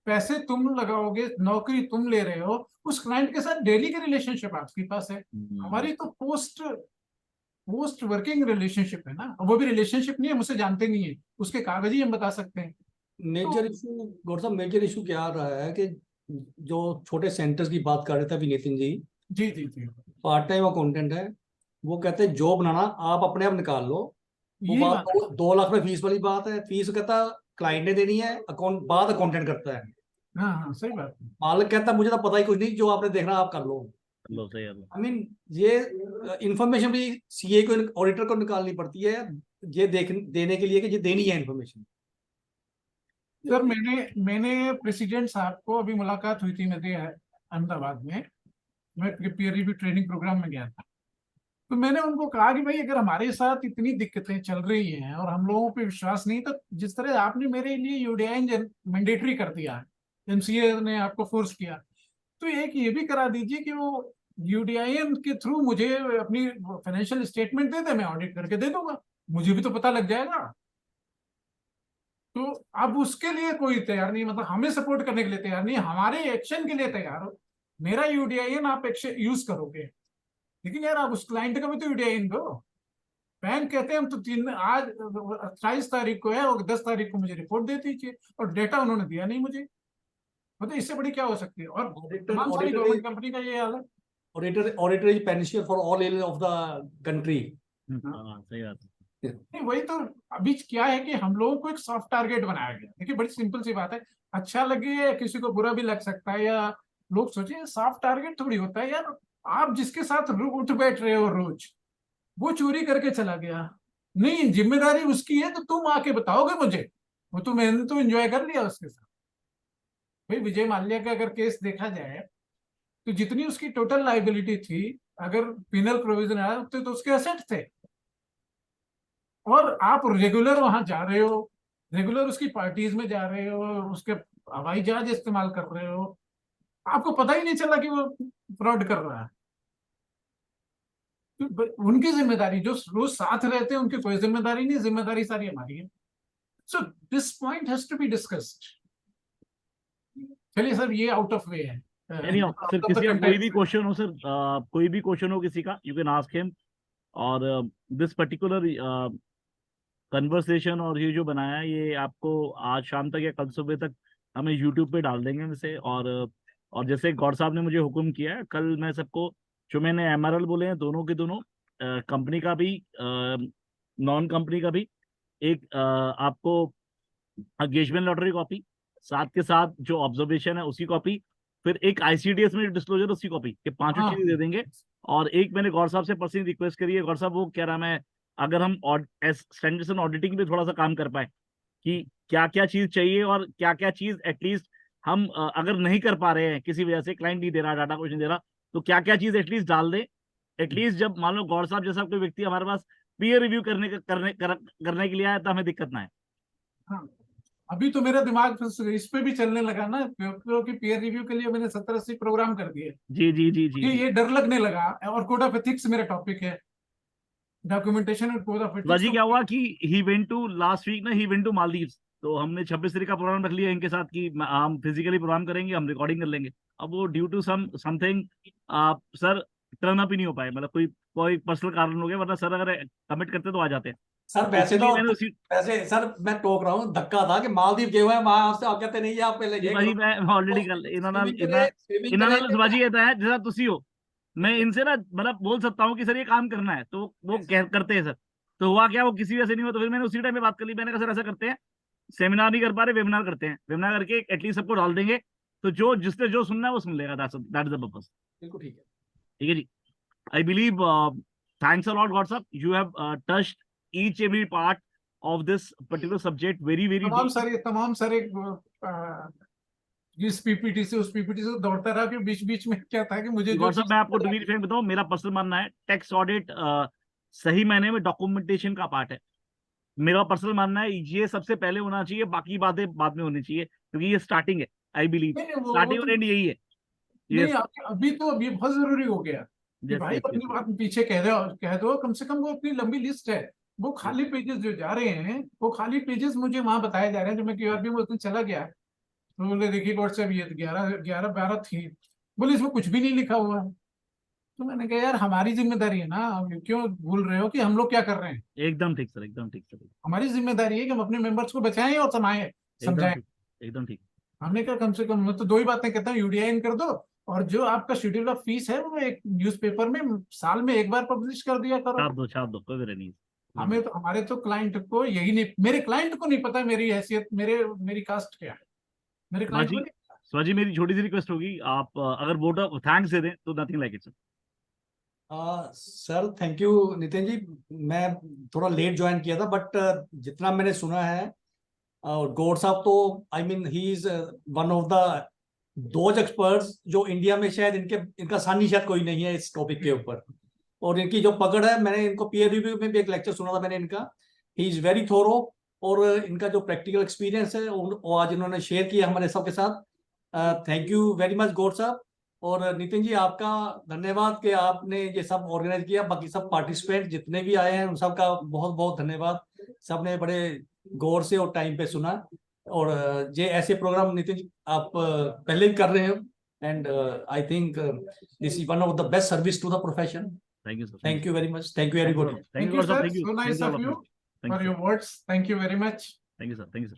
पैसे तुम लगाओगे, नौकरी तुम ले रहे हो, उस क्लाइंट के साथ डेली के रिलेशनशिप आपके पास है। हमारी तो पोस्ट वर्किंग रिलेशनशिप है ना, वो भी रिलेशनशिप नहीं है, मुझसे जानते नहीं है, उसके कागज ही हम बता सकते हैं। मेजर इशू गौर साहब, मेजर इशू क्या आ रहा है कि जो छोटे सेंटर्स की बात कर रहे थे अभी नितिन जी, जी जी जी, पार्ट टाइम अकाउंटेंट है, वो कहते हैं जॉब बनाना आप अपने आप निकाल लो। वो यही बात बात है। 2 लाख में फीस वाली बात है। फीस कहता क्लाइंट ने देनी है, अकाउंट बाद अकाउंटेंट करता है। हाँ हाँ, सही बात है। मालिक कहता मुझे तो पता ही कुछ नहीं, जो आपने देखना आप कर लो। लो सही है। आई मीन ये इंफॉर्मेशन भी सीए को, ऑडिटर को निकालनी पड़ती है, ये देने के लिए कि ये देनी है इंफॉर्मेशन। सर मैंने प्रेसिडेंट साहब को अभी मुलाकात हुई थी मेरे अहमदाबाद में, मैं पीयर रिव्यू ट्रेनिंग प्रोग्राम में गया था। तो मैंने उनको कहा कि भाई अगर हमारे साथ इतनी दिक्कतें चल रही हैं और हम लोगों पे विश्वास नहीं, तो जिस तरह आपने मेरे लिए यूडीआई मैंडेटरी कर दिया है, एमसीए ने आपको फोर्स किया, तो एक ये भी करा दीजिए कि वो यूडीआईएन के थ्रू मुझे अपनी फाइनेंशियल स्टेटमेंट दे दे, मैं ऑडिट करके दे दूंगा, मुझे भी तो पता लग जाएगा। तो अब उसके लिए कोई तैयार नहीं, मतलब हमें सपोर्ट करने के लिए तैयार नहीं, हमारे एक्शन के लिए तैयार हो। मेरा यूडीआईएन आप एक्शन यूज करोगे, लेकिन यार आप उस क्लाइंट का भी तो यूडीआईएन दो। बैंक कहते हैं हम तो 28 तारीख को है और 10 तारीख को मुझे रिपोर्ट दे दीजिए, और डेटा उन्होंने दिया नहीं मुझे। मतलब इससे बड़ी क्या हो सकती है? और तमाम सारी गवर्नमेंट कंपनी का ये हाल है। Auditor is punisher for all area of the country. हाँ सही बात है। नहीं, वही तो अभी क्या है कि हम लोगों को एक सॉफ्ट टारगेट बनाया गया। देखिए बड़ी सिंपल सी बात है, अच्छा लगे या किसी को बुरा भी लग सकता है, या लोग सोचे सॉफ्ट टारगेट थोड़ी होता है यार। आप जिसके साथ उठ बैठ रहे हो रोज, वो चोरी करके चला गया, नहीं जिम्मेदारी उसकी है तो तुम आके बताओगे मुझे, वो तो मैंने तो एंजॉय कर लिया उसके साथ। भाई विजय माल्या का अगर केस देखा जाए तो जितनी उसकी टोटल लाइबिलिटी थी, अगर पिनल प्रोविजन आया तो उसके असेट थे, और आप रेगुलर वहां जा रहे हो, रेगुलर उसकी पार्टीज में जा रहे हो, उसके हवाई जहाज इस्तेमाल कर रहे हो, आपको पता ही नहीं चला कि वो फ्रॉड कर रहा है। तो उनकी जिम्मेदारी, जो रोज साथ रहते हैं उनकी कोई जिम्मेदारी नहीं, जिम्मेदारी सारी हमारी है। So this point has to be discussed. चलिए सर, ये आउट ऑफ वे है। नहीं सर, किसी का कोई भी क्वेश्चन हो सर, कोई भी क्वेश्चन हो किसी का, यू कैन आस्क हिम। और दिस पर्टिकुलर कन्वर्सेशन और ये जो बनाया है, ये आपको आज शाम तक या कल सुबह तक हमें यूट्यूब पे डाल देंगे इसे। और जैसे गौर साहब ने मुझे हुक्म किया है, कल मैं सबको, जो मैंने एमआरएल बोले हैं दोनों के दोनों, कंपनी का भी नॉन कंपनी का भी, एक आपको एंगेजमेंट लॉटरी कॉपी, साथ के साथ जो ऑब्जर्वेशन है उसकी कॉपी, फिर एक आईसीडीएस में डिस्क्लोजर उसकी कॉपी, ये पांचों चीजें दे देंगे। और एक मैंने गौर साहब से पर्सनली रिक्वेस्ट करी है, गौर साहब वो कह रहा मैं, अगर हम स्टैंडर्ड्स एंड ऑडिटिंग पे थोड़ा सा काम कर पाए कि क्या क्या चीज चाहिए और क्या क्या चीज एटलीस्ट हम अगर नहीं कर पा रहे हैं किसी वजह से, क्लाइंट नहीं दे रहा, डाटा कुछ नहीं दे रहा, तो क्या क्या चीज एटलीस्ट डाल दे। एटलीस्ट जब मान लो गौर साहब जैसा कोई व्यक्ति हमारे पास पीयर रिव्यू करने के लिए आया, तो हमें दिक्कत ना है। हाँ, अभी तो मेरा दिमाग इस पे भी चलने लगा ना, क्योंकि पीयर रिव्यू के लिए मैंने 70-80 प्रोग्राम कर दिए। जी जी जी जी, ये डर लगने लगा। और कोड ऑफ एथिक्स मेरा टॉपिक है, डॉक्यूमेंटेशन और कोड ऑफ एथिक्स। जी क्या हुआ कि he went to last week ना, ही वेंट टू मालदीव्स, तो हमने 26 तारीख का प्रोग्राम रख लिया इनके साथ कि हम फिजिकली प्रोग्राम करेंगे, हम रिकॉर्डिंग कर लेंगे। अब वो due to something sir turn up ही नहीं हो पाए, मतलब कोई कोई पर्सनल कारण हो गया, वरना सर अगर कमिट करते तो आ जाते हैं। सर वैसे इसलिए तो मैंने उसी, वैसे सर मैं टोक रहा हूँ, धक्का था कि मालदीव गए हुए हैं, वहां से आप कहते नहीं आप पहले ये भाजी करो, मैं ऑलरेडी कर स्विमिंग करें। भाजी कहता है जैसा तुसी हो, मैं इनसे ना मतलब बोल सकता हूँ कि सर ये काम करना है, तो वो करते हैं सर। तो हुआ क्या, वो किसी वजह से नहीं हुआ, तो फिर मैंने उसी टाइम में बात कर ली, मैंने कहा सर ऐसा करते हैं, सेमिनार नहीं कर पा रहे, वेबिनार करते हैं, वेबिनार करके एटलीस्ट सबको डाल देंगे, तो जो जिसने जो सुनना है वो सुन लेगा, दैट इज द पर्पस। बिल्कुल ठीक है। ठीक है जी, I believe, thanks a lot Gaur sahab, you have touched each every part of this particular subject very very deep. तमाम सारे इस पीपीटी से उस पीपीटी से दौड़ता रहा, कि बीच बीच में क्या था कि मुझे जो मैं आपको टू बी फ्रैंक बताऊं, मेरा पर्सनल मानना है टैक्स ऑडिट सही मायने में डॉक्यूमेंटेशन का पार्ट है। मेरा पर्सनल मानना है ये सबसे पहले होना चाहिए, बाकी बातें बाद में होनी चाहिए, क्योंकि ये स्टार्टिंग है। आई बिलीव स्टार्टिंग और एंड यही है। नहीं, अभी बहुत जरूरी हो गया कि भाई अपनी बात पीछे कह दो, कम से कम वो अपनी लंबी लिस्ट है, वो खाली पेजेस जो जा रहे हैं, वो खाली पेजेस मुझे वहां बताए जा रहे हैं, जो मैं क्यूआरबी में उस दिन चला गया, तो बोले देखिए व्हाट्सएप ये 11-12 थी, बोले इसमें कुछ भी नहीं लिखा हुआ है। तो मैंने कहा यार हमारी जिम्मेदारी है ना, आप क्यों भूल रहे हो कि हम लोग क्या कर रहे हैं। एकदम ठीक सर, एकदम ठीक सर, हमारी जिम्मेदारी है कि हम अपने मेंबर्स को बचाएं और समझाएं। एकदम ठीक। हमने कहा कम से कम, मैं तो दो ही बातें कहता हूँ, यूडीआई कर दो, और जो आपका शेड्यूल ऑफ फीस है वो एक न्यूज़पेपर में साल में एक बार पब्लिश कर दिया करो। छाप दो कोई नहीं। हमें तो, हमारे तो क्लाइंट को यही नहीं, मेरे क्लाइंट को नहीं पता मेरी हैसियत, मेरी कास्ट क्या है, मेरे क्लाइंट को नहीं। स्वाजी मेरी छोटी सी रिक्वेस्ट होगी, आप अगर वोट ऑफ थैंक्स दे दें तो nothing like it sir. Sir thank you Nitin ji, मैं थोड़ा लेट ज्वाइन किया था, बट जितना मैंने सुना है, गौड़ साहब तो I mean he is one of the those experts जो इंडिया में शायद इनका सानी शायद कोई नहीं है इस टॉपिक के ऊपर, और इनकी जो पकड़ है, मैंने इनको पीयर रिव्यू में भी एक लेक्चर सुना था मैंने इनका, ही इज वेरी थोरो, और इनका जो प्रैक्टिकल एक्सपीरियंस है वो आज इन्होंने शेयर किया हमारे सबके साथ। Thank you very much Gaur साहब। और नितिन जी आपका धन्यवाद कि आपने ये सब ऑर्गेनाइज किया, बाकी सब पार्टिसिपेंट जितने भी आए हैं उन सबका बहुत बहुत धन्यवाद, सबने बड़े गौर से और टाइम पे सुना। और ये ऐसे प्रोग्राम नितिन जी आप पहले भी कर रहे हो, and I think this is one of the best service to the profession. Thank you sir, thank you very much, thank you everybody, thank you sir, so nice of you for your words, thank you very much, thank you sir.